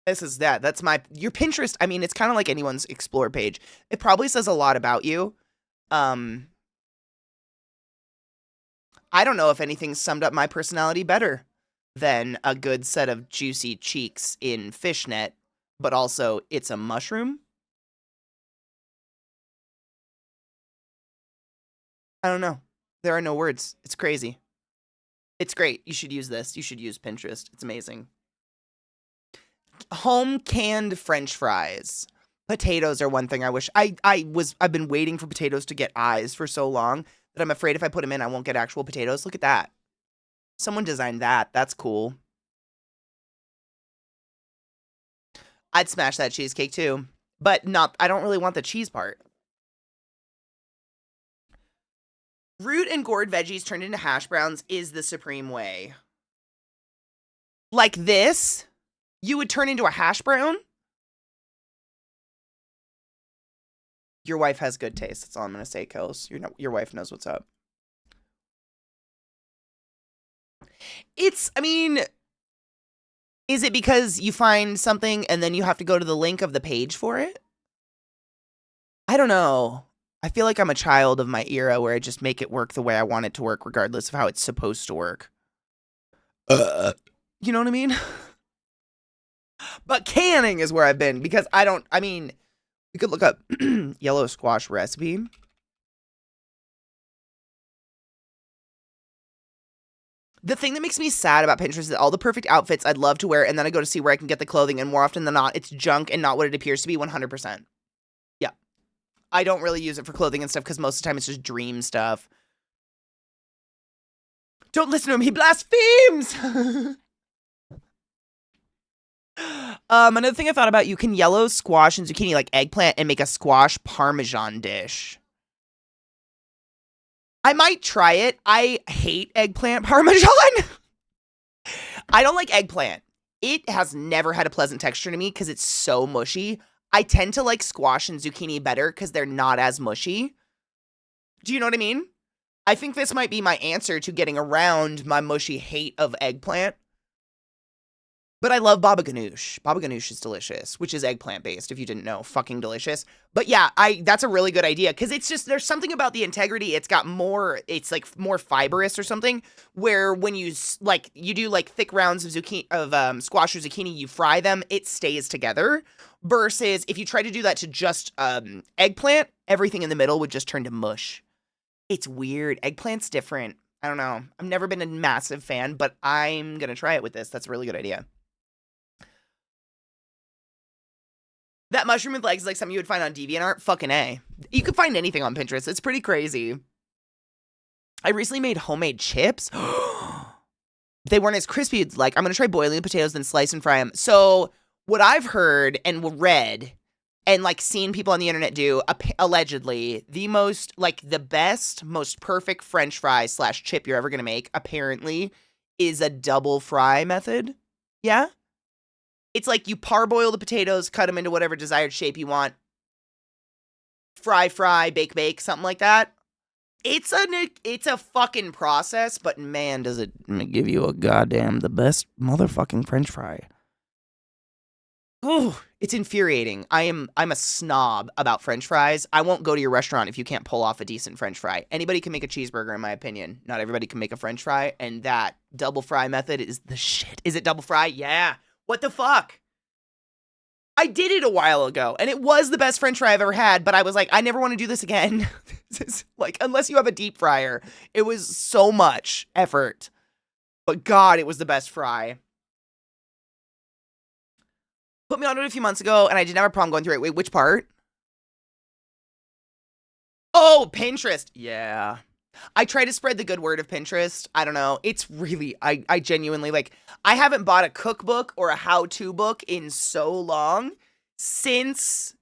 This is that. That's your Pinterest. I mean, it's kind of like anyone's explore page. It probably says a lot about you. I don't know if anything summed up my personality better than a good set of juicy cheeks in fishnet, but also it's a mushroom. I don't know. There are no words. It's crazy. It's great. You should use this. You should use Pinterest. It's amazing. Home canned French fries. Potatoes are one thing I wish I've been waiting for potatoes to get eyes for so long that I'm afraid if I put them in, I won't get actual potatoes. Look at that. Someone designed that. That's cool. I'd smash that cheesecake too, but I don't really want the cheese part. Root and gourd veggies turned into hash browns is the supreme way. Like this, you would turn into a hash brown? Your wife has good taste. That's all I'm going to say, Kels. Your wife knows what's up. Is it because you find something and then you have to go to the link of the page for it? I don't know. I feel like I'm a child of my era where I just make it work the way I want it to work, regardless of how it's supposed to work. You know what I mean? But canning is where I've been because we could look up yellow squash recipe. The thing that makes me sad about Pinterest is all the perfect outfits I'd love to wear, and then I go to see where I can get the clothing, and more often than not, it's junk and not what it appears to be 100%. Yeah. I don't really use it for clothing and stuff because most of the time it's just dream stuff. Don't listen to him, he blasphemes! Another thing I thought about, you can yellow squash and zucchini like eggplant and make a squash parmesan dish. I might try it. I hate eggplant parmesan. I don't like eggplant. It has never had a pleasant texture to me because it's so mushy. I tend to like squash and zucchini better because they're not as mushy. Do you know what I mean? I think this might be my answer to getting around my mushy hate of eggplant. But I love baba ganoush. Baba ganoush is delicious, which is eggplant based, if you didn't know. Fucking delicious. But yeah, that's a really good idea because it's just, there's something about the integrity. It's got more, it's like more fibrous or something, where when you do like thick rounds of squash or zucchini, you fry them, it stays together. Versus if you try to do that to just eggplant, everything in the middle would just turn to mush. It's weird. Eggplant's different. I don't know. I've never been a massive fan, but I'm going to try it with this. That's a really good idea. That mushroom with legs is like something you would find on DeviantArt. Fucking A. You can find anything on Pinterest. It's pretty crazy. I recently made homemade chips. They weren't as crispy as like. I'm going to try boiling the potatoes, then slice and fry them. So what I've heard and read and like seen people on the internet do, allegedly, the best, most perfect French fry / chip you're ever going to make, apparently, is a double fry method. Yeah? It's like you parboil the potatoes, cut them into whatever desired shape you want, fry, bake, something like that. It's a fucking process, but man, does it give you the best motherfucking French fry. Ooh, it's infuriating. I'm a snob about French fries. I won't go to your restaurant if you can't pull off a decent French fry. Anybody can make a cheeseburger, in my opinion. Not everybody can make a French fry, and that double fry method is the shit. Is it double fry? Yeah. What the fuck? I did it a while ago, and it was the best French fry I've ever had, but I was like, I never want to do this again. Like, unless you have a deep fryer. It was so much effort. But God, it was the best fry. Put me on it a few months ago, and I didn't have a problem going through it. Wait, which part? Oh, Pinterest. Yeah. I try to spread the good word of Pinterest. I don't know. It's really, I genuinely, like, I haven't bought a cookbook or a how-to book in so long since,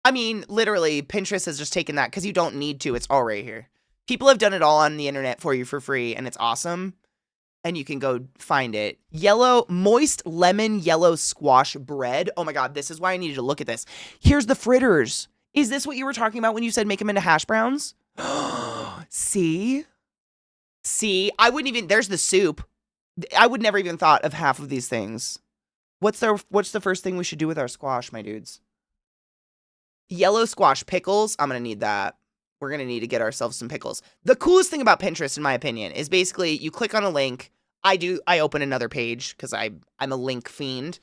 I mean, literally, Pinterest has just taken that because you don't need to. It's all right here. People have done it all on the internet for you for free, and it's awesome. And you can go find it. Moist lemon yellow squash bread. Oh my God, this is why I needed to look at this. Here's the fritters. Is this what you were talking about when you said make them into hash browns? See? I wouldn't even, there's the soup. I would never even thought of half of these things. What's the first thing we should do with our squash, my dudes? Yellow squash pickles. I'm going to need that. We're going to need to get ourselves some pickles. The coolest thing about Pinterest, in my opinion, is basically you click on a link. I open another page because I'm a link fiend.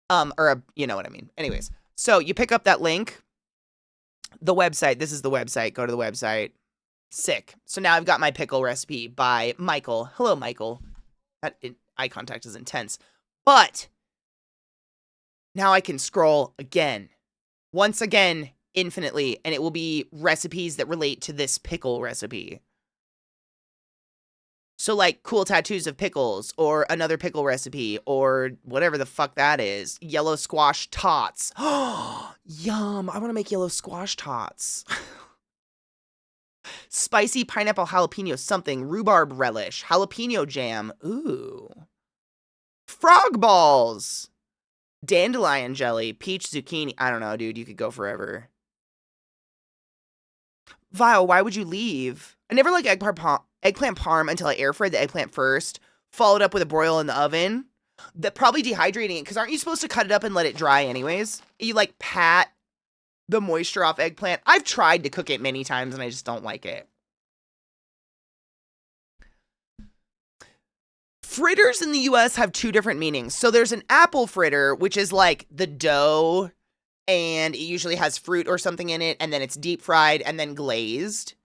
You know what I mean. Anyways, so you pick up that link. The website, this is the website. Go to the website. Sick. So now I've got my pickle recipe by Michael. Hello, Michael. Eye contact is intense. But now I can scroll again. Once again, infinitely, and it will be recipes that relate to this pickle recipe. So like cool tattoos of pickles, or another pickle recipe, or whatever the fuck that is. Yellow squash tots. Oh, yum. I want to make yellow squash tots. Spicy pineapple jalapeno something. Rhubarb relish. Jalapeno jam. Ooh. Frog balls. Dandelion jelly. Peach zucchini. I don't know, dude. You could go forever. Vile, why would you leave? I never like eggplant parm until I air fried the eggplant first, followed up with a broil in the oven. That probably dehydrating it, because aren't you supposed to cut it up and let it dry anyways? You like pat the moisture off eggplant. I've tried to cook it many times and I just don't like it. Fritters in the US have two different meanings. So there's an apple fritter, which is like the dough, and it usually has fruit or something in it, and then it's deep fried and then glazed.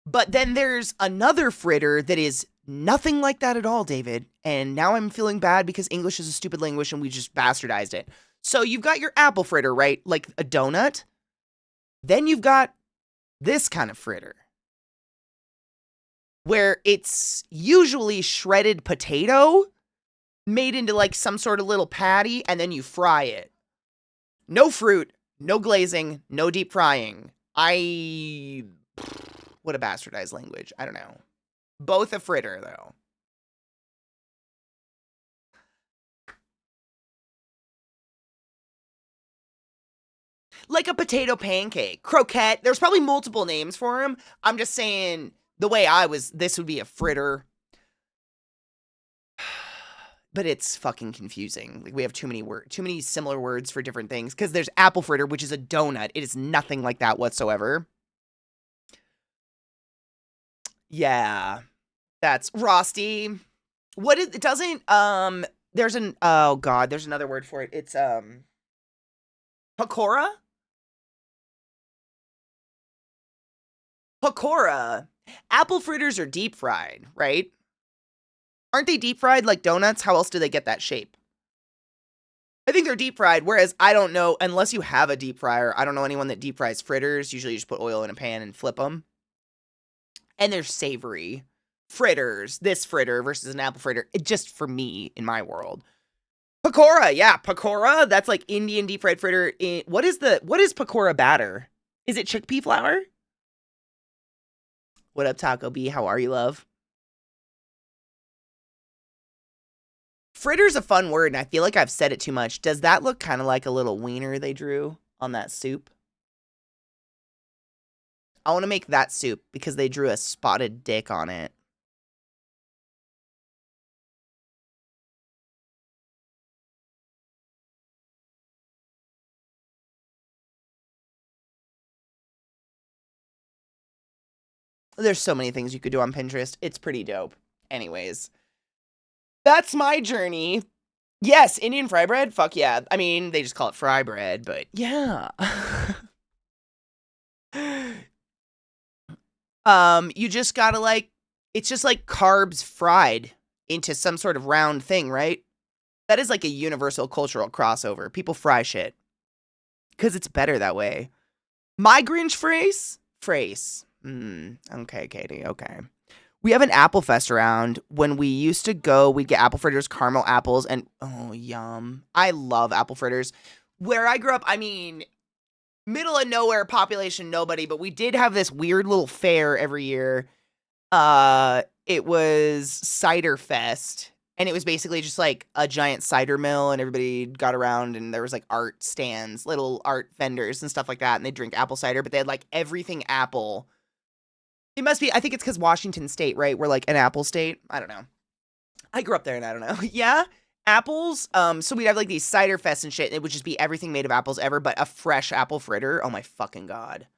But then there's another fritter that is nothing like that at all, David. And now I'm feeling bad because English is a stupid language and we just bastardized it. So you've got your apple fritter, right? Like a donut. Then you've got this kind of fritter, where it's usually shredded potato made into like some sort of little patty, and then you fry it. No fruit, no glazing, no deep frying. What a bastardized language. I don't know. Both a fritter, though. Like a potato pancake. Croquette. There's probably multiple names for them. I'm just saying, the way this would be a fritter. But it's fucking confusing. Like, we have too many similar words for different things. Because there's apple fritter, which is a donut. It is nothing like that whatsoever. Yeah. That's Rosti. There's another word for it. It's, pakora? Pakora. Apple fritters are deep fried, right? Aren't they deep fried like donuts? How else do they get that shape? I think they're deep fried, whereas I don't know, unless you have a deep fryer, I don't know anyone that deep fries fritters. Usually you just put oil in a pan and flip them. And they're savory. Fritters, this fritter versus an apple fritter, just for me, in my world. Pakora, yeah, pakora, that's like Indian deep fried fritter. What is pakora batter? Is it chickpea flour? What up, Taco B? How are you, love? Fritter's a fun word, and I feel like I've said it too much. Does that look kind of like a little wiener they drew on that soup? I want to make that soup because they drew a spotted dick on it. There's so many things you could do on Pinterest. It's pretty dope. Anyways, that's my journey. Yes, Indian fry bread. Fuck yeah. I mean, they just call it fry bread, but yeah. You just gotta like, it's just like carbs fried into some sort of round thing, right? That is like a universal cultural crossover. People fry shit because it's better that way. My Grinch phrase? Okay, Katie, okay. We have an apple fest around. When we used to go, we'd get apple fritters, caramel apples, and oh, yum. I love apple fritters. Where I grew up, I mean, middle of nowhere, population nobody, but we did have this weird little fair every year. It was Cider Fest, and it was basically just like a giant cider mill, and everybody got around, and there was like art stands, little art vendors and stuff like that, and they drink apple cider, but they had like everything apple. It must be, I think it's because Washington State, right? We're like an apple state. I don't know. I grew up there and I don't know. Yeah, apples. So we'd have like these cider fests and shit, and it would just be everything made of apples ever, but a fresh apple fritter. Oh my fucking God.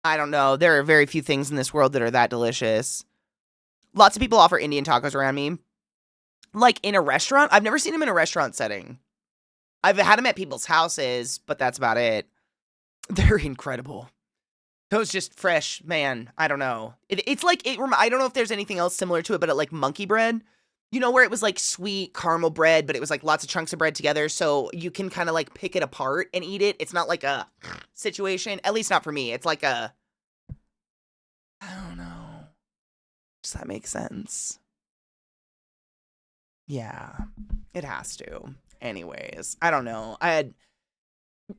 I don't know. There are very few things in this world that are that delicious. Lots of people offer Indian tacos around me. Like in a restaurant. I've never seen them in a restaurant setting. I've had them at people's houses, but that's about it. They're incredible. Those just fresh, man. I don't know. It's like, I don't know if there's anything else similar to it, but like monkey bread, you know, where it was like sweet caramel bread, but it was like lots of chunks of bread together. So you can kind of like pick it apart and eat it. It's not like a situation, at least not for me. It's like I don't know. Does that make sense? Yeah, it has to. Anyways, I don't know.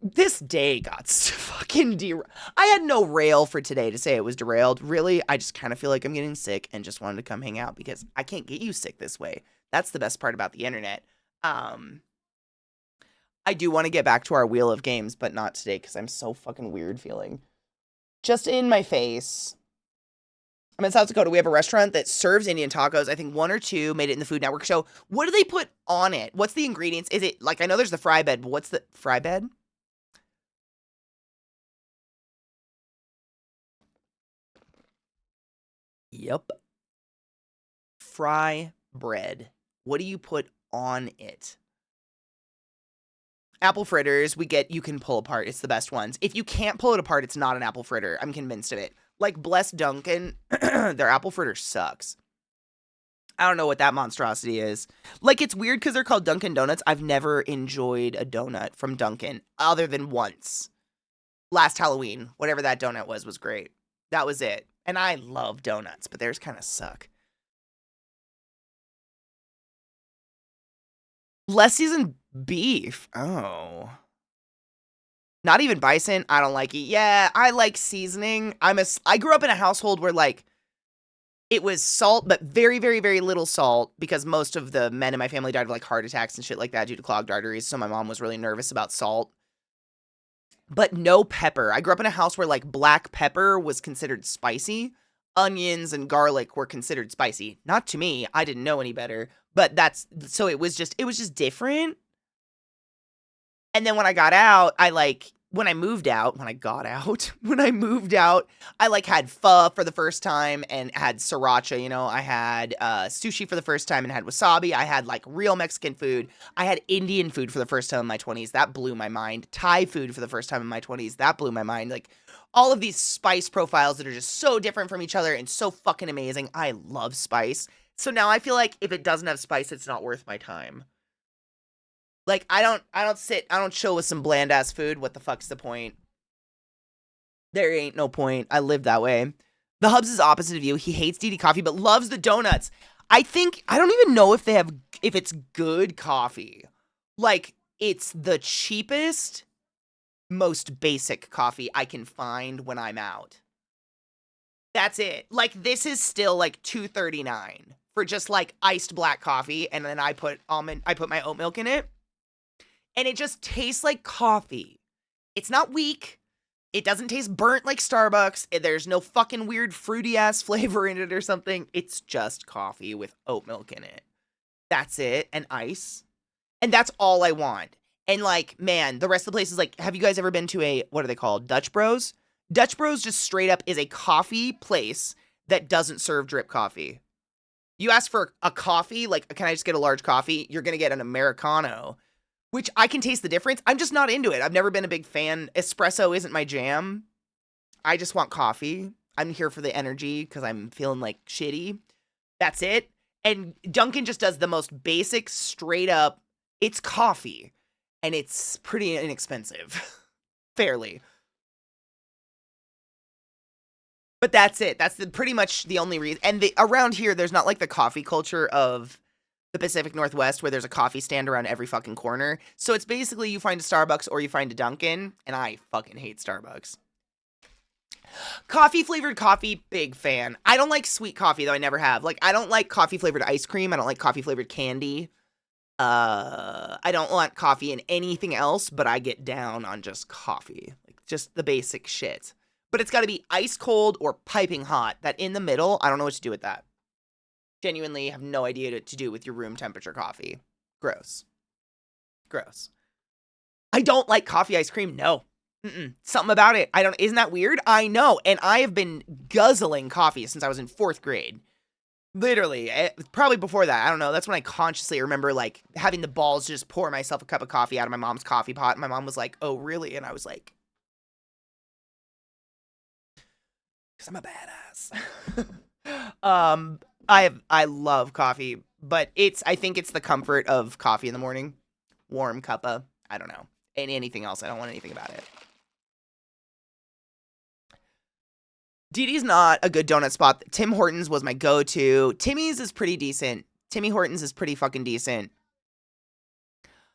This day got fucking derailed. I had no rail for today to say it was derailed. Really, I just kind of feel like I'm getting sick and just wanted to come hang out because I can't get you sick this way. That's the best part about the internet. I do want to get back to our wheel of games, but not today because I'm so fucking weird feeling. Just in my face. I'm in South Dakota. We have a restaurant that serves Indian tacos. I think 1 or 2 made it in the Food Network show. What do they put on it? What's the ingredients? Is it like, I know there's the fry bed, but what's the fry bed? Yep. Fry bread. What do you put on it? Apple fritters, you can pull apart. It's the best ones. If you can't pull it apart, it's not an apple fritter. I'm convinced of it. Like, bless Dunkin', their apple fritter sucks. I don't know what that monstrosity is. Like, it's weird because they're called Dunkin' Donuts. I've never enjoyed a donut from Dunkin' other than once. Last Halloween, whatever that donut was great. That was it. And I love donuts, but theirs kind of suck. Less seasoned beef. Oh. Not even bison. I don't like it. Yeah, I like seasoning. I grew up in a household where like it was salt, but very, very, very little salt because most of the men in my family died of like heart attacks and shit like that due to clogged arteries. So my mom was really nervous about salt. But no pepper. I grew up in a house where like black pepper was considered spicy. Onions and garlic were considered spicy. Not to me. I didn't know any better. But it was just different. And then when I got out, I moved out, I like had pho for the first time and had sriracha, you know, I had sushi for the first time and had wasabi. I had like real Mexican food. I had Indian food for the first time in my 20s. That blew my mind. Thai food for the first time in my 20s. That blew my mind. Like all of these spice profiles that are just so different from each other and so fucking amazing. I love spice. So now I feel like if it doesn't have spice, it's not worth my time. Like, I don't chill with some bland ass food. What the fuck's the point? There ain't no point. I live that way. The Hubs is opposite of you. He hates DD coffee, but loves the donuts. I don't even know if it's good coffee. Like, it's the cheapest, most basic coffee I can find when I'm out. That's it. Like, this is still like $2.39 for just like iced black coffee, and then I put my oat milk in it. And it just tastes like coffee. It's not weak. It doesn't taste burnt like Starbucks. There's no fucking weird fruity ass flavor in it or something. It's just coffee with oat milk in it. That's it. And ice. And that's all I want. And like, man, the rest of the places, like, have you guys ever been to a, what are they called? Dutch Bros? Dutch Bros just straight up is a coffee place that doesn't serve drip coffee. You ask for a coffee, like, can I just get a large coffee? You're going to get an Americano, which I can taste the difference. I'm just not into it. I've never been a big fan. Espresso isn't my jam. I just want coffee. I'm here for the energy because I'm feeling like shitty. That's it. And Dunkin' just does the most basic, straight up, it's coffee. And it's pretty inexpensive. Fairly. But that's it. That's pretty much the only reason. And around here, there's not like the coffee culture of the Pacific Northwest where there's a coffee stand around every fucking corner. So it's basically you find a Starbucks or you find a Dunkin', and I fucking hate Starbucks. Coffee flavored coffee, big fan. I don't like sweet coffee, though I never have. Like, I don't like coffee flavored ice cream. I don't like coffee flavored candy. I don't want coffee in anything else, but I get down on just coffee. Like, just the basic shit. But it's got to be ice cold or piping hot. That in the middle, I don't know what to do with that. Genuinely have no idea what to do with your room temperature coffee. Gross. Gross. I don't like coffee ice cream. No. Something about it. Isn't that weird? I know. And I have been guzzling coffee since I was in 4th grade. Literally. Probably before that. I don't know. That's when I consciously remember like having the balls to just pour myself a cup of coffee out of my mom's coffee pot. And my mom was like, oh, really? And I was like, because I'm a badass. I love coffee, but I think it's the comfort of coffee in the morning. Warm cuppa. I don't know. And anything else. I don't want anything about it. DD's not a good donut spot. Tim Hortons was my go-to. Timmy's is pretty decent. Timmy Hortons is pretty fucking decent.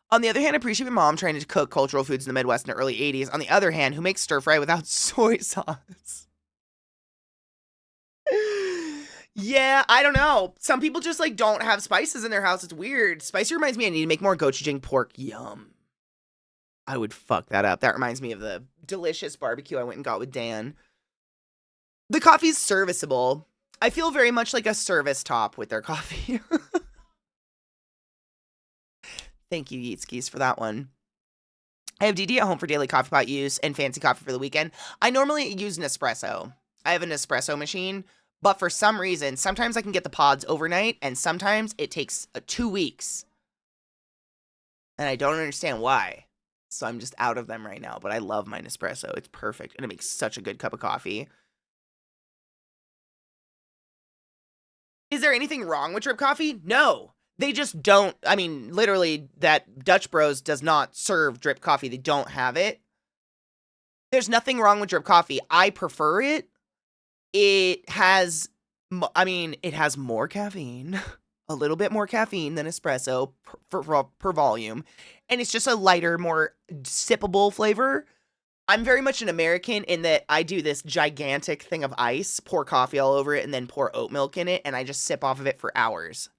On the other hand, I appreciate my mom trying to cook cultural foods in the Midwest in the early 80s. On the other hand, who makes stir fry without soy sauce? Yeah, I don't know. Some people just like don't have spices in their house. It's weird. Spicy reminds me I need to make more gochujang pork. Yum. I would fuck that up. That reminds me of the delicious barbecue I went and got with Dan. The coffee's serviceable. I feel very much like a service top with their coffee. Thank you, Yeetskis, for that one. I have DD at home for daily coffee pot use and fancy coffee for the weekend. I normally use Nespresso. I have an espresso machine, but for some reason, sometimes I can get the pods overnight, and sometimes it takes 2 weeks. And I don't understand why. So I'm just out of them right now, but I love my Nespresso. It's perfect, and it makes such a good cup of coffee. Is there anything wrong with drip coffee? No. They just don't. I mean, literally, that Dutch Bros does not serve drip coffee. They don't have it. There's nothing wrong with drip coffee. I prefer it. It has more caffeine. A little bit more caffeine than espresso per volume. And it's just a lighter, more sippable flavor. I'm very much an American in that I do this gigantic thing of ice, pour coffee all over it, and then pour oat milk in it, and I just sip off of it for hours.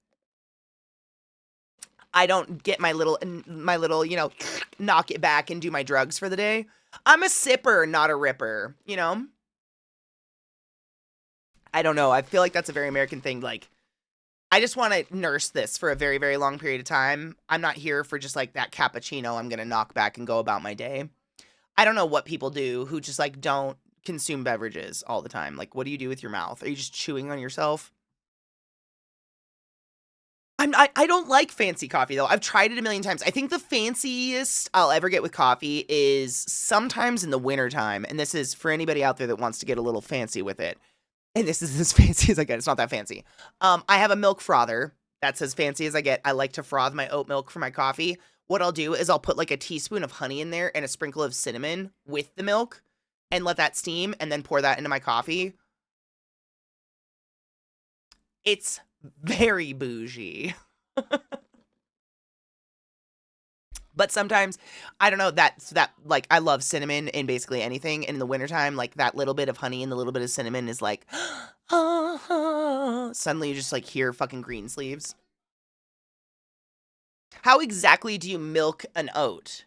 I don't get my little, knock it back and do my drugs for the day. I'm a sipper, not a ripper, I don't know. I feel like that's a very American thing. Like, I just want to nurse this for a very, very long period of time. I'm not here for just like that cappuccino I'm going to knock back and go about my day. I don't know what people do who just like don't consume beverages all the time. Like, what do you do with your mouth? Are you just chewing on yourself? I don't like fancy coffee though. I've tried it a million times. I think the fanciest I'll ever get with coffee is sometimes in the wintertime. And this is for anybody out there that wants to get a little fancy with it. And this is as fancy as I get. It's not that fancy. I have a milk frother. That's as fancy as I get. I like to froth my oat milk for my coffee. What I'll do is I'll put like a teaspoon of honey in there and a sprinkle of cinnamon with the milk and let that steam and then pour that into my coffee. It's very bougie. But sometimes, I don't know, that like, I love cinnamon in basically anything. And in the wintertime, like, that little bit of honey and the little bit of cinnamon is like, suddenly you just, like, hear fucking green sleeves. How exactly do you milk an oat?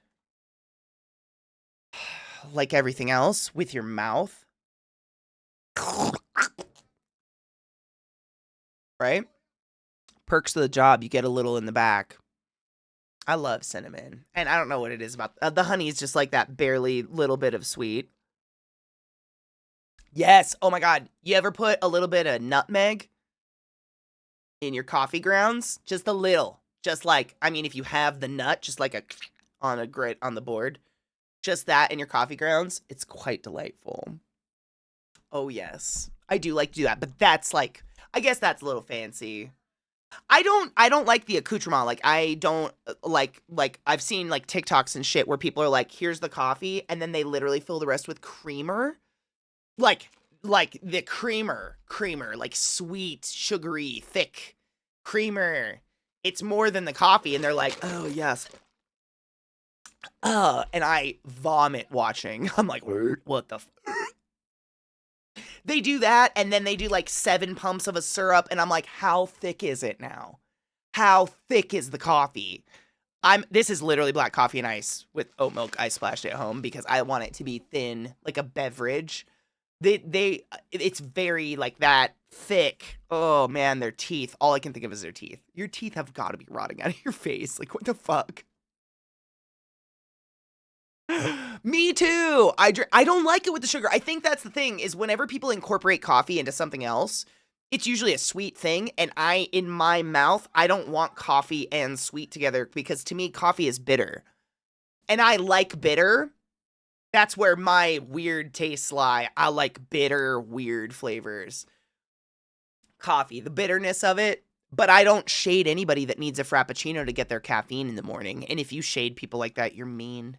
like everything else, with your mouth. Right? Perks of the job, you get a little in the back. I love cinnamon. And I don't know what it is about. The honey is just like that barely little bit of sweet. Yes. Oh my God. You ever put a little bit of nutmeg in your coffee grounds? Just a little. Just like, I mean, if you have the nut, just like on a grit on the board. Just that in your coffee grounds. It's quite delightful. Oh, yes. I do like to do that. But that's like, I guess that's a little fancy. I don't like the accoutrement. Like, I don't like I've seen like TikToks and shit where people are like, here's the coffee, and then they literally fill the rest with creamer. Like the creamer, like sweet, sugary, thick creamer. It's more than the coffee, and they're like, oh yes. And I vomit watching. I'm like, what the They do that, and then they do like 7 pumps of a syrup, and I'm like, how thick is it now? How thick is the coffee? This is literally black coffee and ice with oat milk. I splashed it at home because I want it to be thin, like a beverage. It's very like that thick. Oh man, their teeth. All I can think of is their teeth. Your teeth have got to be rotting out of your face. Like, what the fuck? Me too. I don't like it with the sugar. I think that's the thing, is whenever people incorporate coffee into something else, it's usually a sweet thing. And in my mouth, I don't want coffee and sweet together, because to me, coffee is bitter. And I like bitter. That's where my weird tastes lie. I like bitter, weird flavors. Coffee, the bitterness of it. But I don't shade anybody that needs a Frappuccino to get their caffeine in the morning. And if you shade people like that, you're mean.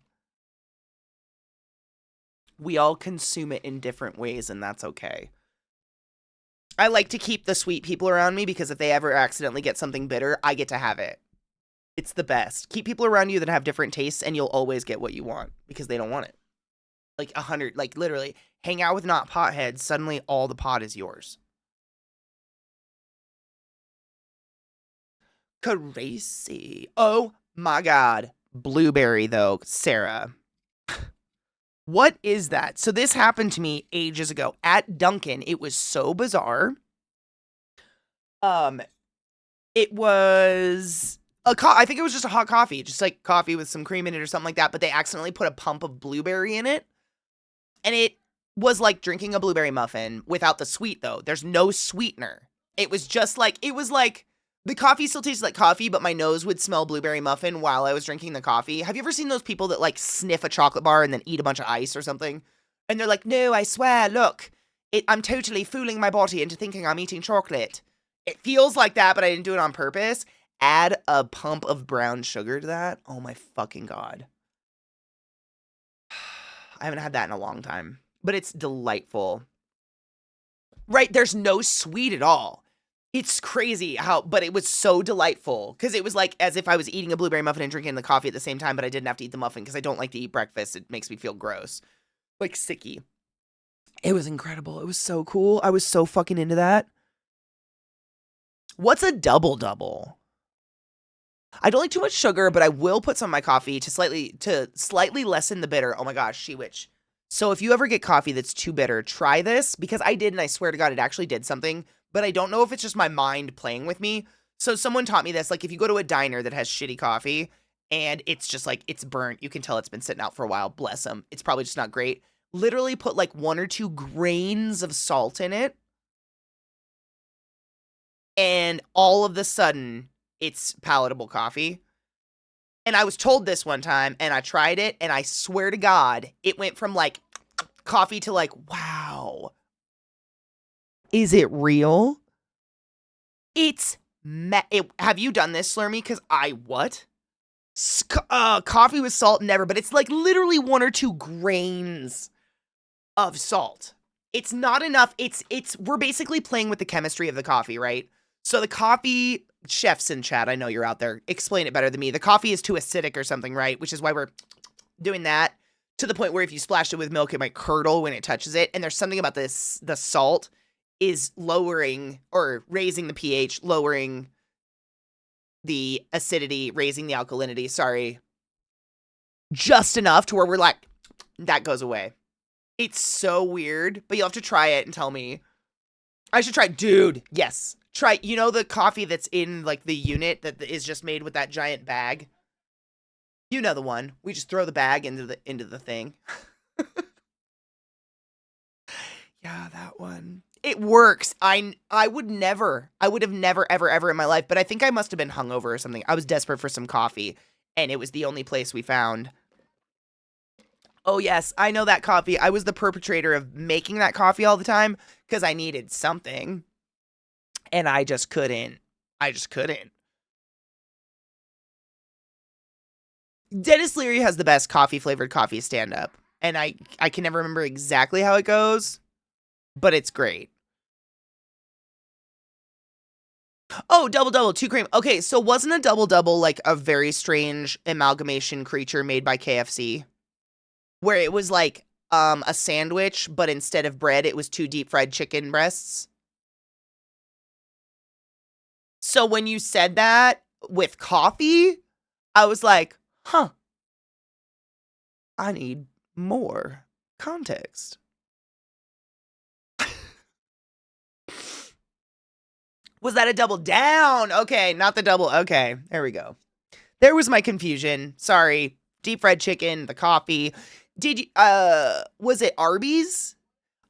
We all consume it in different ways, and that's okay. I like to keep the sweet people around me, because if they ever accidentally get something bitter, I get to have it. It's the best. Keep people around you that have different tastes, and you'll always get what you want, because they don't want it. Like 100, like literally, hang out with not potheads, suddenly all the pot is yours. Crazy. Oh my God. Blueberry, though, Sarah. What is that? So this happened to me ages ago at Dunkin'. It was so bizarre. It was I think it was just a hot coffee, just like coffee with some cream in it or something like that, but they accidentally put a pump of blueberry in it. And it was like drinking a blueberry muffin without the sweet, though. There's no sweetener. It was like the coffee still tastes like coffee, but my nose would smell blueberry muffin while I was drinking the coffee. Have you ever seen those people that like sniff a chocolate bar and then eat a bunch of ice or something? And they're like, no, I swear, look, I'm totally fooling my body into thinking I'm eating chocolate. It feels like that, but I didn't do it on purpose. Add a pump of brown sugar to that. Oh my fucking God. I haven't had that in a long time, but it's delightful. Right? There's no sweet at all. It's crazy but it was so delightful, because it was like as if I was eating a blueberry muffin and drinking the coffee at the same time, but I didn't have to eat the muffin because I don't like to eat breakfast. It makes me feel gross. Like sicky. It was incredible. It was so cool. I was so fucking into that. What's a double-double? I don't like too much sugar, but I will put some in my coffee to slightly lessen the bitter. Oh my gosh, she witch. So if you ever get coffee that's too bitter, try this, because I did, and I swear to God, it actually did something. But I don't know if it's just my mind playing with me. So someone taught me this. Like, if you go to a diner that has shitty coffee and it's just like, it's burnt, you can tell it's been sitting out for a while. Bless them. It's probably just not great. Literally put like 1 or 2 grains of salt in it. And all of the sudden, it's palatable coffee. And I was told this one time, and I tried it, and I swear to God, it went from like coffee to like, wow. Is it real? Have you done this, Slurmy? Because what? Coffee with salt, never, but it's like literally 1 or 2 grains of salt. It's not enough. We're basically playing with the chemistry of the coffee, right? So the coffee, chefs in chat, I know you're out there, explain it better than me. The coffee is too acidic or something, right? Which is why we're doing that, to the point where if you splashed it with milk, it might curdle when it touches it. And there's something about the salt is lowering or raising the pH, lowering the acidity, raising the alkalinity, just enough to where we're like, that goes away. It's so weird, but you'll have to try it and tell me. I should try, dude. Yes. Try, you know the coffee that's in like the unit that is just made with that giant bag? You know the one. We just throw the bag into the thing. Yeah, that one. It works. I would have never ever in my life, but I think I must have been hungover or something. I was desperate for some coffee and it was the only place we found. Oh yes, I know that coffee. I was the perpetrator of making that coffee all the time because I needed something. And I just couldn't. Dennis Leary has the best flavored coffee stand up. And I can never remember exactly how it goes, but it's great. Oh, double double, 2 cream. Okay, so wasn't a double double like a very strange amalgamation creature made by KFC? Where it was like a sandwich, but instead of bread, it was 2 deep fried chicken breasts. So when you said that with coffee, I was like, huh, I need more context. Was that a double down? Okay, not the double. Okay, there we go. There was my confusion. Sorry. Deep fried chicken, the coffee. Did you, was it Arby's?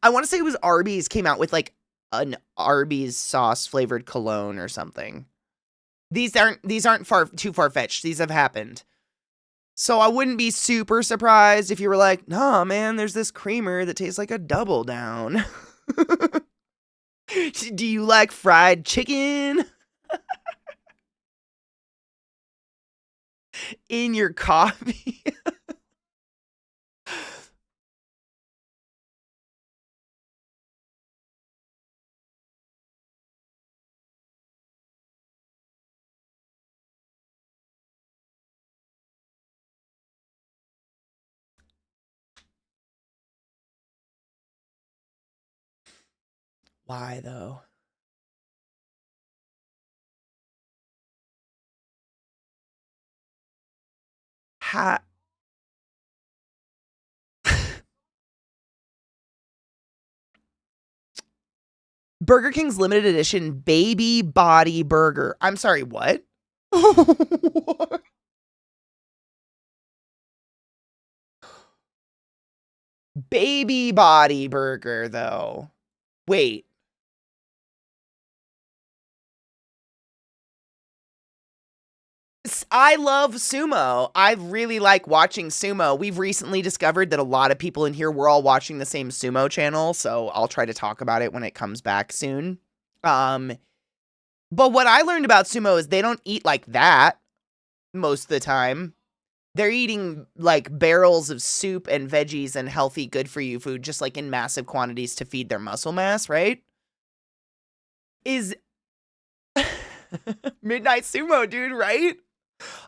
I want to say it was Arby's came out with like an Arby's sauce flavored cologne or something. These aren't too far-fetched. These have happened. So I wouldn't be super surprised if you were like, nah, man, there's this creamer that tastes like a double down. Do you like fried chicken? In your coffee? Why though? Ha. Burger King's limited edition baby body burger. I'm sorry, what? What? Baby body burger, though. Wait. I love sumo. I really like watching sumo. We've recently discovered that a lot of people in here, we're all watching the same sumo channel, so I'll try to talk about it when it comes back soon. But what I learned about sumo is they don't eat like that most of the time. They're eating like barrels of soup and veggies and healthy, good for you food, just like in massive quantities to feed their muscle mass, right? Is Midnight Sumo, dude, right?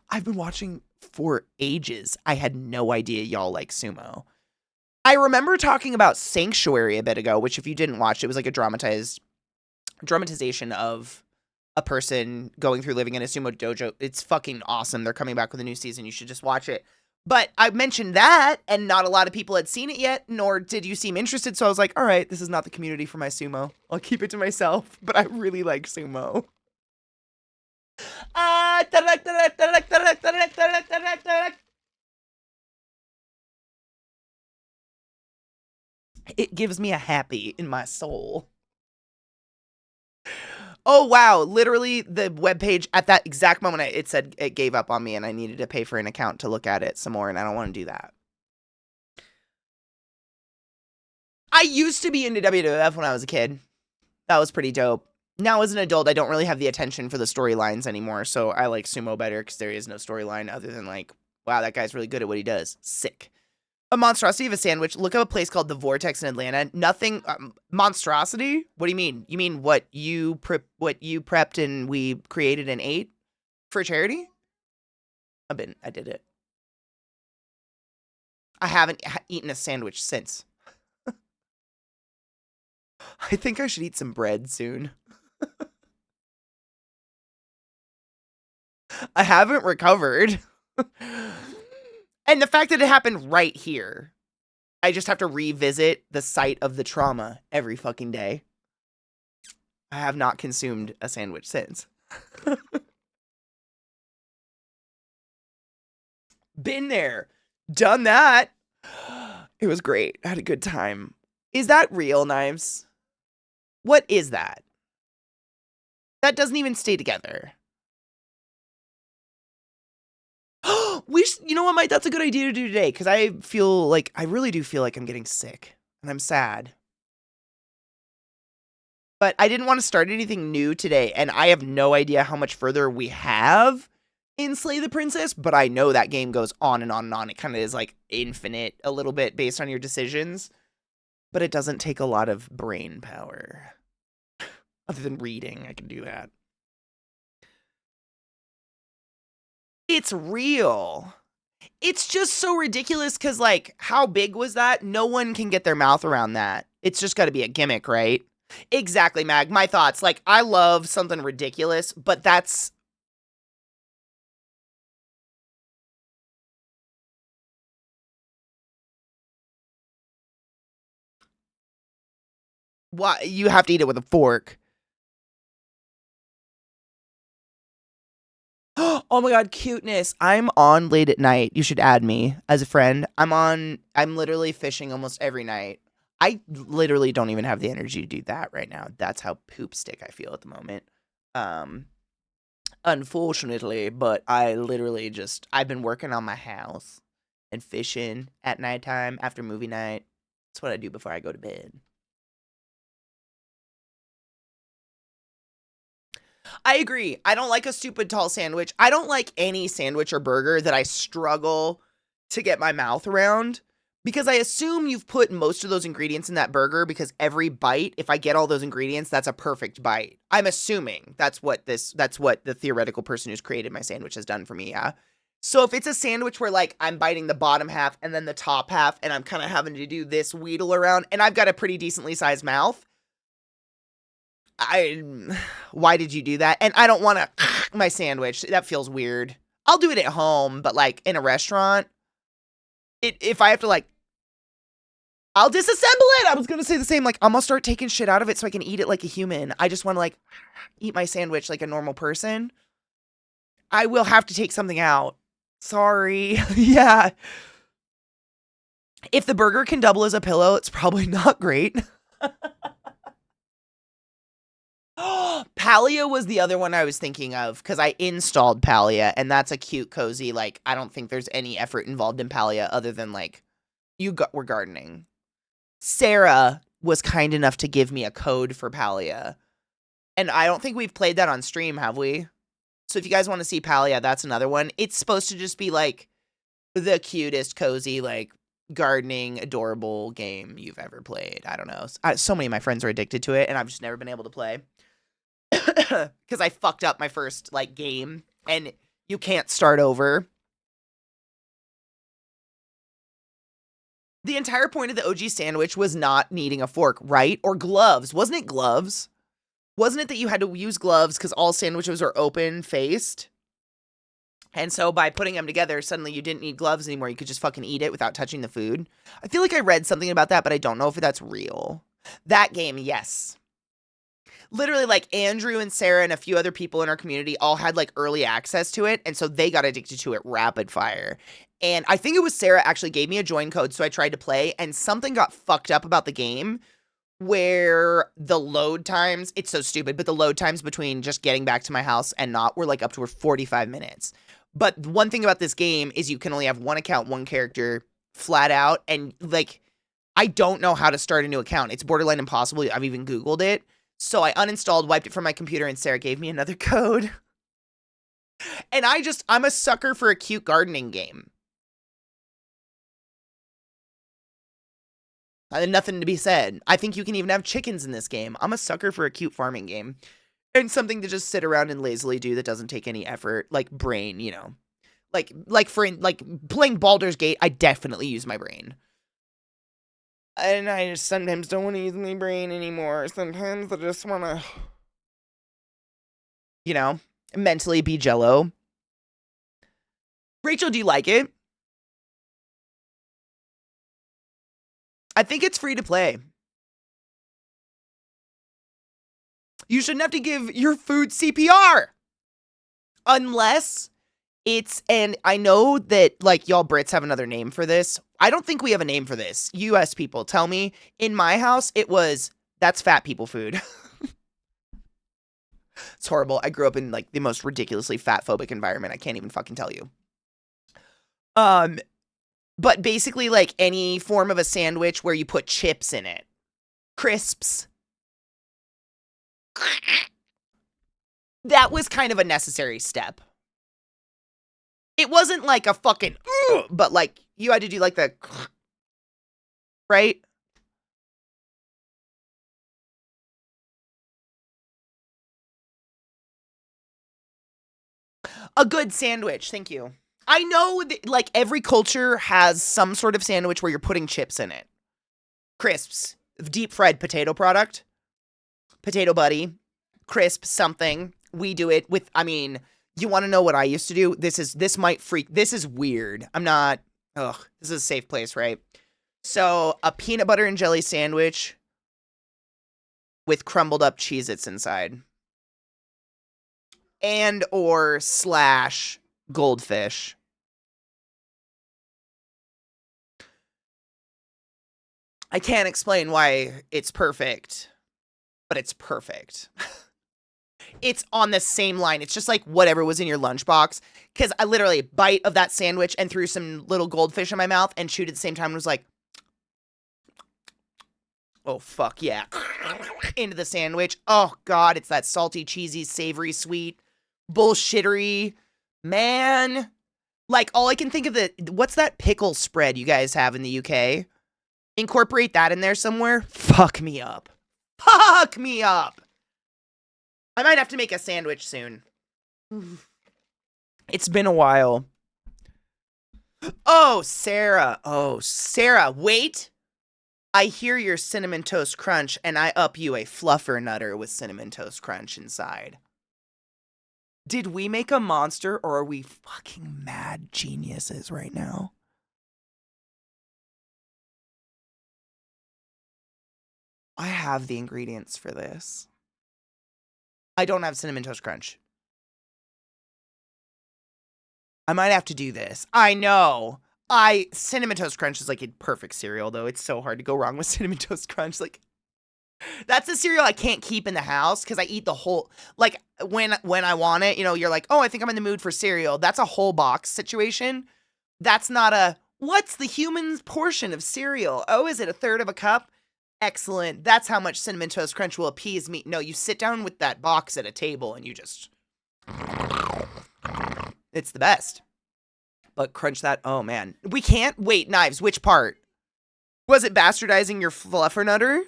I've been watching for ages. I had no idea y'all like sumo. I remember talking about Sanctuary a bit ago, which if you didn't watch, it was like a dramatization of a person going through living in a sumo dojo. It's fucking awesome. They're coming back with a new season. You should just watch it. But I mentioned that, and not a lot of people had seen it yet, nor did you seem interested. So I was like, all right, this is not the community for my sumo. I'll keep it to myself. But I really like sumo. It gives me a happy in my soul. Oh, wow. Literally, the webpage at that exact moment, it said it gave up on me and I needed to pay for an account to look at it some more, and I don't want to do that. I used to be into WWF when I was a kid. That was pretty dope. Now, as an adult, I don't really have the attention for the storylines anymore, so I like sumo better because there is no storyline other than like, wow, that guy's really good at what he does. Sick. A monstrosity of a sandwich. Look up a place called the Vortex in Atlanta. Nothing. Monstrosity? What do you mean? You mean what you prepped and we created and ate for charity? I did it. I haven't eaten a sandwich since. I think I should eat some bread soon. I haven't recovered. And the fact that it happened right here. I just have to revisit the site of the trauma every fucking day. I have not consumed a sandwich since. Been there, done that. It was great. I had a good time. Is that real, Knives? What is that? That doesn't even stay together. You know what, Mike? That's a good idea to do today because I really do feel like I'm getting sick and I'm sad. But I didn't want to start anything new today, and I have no idea how much further we have in Slay the Princess, but I know that game goes on and on and on. It kind of is like infinite a little bit based on your decisions, but it doesn't take a lot of brain power. Other than reading, I can do that. It's real. It's just so ridiculous because, like, how big was that? No one can get their mouth around that. It's just got to be a gimmick, right? Exactly, Mag. My thoughts. Like, I love something ridiculous, but that's... Why you have to eat it with a fork. Oh my god, cuteness. I'm on late at night. You should add me as a friend. I'm literally fishing almost every night. I literally don't even have the energy to do that right now. That's how poop stick I feel at the moment. Unfortunately, but I've been working on my house and fishing at nighttime after movie night. That's what I do before I go to bed. I agree. I don't like a stupid tall sandwich. I don't like any sandwich or burger that I struggle to get my mouth around because I assume you've put most of those ingredients in that burger because every bite, if I get all those ingredients, that's a perfect bite. I'm assuming that's what the theoretical person who's created my sandwich has done for me, yeah? So if it's a sandwich where like I'm biting the bottom half and then the top half and I'm kind of having to do this wheedle around and I've got a pretty decently sized mouth, why did you do that? And I don't want to my sandwich. That feels weird. I'll do it at home, but like in a restaurant, if I have to like, I'll disassemble it. I was going to say the same. Like, I'm going to start taking shit out of it so I can eat it like a human. I just want to like eat my sandwich like a normal person. I will have to take something out. Sorry. Yeah. If the burger can double as a pillow, it's probably not great. Palia was the other one I was thinking of because I installed Palia and that's a cute, cozy, like, I don't think there's any effort involved in Palia other than like, we're gardening. Sarah was kind enough to give me a code for Palia. And I don't think we've played that on stream, have we? So if you guys want to see Palia, that's another one. It's supposed to just be like the cutest, cozy, like, gardening, adorable game you've ever played. I don't know. So many of my friends are addicted to it and I've just never been able to play. Because I fucked up my first like game and you can't start over. The entire point of the OG sandwich was not needing a fork, right? Or gloves. Wasn't it gloves? Wasn't it that you had to use gloves because all sandwiches are open faced? And so by putting them together, suddenly you didn't need gloves anymore. You could just fucking eat it without touching the food. I feel like I read something about that, but I don't know if that's real. That game, yes. Literally, like, Andrew and Sarah and a few other people in our community all had, like, early access to it, and so they got addicted to it rapid fire. And I think it was Sarah actually gave me a join code, so I tried to play, and something got fucked up about the game where the load times, it's so stupid, but the load times between just getting back to my house and not were, like, up to 45 minutes. But one thing about this game is you can only have one account, one character, flat out, and, like, I don't know how to start a new account. It's borderline impossible. I've even Googled it. So I uninstalled, wiped it from my computer, and Sarah gave me another code. And I'm a sucker for a cute gardening game. Nothing to be said. I think you can even have chickens in this game. I'm a sucker for a cute farming game. And something to just sit around and lazily do that doesn't take any effort. Like brain, you know. Like playing Baldur's Gate, I definitely use my brain. And I just sometimes don't want to use my brain anymore. Sometimes I just want to, you know, mentally be jello. Rachel, do you like it? I think it's free to play. You shouldn't have to give your food CPR. Unless it's, and I know that like y'all Brits have another name for this. I don't think we have a name for this. US people, tell me. In my house, it was, that's fat people food. It's horrible. I grew up in like the most ridiculously fat phobic environment. I can't even fucking tell you. But basically like any form of a sandwich where you put chips in it. Crisps. That was kind of a necessary step. It wasn't like a fucking, but like you had to do like the, right? A good sandwich, thank you. I know that like every culture has some sort of sandwich where you're putting chips in it. Crisps, deep fried potato product, potato buddy, crisp something. We do it with, I mean, you want to know what I used to do? This is weird. I'm not, this is a safe place, right? So a peanut butter and jelly sandwich with crumbled up Cheez-Its inside. And or / goldfish. I can't explain why it's perfect, but it's perfect. It's on the same line. It's just like whatever was in your lunchbox. Because I literally bite of that sandwich and threw some little goldfish in my mouth and chewed at the same time and was like, oh, fuck yeah. Into the sandwich. Oh, God, it's that salty, cheesy, savory, sweet, bullshittery. Man. Like, all I can think of what's that pickle spread you guys have in the UK? Incorporate that in there somewhere. Fuck me up. Fuck me up. I might have to make a sandwich soon. It's been a while. Oh, Sarah. Oh, Sarah. Wait. I hear your Cinnamon Toast Crunch, and I up you a fluffer nutter with Cinnamon Toast Crunch inside. Did we make a monster, or are we fucking mad geniuses right now? I have the ingredients for this. I don't have Cinnamon Toast Crunch. I might have to do this. I know. Cinnamon Toast Crunch is like a perfect cereal, though. It's so hard to go wrong with Cinnamon Toast Crunch. Like, that's a cereal I can't keep in the house because I eat the whole, like, when I want it, you know, you're like, oh, I think I'm in the mood for cereal. That's a whole box situation. That's not a, what's the human's portion of cereal? Oh, is it a third of a cup? Excellent. That's how much Cinnamon Toast Crunch will appease me. No, you sit down with that box at a table and you just, it's the best. But crunch that, oh man. We can't, wait, Knives, which part? Was it bastardizing your fluffernutter?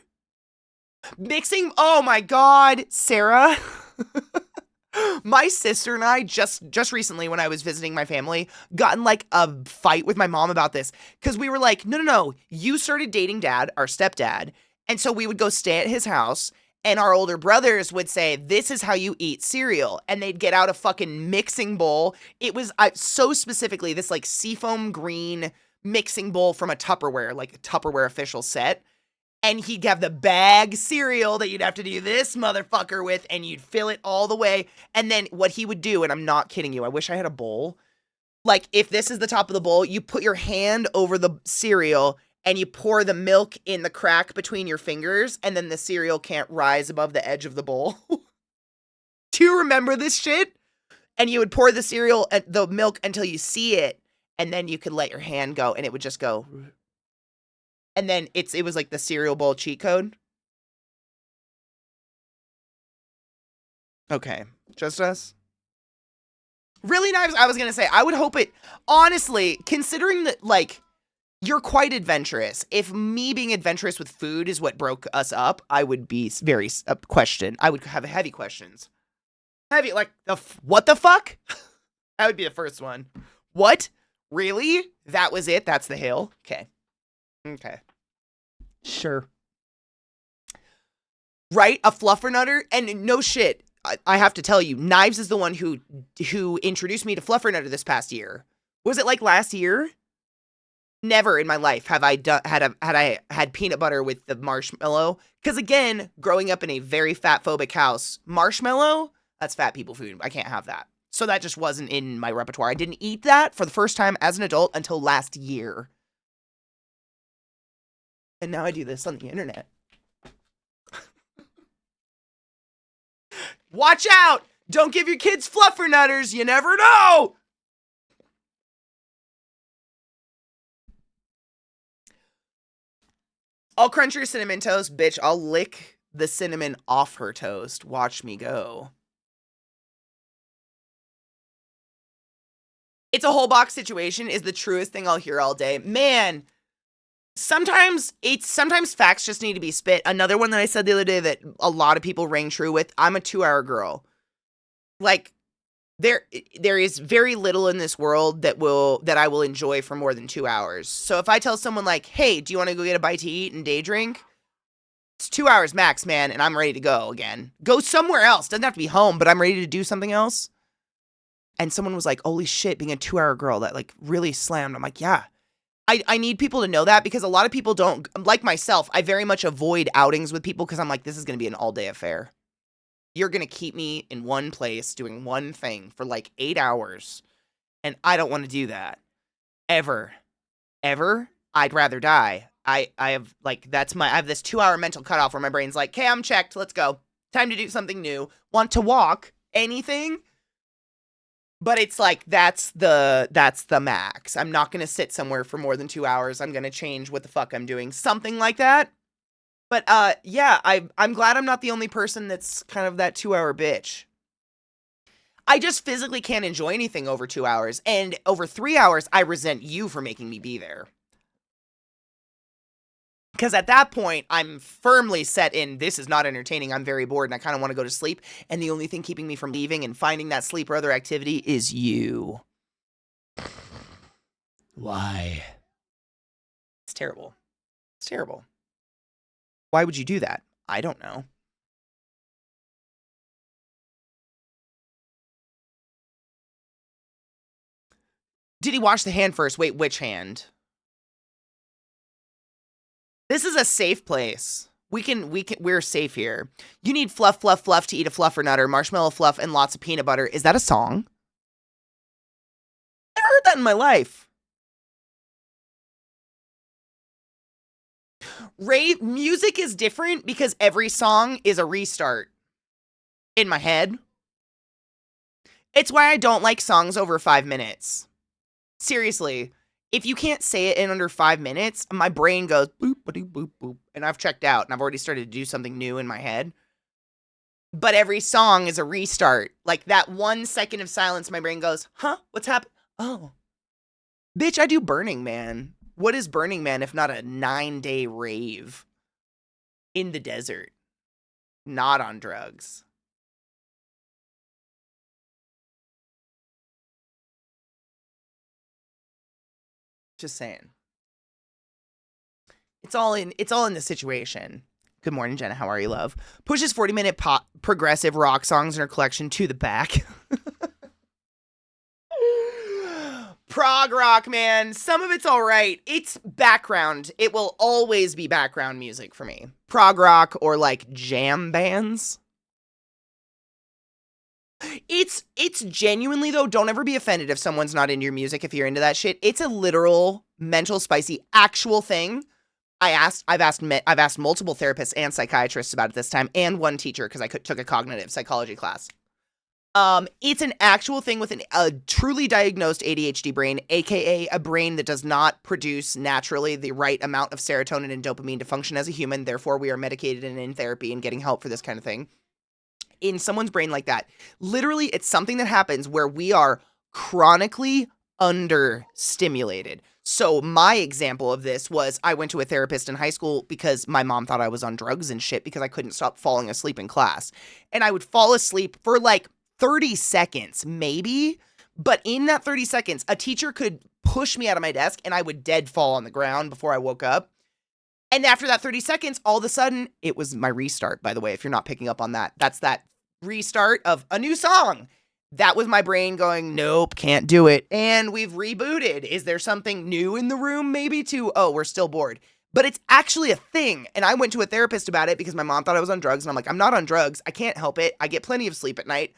Mixing, oh my God, Sarah. My sister and I just recently when I was visiting my family got in like a fight with my mom about this because we were like, no, you started dating dad, our stepdad, and so we would go stay at his house and our older brothers would say, this is how you eat cereal, and they'd get out a fucking mixing bowl. It was so specifically this like seafoam green mixing bowl from a Tupperware, like a Tupperware official set. And he'd have the bag cereal that you'd have to do this motherfucker with, and you'd fill it all the way. And then what he would do, and I'm not kidding you, I wish I had a bowl. Like, if this is the top of the bowl, you put your hand over the cereal, and you pour the milk in the crack between your fingers, and then the cereal can't rise above the edge of the bowl. Do you remember this shit? And you would pour the milk until you see it, and then you could let your hand go, and it would just go... And then it was like the cereal bowl cheat code. Okay. Just us? Really, Knives? I was going to say, I would hope it, honestly, considering that, like, you're quite adventurous. If me being adventurous with food is what broke us up, I would be very questioned. I would have heavy questions. Heavy, like, what the fuck? That would be the first one. What? Really? That was it? That's the hill? Okay. Okay. Sure. Right? A fluffernutter? And no shit, I have to tell you, Knives is the one who introduced me to fluffernutter this past year. Was it like last year? Never in my life have I had peanut butter with the marshmallow. Because again, growing up in a very fat phobic house, marshmallow, that's fat people food. I can't have that. So that just wasn't in my repertoire. I didn't eat that for the first time as an adult until last year. And now I do this on the internet. Watch out! Don't give your kids fluffernutters. You never know! I'll crunch your cinnamon toast, bitch. I'll lick the cinnamon off her toast. Watch me go. It's a whole box situation is the truest thing I'll hear all day. Man, sometimes facts just need to be spit. Another one that I said the other day that a lot of people rang true with, I'm a 2-hour girl. Like, there is very little in this world that I will enjoy for more than 2 hours. So if I tell someone like, hey, do you want to go get a bite to eat and day drink? It's 2 hours max, man, and I'm ready to go again. Go somewhere else. Doesn't have to be home, but I'm ready to do something else. And someone was like, holy shit, being a 2-hour girl, that like really slammed. I'm like, yeah. I need people to know that because a lot of people don't, like myself, I very much avoid outings with people because I'm like, this is going to be an all-day affair. You're going to keep me in one place doing one thing for like 8 hours. And I don't want to do that. Ever. I'd rather die. I have like, I have this 2-hour mental cutoff where my brain's like, okay, I'm checked. Let's go. Time to do something new. Want to walk? Anything? But it's like, that's the max. I'm not going to sit somewhere for more than 2 hours. I'm going to change what the fuck I'm doing. Something like that. But, yeah, I'm glad I'm not the only person that's kind of that 2-hour bitch. I just physically can't enjoy anything over 2 hours. And over 3 hours, I resent you for making me be there. Because at that point, I'm firmly set in, this is not entertaining, I'm very bored, and I kind of want to go to sleep. And the only thing keeping me from leaving and finding that sleep or other activity is you. Why? It's terrible. It's terrible. Why would you do that? I don't know. Did he wash the hand first? Wait, which hand? This is a safe place. We're safe here. You need fluff to eat a fluffernutter, marshmallow fluff, and lots of peanut butter. Is that a song? I heard that in my life. Rave music is different because every song is a restart in my head. It's why I don't like songs over 5 minutes. Seriously, if you can't say it in under 5 minutes, my brain goes boop, boop, boop, boop, and I've checked out and I've already started to do something new in my head. But every song is a restart. Like that 1 second of silence, my brain goes, huh? What's happening? Oh, bitch, I do Burning Man. What is Burning Man if not a 9-day rave in the desert? Not on drugs. Just saying. It's all in the situation. Good morning, Jenna. How are you, love? Pushes 40-minute pop progressive rock songs in her collection to the back. Prog rock, man. Some of it's all right. It's background. It will always be background music for me. Prog rock or like jam bands. It's genuinely though, don't ever be offended if someone's not into your music if you're into that shit. It's a literal mental spicy actual thing. I've asked multiple therapists and psychiatrists about it this time and one teacher because I took a cognitive psychology class. It's an actual thing with a truly diagnosed ADHD brain, aka a brain that does not produce naturally the right amount of serotonin and dopamine to function as a human. Therefore, we are medicated and in therapy and getting help for this kind of thing. In someone's brain like that, literally, it's something that happens where we are chronically understimulated. So my example of this was I went to a therapist in high school because my mom thought I was on drugs and shit because I couldn't stop falling asleep in class. And I would fall asleep for like 30 seconds, maybe. But in that 30 seconds, a teacher could push me out of my desk and I would dead fall on the ground before I woke up. And after that 30 seconds, all of a sudden, it was my restart, by the way, if you're not picking up on that. That's that restart of a new song. That was my brain going, nope, can't do it. And we've rebooted. Is there something new in the room maybe oh, we're still bored. But it's actually a thing. And I went to a therapist about it because my mom thought I was on drugs. And I'm like, I'm not on drugs. I can't help it. I get plenty of sleep at night.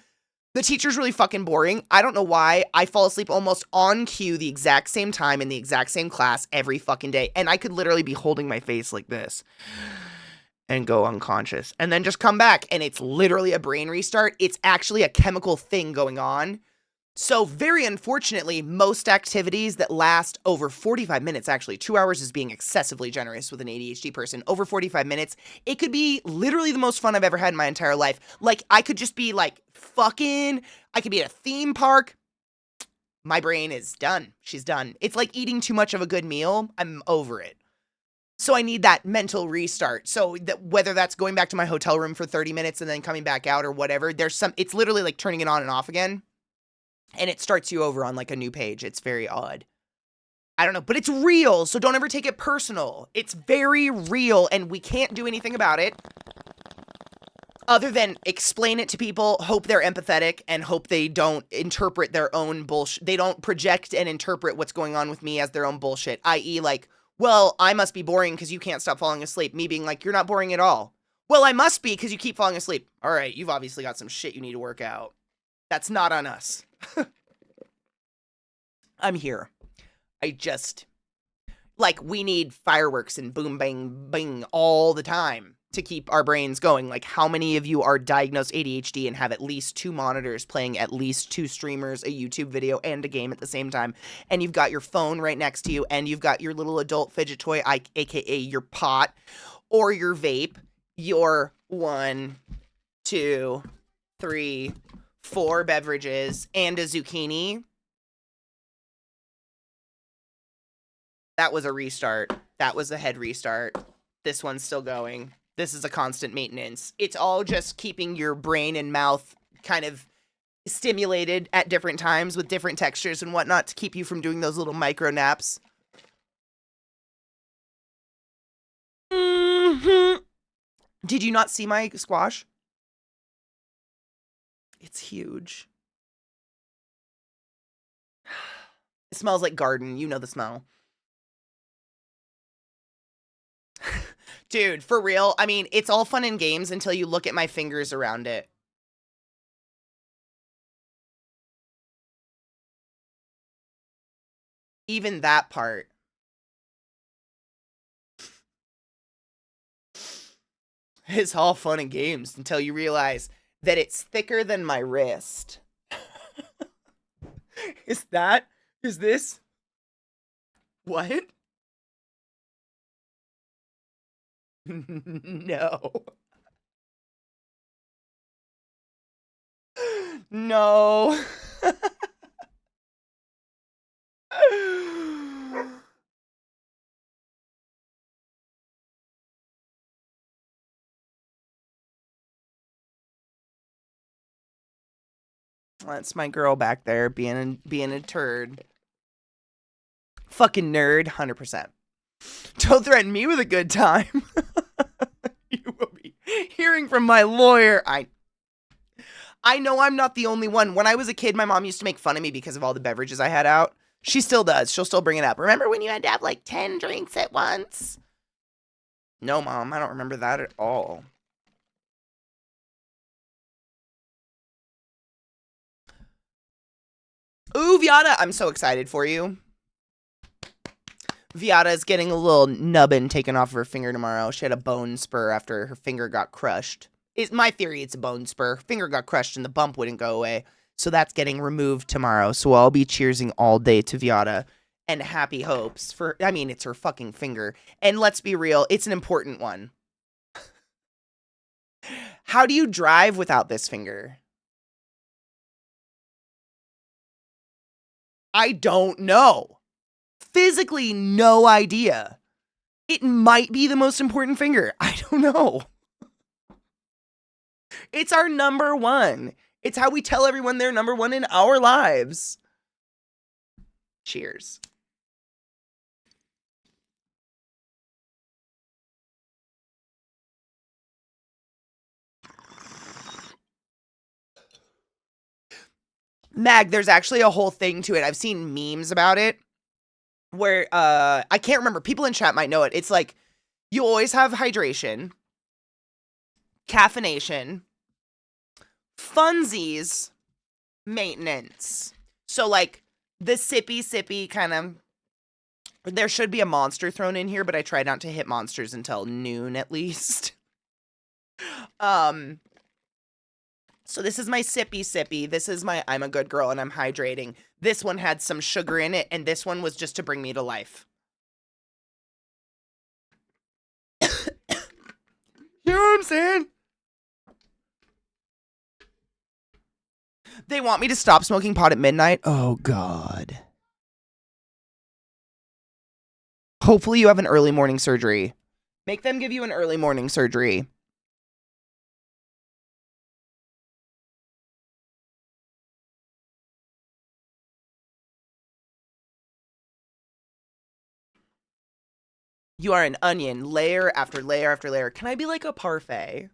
The teacher's really fucking boring. I don't know why. I fall asleep almost on cue the exact same time in the exact same class every fucking day. And I could literally be holding my face like this and go unconscious and then just come back. And it's literally a brain restart. It's actually a chemical thing going on. So very unfortunately, most activities that last over 45 minutes, actually 2 hours is being excessively generous with an ADHD person, over 45 minutes, it could be literally the most fun I've ever had in my entire life. Like I could just be like I could be at a theme park. My brain is done. She's done. It's like eating too much of a good meal. I'm over it. So I need that mental restart. So that whether that's going back to my hotel room for 30 minutes and then coming back out or whatever, it's literally like turning it on and off again. And it starts you over on like a new page. It's very odd. I don't know, but it's real. So don't ever take it personal. It's very real and we can't do anything about it other than explain it to people, hope they're empathetic and hope they don't interpret their own bullshit. They don't project and interpret what's going on with me as their own bullshit, i.e. like, well, I must be boring because you can't stop falling asleep. Me being like, you're not boring at all. Well, I must be because you keep falling asleep. All right, you've obviously got some shit you need to work out. That's not on us. I'm here. We need fireworks and boom, bang, bing all the time to keep our brains going. Like, how many of you are diagnosed ADHD and have at least 2 monitors playing at least 2 streamers, a YouTube video, and a game at the same time? And you've got your phone right next to you, and you've got your little adult fidget toy, aka your pot, or your vape, your 1, 2, 3, 4 beverages, and a zucchini. That was a restart. That was a head restart. This one's still going. This is a constant maintenance. It's all just keeping your brain and mouth kind of stimulated at different times with different textures and whatnot to keep you from doing those little micro naps. Mm-hmm. Did you not see my squash? It's huge. It smells like garden. You know the smell. Dude, for real. I mean, it's all fun and games until you look at my fingers around it. Even that part. It's all fun and games until you realize that it's thicker than my wrist. Is this? What? No. No. That's my girl back there being a turd. Fucking nerd, 100%. Don't threaten me with a good time. You will be hearing from my lawyer. I know I'm not the only one. When I was a kid, my mom used to make fun of me because of all the beverages I had out. She still does. She'll still bring it up. Remember when you had to have like 10 drinks at once? No, Mom, I don't remember that at all. Ooh, Viata, I'm so excited for you. Viata is getting a little nubbin taken off of her finger tomorrow. She had a bone spur after her finger got crushed. It's my theory it's a bone spur. Finger got crushed and the bump wouldn't go away. So that's getting removed tomorrow. So I'll be cheersing all day to Viata and happy hopes for, I mean, it's her fucking finger. And let's be real, it's an important one. How do you drive without this finger? I don't know. Physically, no idea. It might be the most important finger. I don't know. It's our number one. It's how we tell everyone they're number one in our lives. Cheers. Mag, there's actually a whole thing to it. I've seen memes about it where I can't remember. People in chat might know it. It's like you always have hydration, caffeination, funsies, maintenance. So like the sippy kind of, there should be a monster thrown in here, but I try not to hit monsters until noon at least. So this is my sippy. This is my I'm a good girl and I'm hydrating. This one had some sugar in it, and this one was just to bring me to life. You know what I'm saying? They want me to stop smoking pot at midnight? Oh, God. Hopefully you have an early morning surgery. Make them give you an early morning surgery. You are an onion, layer after layer after layer. Can I be like a parfait?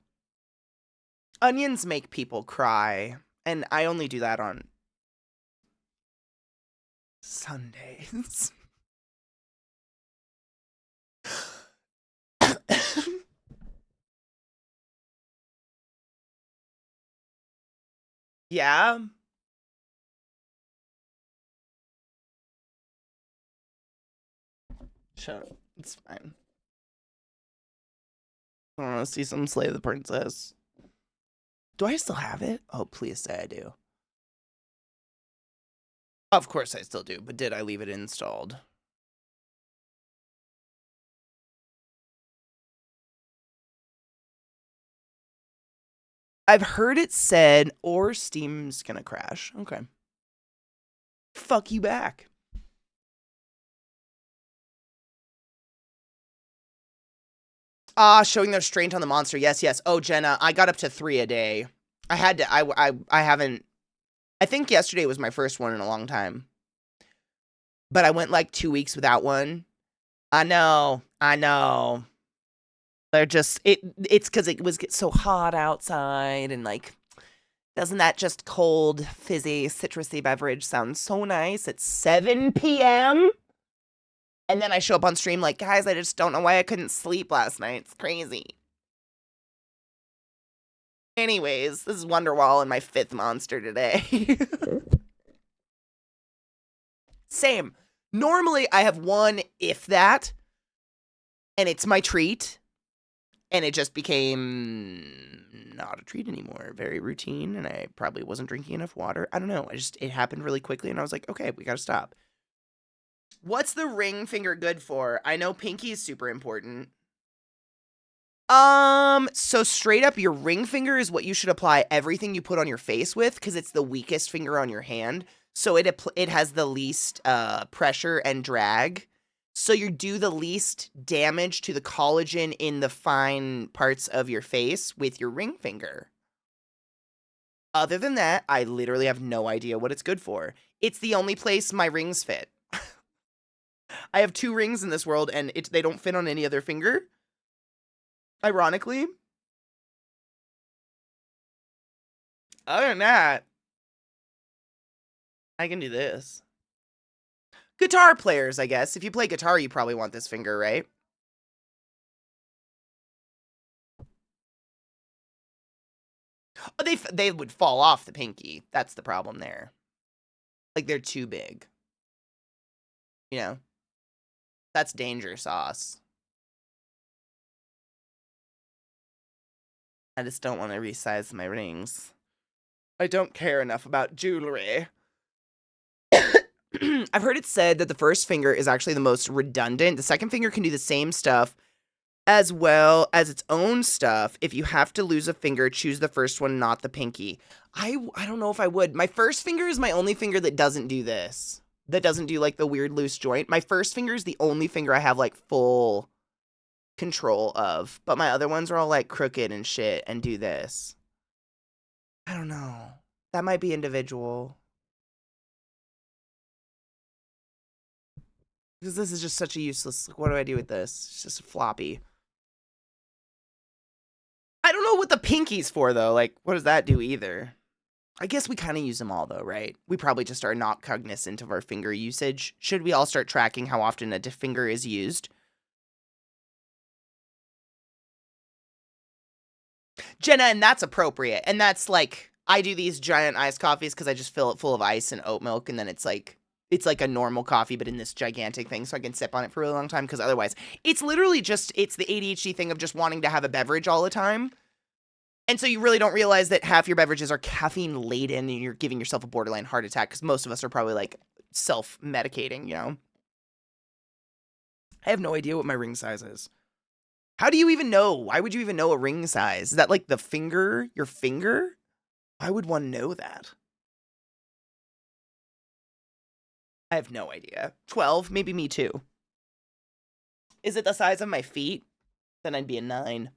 Onions make people cry, and I only do that on Sundays. Yeah? Shut up. It's fine. I want to see some Slay the Princess. Do I still have it? Oh, please say I do. Of course I still do, but did I leave it installed? I've heard it said, or Steam's gonna crash. Okay. Fuck you back. Showing their strength on the monster. Yes. Oh, Jenna, I got up to 3 a day. I had to, I haven't, I think yesterday was my first one in a long time. But I went like 2 weeks without one. I know. They're just, it's because it was so hot outside, and like, doesn't that just cold, fizzy, citrusy beverage sound so nice at 7 p.m.? And then I show up on stream like, guys, I just don't know why I couldn't sleep last night. It's crazy. Anyways, this is Wonderwall and my 5th monster today. Same. Normally, I have one, if that, and it's my treat. And it just became not a treat anymore. Very routine, and I probably wasn't drinking enough water. I don't know. It happened really quickly, and I was like, okay, we gotta stop. What's the ring finger good for? I know pinky is super important. So straight up, your ring finger is what you should apply everything you put on your face with, because it's the weakest finger on your hand. So it has the least pressure and drag. So you do the least damage to the collagen in the fine parts of your face with your ring finger. Other than that, I literally have no idea what it's good for. It's the only place my rings fit. I have 2 rings in this world, and they don't fit on any other finger. Ironically. Other than that, I can do this. Guitar players, I guess. If you play guitar, you probably want this finger, right? Oh, they would fall off the pinky. That's the problem there. Like, they're too big. You know? That's danger sauce. I just don't want to resize my rings. I don't care enough about jewelry. I've heard it said that the first finger is actually the most redundant. The second finger can do the same stuff as well as its own stuff. If you have to lose a finger, choose the first one, not the pinky. I don't know if I would. My first finger is my only finger that doesn't do this. That doesn't do like the weird loose joint. My first finger is the only finger I have like full control of. But my other ones are all like crooked and shit and do this. I don't know. That might be individual. Because this is just such a useless, like, what do I do with this? It's just a floppy. I don't know what the pinky's for, though. Like, what does that do either? I guess we kind of use them all though, right? We probably just are not cognizant of our finger usage. Should we all start tracking how often a finger is used? Jenna, and that's appropriate. And that's like, I do these giant iced coffees because I just fill it full of ice and oat milk, and then it's like a normal coffee, but in this gigantic thing, so I can sip on it for a really long time, because otherwise, it's literally just, it's the ADHD thing of just wanting to have a beverage all the time. And so you really don't realize that half your beverages are caffeine laden and you're giving yourself a borderline heart attack, because most of us are probably like self-medicating, you know? I have no idea what my ring size is. How do you even know? Why would you even know a ring size? Is that like the finger, your finger? Why would one know that? I have no idea. 12, maybe me too. Is it the size of my feet? Then I'd be a 9.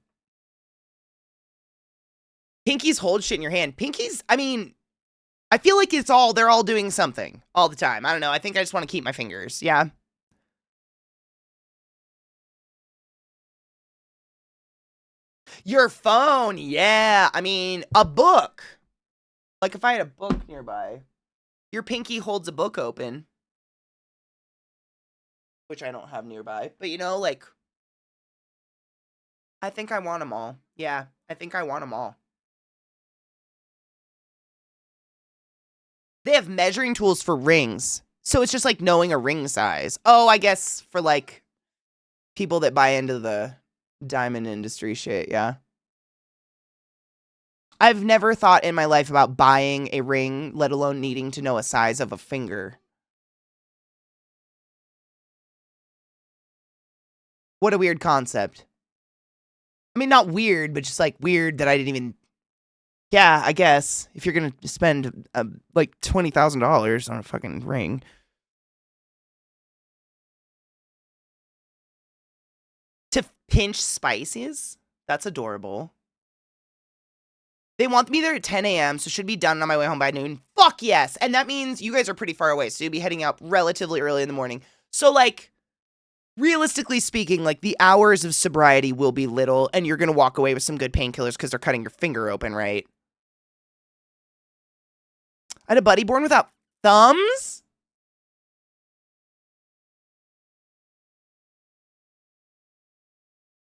Pinkies hold shit in your hand. Pinkies, I mean, I feel like they're all doing something all the time. I don't know. I think I just want to keep my fingers. Yeah. Your phone. Yeah. I mean, a book. Like if I had a book nearby, your pinky holds a book open, which I don't have nearby. But you know, like, I think I want them all. Yeah. I think I want them all. They have measuring tools for rings. So it's just like knowing a ring size. Oh, I guess for like people that buy into the diamond industry shit, yeah. I've never thought in my life about buying a ring, let alone needing to know a size of a finger. What a weird concept. I mean, not weird, but just like weird that I didn't even... Yeah, I guess. If you're going to spend like $20,000 on a fucking ring. To pinch spices? That's adorable. They want me there at 10 a.m., so should be done on my way home by noon. Fuck yes! And that means you guys are pretty far away, so you'll be heading out relatively early in the morning. So, like, realistically speaking, like, the hours of sobriety will be little, and you're gonna walk away with some good painkillers because they're cutting your finger open, right? I had a buddy born without thumbs?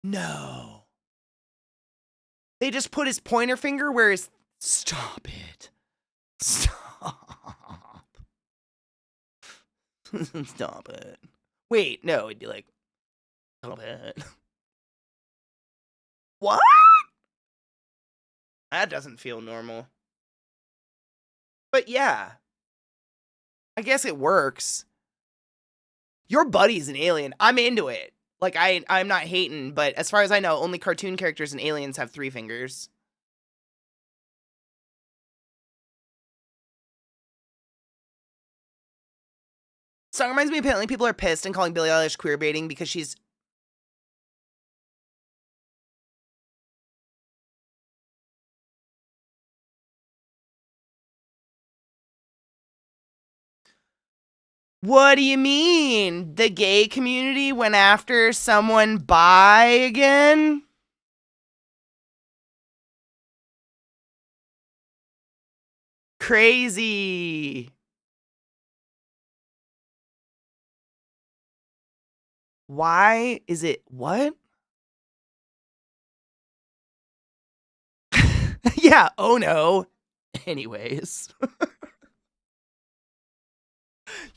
No. They just put his pointer finger where his... Stop it. Stop. Stop it. Wait, no, it'd be like... Stop it. What? That doesn't feel normal. But yeah. I guess it works. Your buddy's an alien. I'm into it. Like, I'm not hating, but as far as I know, only cartoon characters and aliens have 3 fingers. Song reminds me, apparently people are pissed and calling Billie Eilish queer baiting because she's... What do you mean? The gay community went after someone bi again? Crazy. Why is it what? Yeah, oh no. Anyways.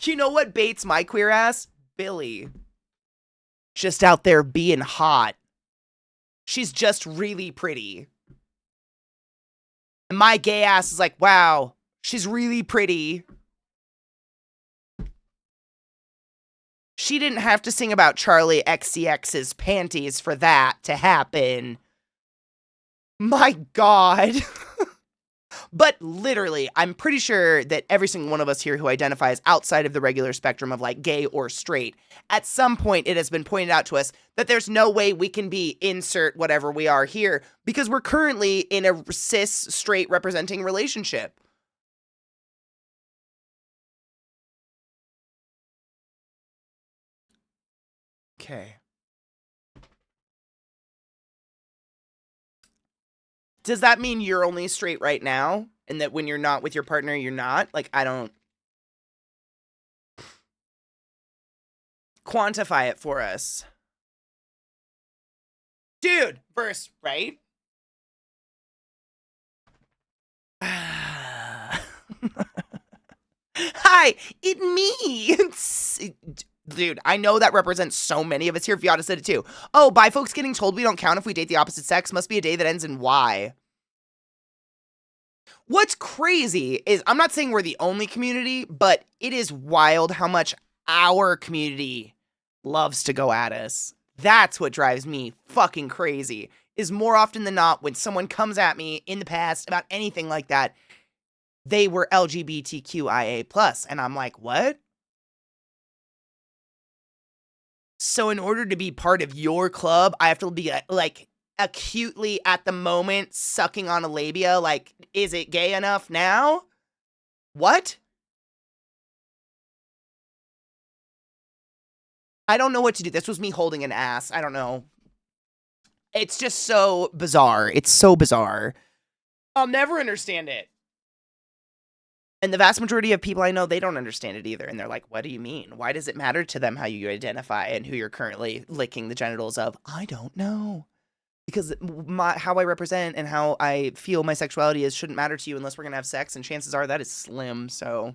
You know what baits my queer ass? Billy. Just out there being hot. She's just really pretty. And my gay ass is like, wow, she's really pretty. She didn't have to sing about Charlie XCX's panties for that to happen. My God. But literally, I'm pretty sure that every single one of us here who identifies outside of the regular spectrum of like gay or straight, at some point it has been pointed out to us that there's no way we can be insert whatever we are here because we're currently in a cis straight representing relationship. Okay. Does that mean you're only straight right now and that when you're not with your partner, you're not. Like, I don't quantify it for us. Dude, verse, right? Hi, it me. Dude, I know that represents so many of us here. Viata said it too. Oh, bi folks getting told we don't count if we date the opposite sex must be a day that ends in Y. What's crazy is, I'm not saying we're the only community, but it is wild how much our community loves to go at us. That's what drives me fucking crazy, is more often than not, when someone comes at me in the past about anything like that, they were LGBTQIA+. And I'm like, what? So in order to be part of your club, I have to be like acutely at the moment sucking on a labia. Like, is it gay enough now? What? I don't know what to do. This was me holding an ass. I don't know. It's just so bizarre. It's so bizarre. I'll never understand it. And the vast majority of people I know, they don't understand it either. And they're like, what do you mean? Why does it matter to them how you identify and who you're currently licking the genitals of? I don't know. Because how I represent and how I feel my sexuality is shouldn't matter to you unless we're going to have sex. And chances are that is slim, so.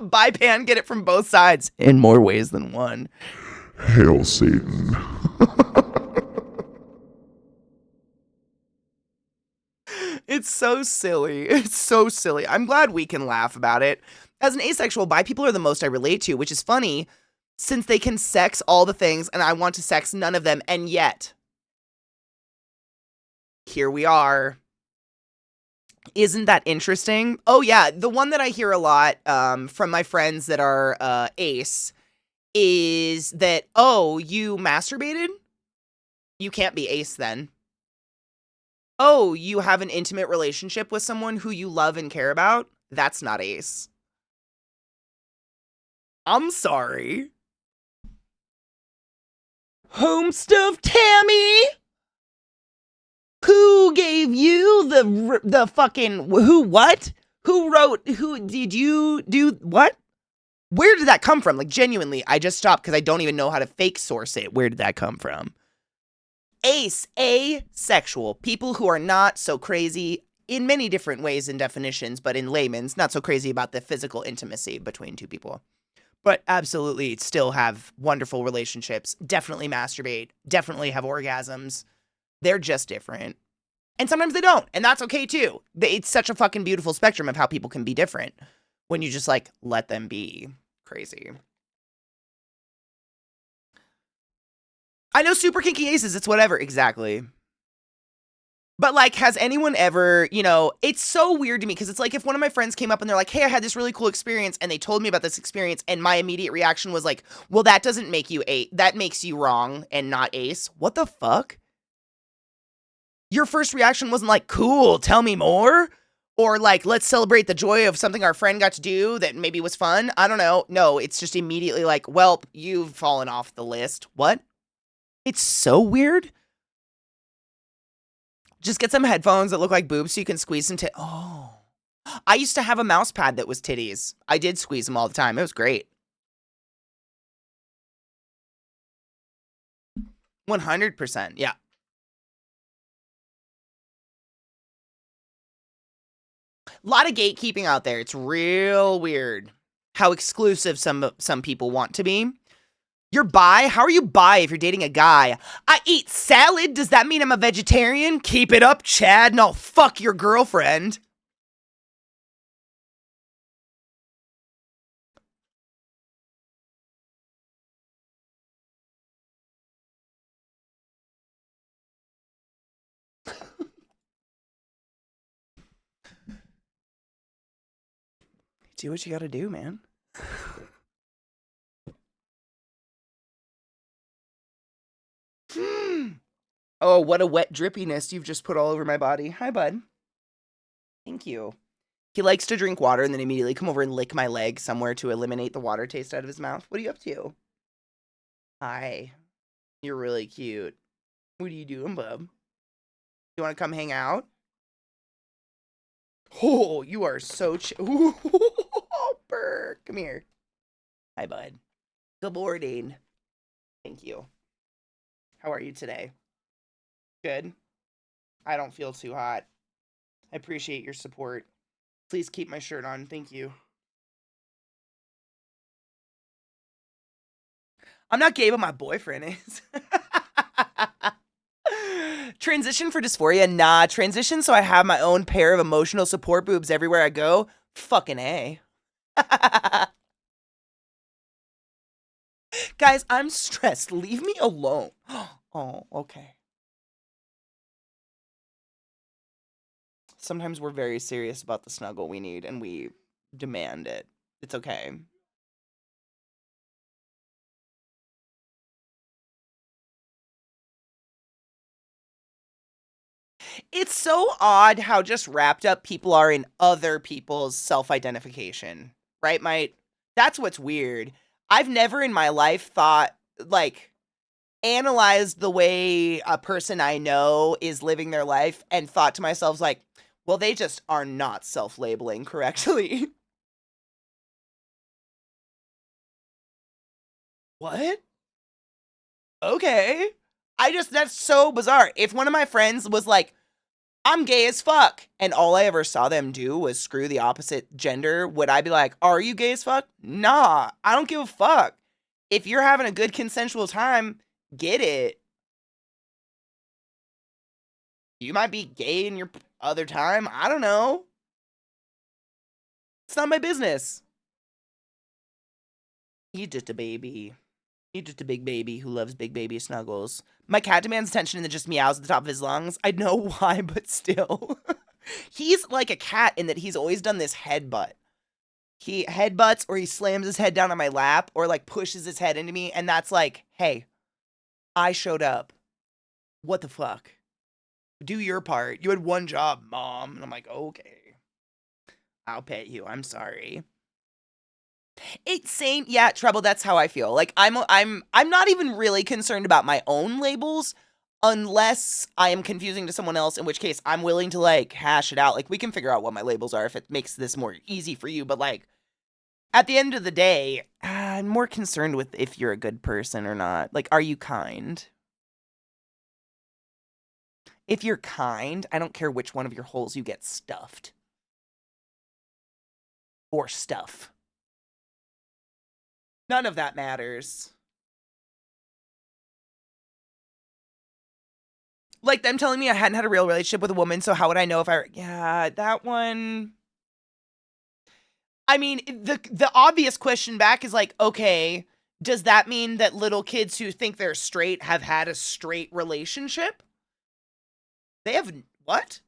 Buy pan, get it from both sides. In more ways than one. Hail Satan. It's so silly. It's so silly. I'm glad we can laugh about it. As an asexual, bi people are the most I relate to, which is funny since they can sex all the things and I want to sex none of them. And yet, here we are. Isn't that interesting? Oh yeah, the one that I hear a lot from my friends that are ace is that, oh, you masturbated? You can't be ace then. Oh, you have an intimate relationship with someone who you love and care about? That's not ace. I'm sorry. Home stuffed Tammy? Who gave you the fucking, who, what? Who wrote, who, did you do, what? Where did that come from? Like, genuinely, I just stopped because I don't even know how to fake source it. Where did that come from? Ace, asexual. People who are not so crazy in many different ways and definitions, but in layman's, not so crazy about the physical intimacy between two people. But absolutely still have wonderful relationships, definitely masturbate, definitely have orgasms. They're just different. And sometimes they don't, and that's okay too. It's such a fucking beautiful spectrum of how people can be different when you just, like, let them be crazy. I know super kinky aces, it's whatever. Exactly. But, like, has anyone ever, you know, it's so weird to me because it's like if one of my friends came up and they're like, hey, I had this really cool experience, and they told me about this experience, and my immediate reaction was like, well, that doesn't make you that makes you wrong and not ace. What the fuck? Your first reaction wasn't like, cool, tell me more? Or like, let's celebrate the joy of something our friend got to do that maybe was fun? I don't know. No, it's just immediately like, well, you've fallen off the list. What? It's so weird. Just get some headphones that look like boobs so you can squeeze some oh. I used to have a mouse pad that was titties. I did squeeze them all the time. It was great. 100%. Yeah. A lot of gatekeeping out there. It's real weird how exclusive some people want to be. You're bi? How are you bi if you're dating a guy? I eat salad. Does that mean I'm a vegetarian? Keep it up, Chad, and I'll fuck your girlfriend. Do what you gotta do, man. Oh, what a wet drippiness you've just put all over my body. Hi, bud. Thank you. He likes to drink water and then immediately come over and lick my leg somewhere to eliminate the water taste out of his mouth. What are you up to? Hi. You're really cute. What are you doing, bub? You want to come hang out? Oh, you are so Ooh, Burr. Come here. Hi, bud. Good morning. Thank you. How are you today? Good. I don't feel too hot. I appreciate your support. Please keep my shirt on. Thank you. I'm not gay, but my boyfriend is. Transition for dysphoria? Nah. Transition so I have my own pair of emotional support boobs everywhere I go? Fucking A. Guys, I'm stressed. Leave me alone. Oh, okay. Sometimes we're very serious about the snuggle we need and we demand it. It's okay. It's so odd how just wrapped up people are in other people's self-identification, right, mate? That's what's weird. I've never in my life thought, like, analyzed the way a person I know is living their life and thought to myself, like, well, they just are not self-labeling correctly. What? Okay. That's so bizarre. If one of my friends was like, I'm gay as fuck, and all I ever saw them do was screw the opposite gender, would I be like, are you gay as fuck? Nah, I don't give a fuck. If you're having a good consensual time, get it. You might be gay in your other time. I don't know. It's not my business. He's just a baby. He's just a big baby who loves big baby snuggles. My cat demands attention and then just meows at the top of his lungs. I know why, but still. He's like a cat in that he's always done this headbutt. He headbutts or he slams his head down on my lap or like pushes his head into me. And that's like, hey, I showed up. What the fuck? Do your part. You had one job, mom. And I'm like, okay. I'll pet you. I'm sorry. It's same, yeah, Trouble, that's how I feel. Like I'm not even really concerned about my own labels unless I am confusing to someone else, in which case I'm willing to like hash it out. Like we can figure out what my labels are if it makes this more easy for you, but like at the end of the day, I'm more concerned with if you're a good person or not. Like, are you kind? If you're kind, I don't care which one of your holes you get stuffed. Or stuff. None of that matters. Like them telling me I hadn't had a real relationship with a woman, so how would I know if yeah, that one. I mean, the obvious question back is like, okay, does that mean that little kids who think they're straight have had a straight relationship? They have what?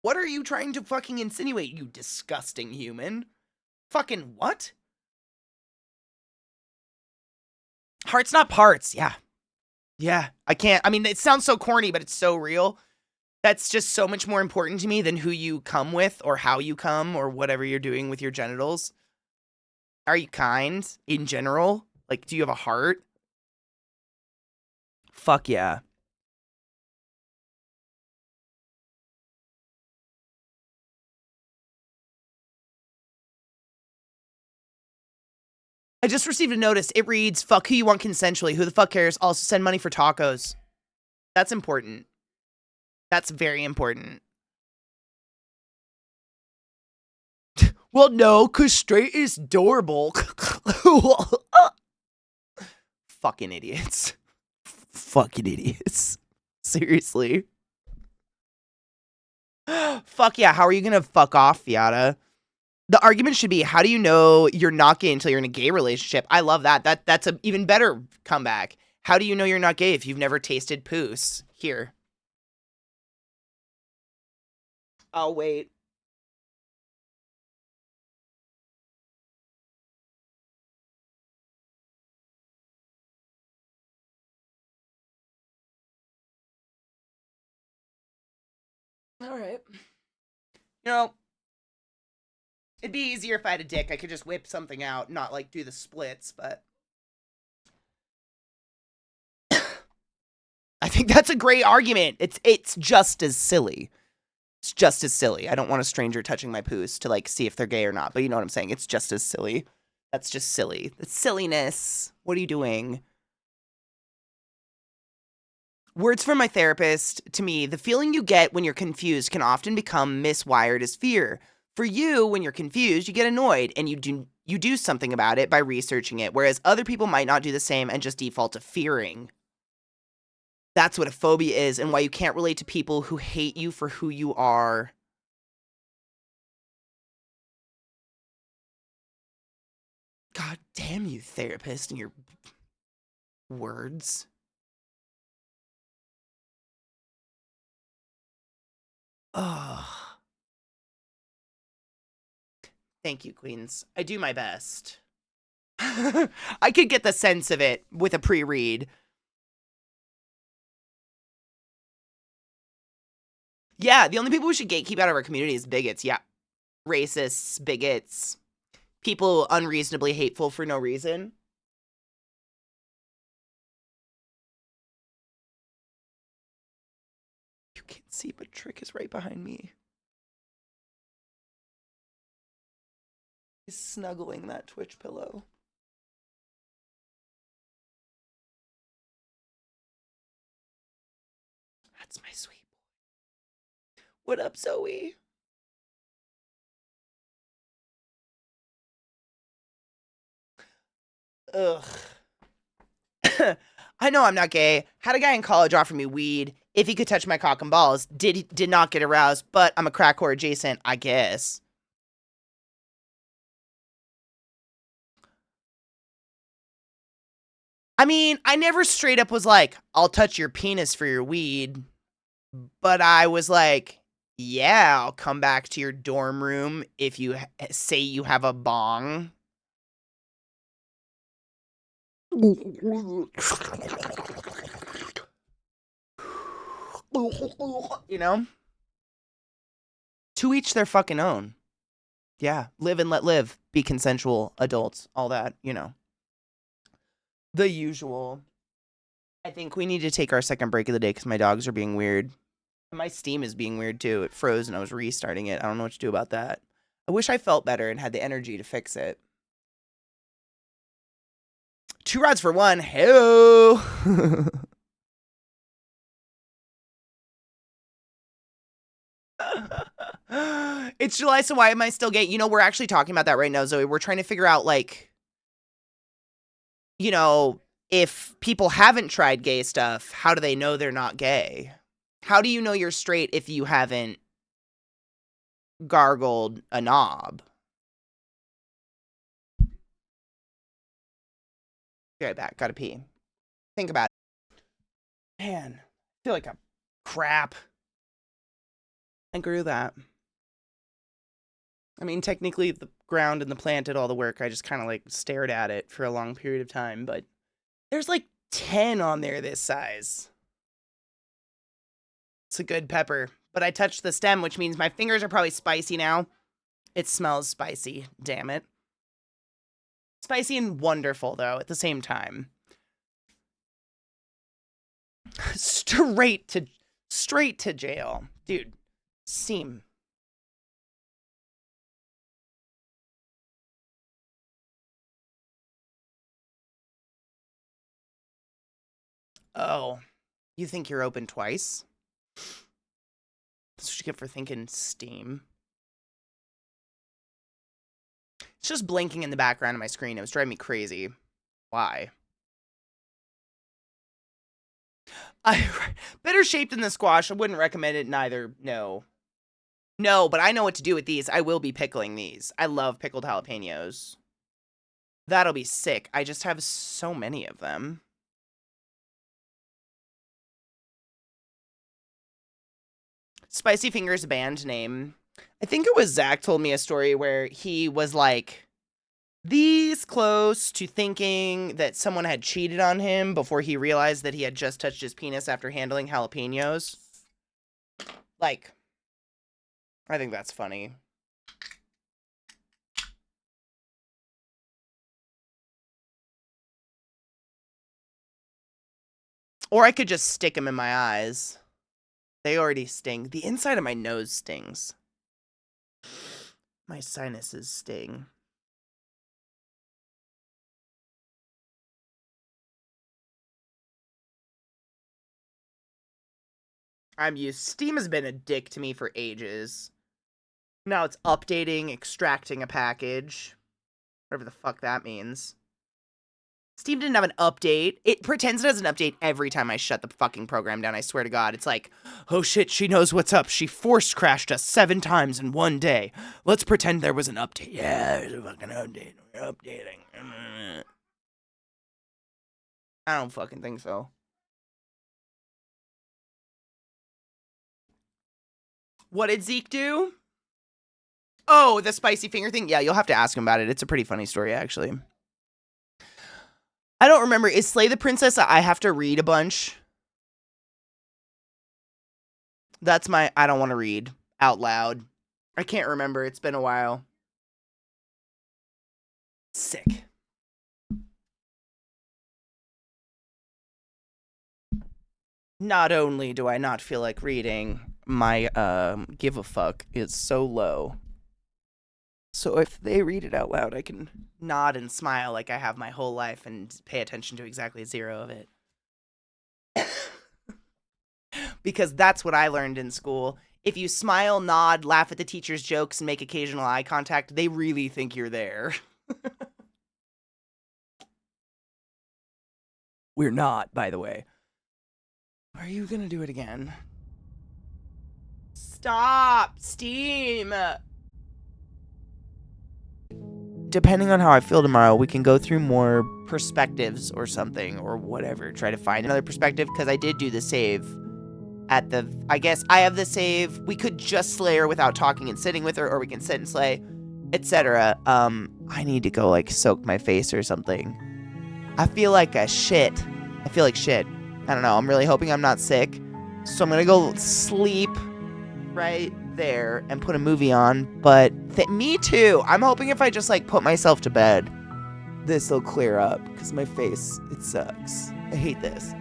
What are you trying to fucking insinuate, you disgusting human? Fucking what? Hearts not parts, yeah. Yeah, I can't. I mean, it sounds so corny, but it's so real. That's just so much more important to me than who you come with or how you come or whatever you're doing with your genitals. Are you kind in general? Like, do you have a heart? Fuck yeah. I just received a notice. It reads, fuck who you want consensually. Who the fuck cares? Also send money for tacos. That's important. That's very important. Well, no, because straight is adorable. Fucking idiots. Fucking idiots. Seriously. Fuck yeah, how are you gonna fuck off, Fiata? The argument should be, how do you know you're not gay until you're in a gay relationship? I love that. That's an even better comeback. How do you know you're not gay if you've never tasted poos? Here. I'll wait. All right. You know, it'd be easier if I had a dick. I could just whip something out, not like do the splits, but I think that's a great argument. It's just as silly. It's just as silly. I don't want a stranger touching my poos to like see if they're gay or not, but you know what I'm saying? It's just as silly. That's just silly. It's silliness. What are you doing? Words from my therapist. To me, the feeling you get when you're confused can often become miswired as fear. For you, when you're confused, you get annoyed and you do something about it by researching it, whereas other people might not do the same and just default to fearing. That's what a phobia is and why you can't relate to people who hate you for who you are. God damn you, therapist, and your words. Ugh. Thank you, Queens. I do my best. I could get the sense of it with a pre-read. Yeah, the only people we should gatekeep out of our community is bigots. Yeah. Racists, bigots, people unreasonably hateful for no reason. You can't see, but Trick is right behind me. He's snuggling that Twitch pillow. That's my sweet boy. What up, Zoe? Ugh. I know I'm not gay. Had a guy in college offer me weed if he could touch my cock and balls. Did not get aroused, but I'm a crack whore adjacent, I guess. I mean, I never straight up was like, I'll touch your penis for your weed. But I was like, yeah, I'll come back to your dorm room if you say you have a bong. You know? To each their fucking own. Yeah, live and let live. Be consensual adults. All that, you know. The usual. I think we need to take our second break of the day because my dogs are being weird. My Steam is being weird too. It froze and I was restarting it. I don't know what to do about that. I wish I felt better and had the energy to fix it. 2 rods for 1. Hello. It's July, so why am I still gay? You know, we're actually talking about that right now, Zoe. We're trying to figure out, like, you know, if people haven't tried gay stuff, how do they know they're not gay? How do you know you're straight if you haven't gargled a knob? Be right back. Gotta pee. Think about it. Man, I feel like a crap. I grew that. I mean, technically, the ground and the plant did all the work. I just kind of like stared at it for a long period of time, but there's like 10 on there this size. It's a good pepper, but I touched the stem, which means my fingers are probably spicy now. It smells spicy, damn it. Spicy and wonderful, though, at the same time. Straight to jail. Dude, Steam. Oh, you think you're open twice? That's what you get for thinking Steam. It's just blinking in the background of my screen. It was driving me crazy. Why? Better shaped than the squash. I wouldn't recommend it neither. No. No, but I know what to do with these. I will be pickling these. I love pickled jalapenos. That'll be sick. I just have so many of them. Spicy Fingers band name. I think it was Zach told me a story where he was like these close to thinking that someone had cheated on him before he realized that he had just touched his penis after handling jalapenos. Like, I think that's funny. Or I could just stick them in my eyes. They already sting. The inside of my nose stings. My sinuses sting. I'm used. Steam has been a dick to me for ages. Now it's updating, extracting a package. Whatever the fuck that means. Steam didn't have an update. It pretends it has an update every time I shut the fucking program down. I swear to God. It's like, oh shit, she knows what's up. She force crashed us 7 times in one day. Let's pretend there was an update. Yeah, there's a fucking update. We're updating. I don't fucking think so. What did Zeke do? Oh, the spicy finger thing? Yeah, you'll have to ask him about it. It's a pretty funny story, actually. I don't remember. Is Slay the Princess? I have to read a bunch. That's my I don't want to read out loud. I can't remember. It's been a while. Sick. Not only do I not feel like reading, my give a fuck is so low. So if they read it out loud, I can nod and smile like I have my whole life and pay attention to exactly 0 of it. Because that's what I learned in school. If you smile, nod, laugh at the teacher's jokes, and make occasional eye contact, they really think you're there. We're not, by the way. Are you gonna do it again? Stop! Steam! Depending on how I feel tomorrow, we can go through more perspectives or something or whatever. Try to find another perspective because I did do the save at the... I guess I have the save. We could just slay her without talking and sitting with her, or we can sit and slay, etc. I need to go, like, soak my face or something. I feel like shit. I feel like shit. I don't know. I'm really hoping I'm not sick. So I'm gonna go sleep right there and put a movie on. But me too. I'm hoping if I just like put myself to bed, this will clear up because my face, it sucks. I hate this.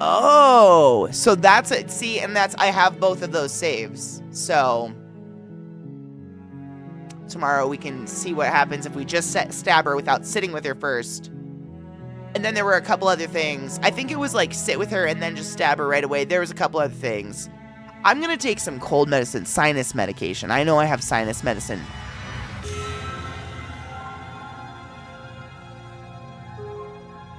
Oh, so that's it. See, and I have both of those saves. So tomorrow we can see what happens if we just stab her without sitting with her first. And then there were a couple other things. I think it was like sit with her and then just stab her right away. There was a couple other things. I'm going to take some cold medicine, sinus medication. I know I have sinus medicine.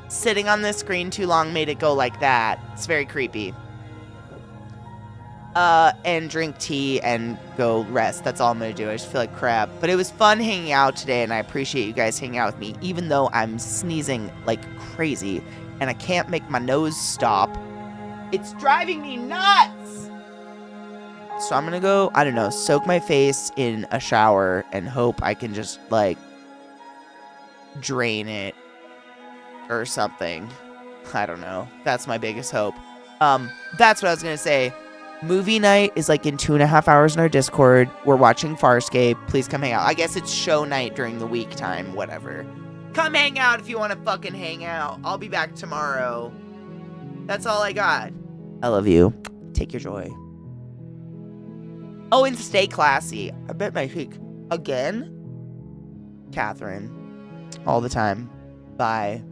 Sitting on the screen too long made it go like that. It's very creepy. And drink tea and go rest. That's all I'm going to do. I just feel like crap. But it was fun hanging out today, and I appreciate you guys hanging out with me, even though I'm sneezing like crazy, and I can't make my nose stop. It's driving me nuts! So I'm going to go, I don't know, soak my face in a shower and hope I can just, like, drain it or something. I don't know. That's my biggest hope. That's what I was going to say. Movie night is like in 2.5 hours in our Discord. We're watching Farscape. Please come hang out. I guess it's show night during the week time, whatever. Come hang out if you want to fucking hang out. I'll be back tomorrow. That's all I got. I love you. Take your joy. Oh, and stay classy. I bet my cheek. Again? Catherine. All the time. Bye.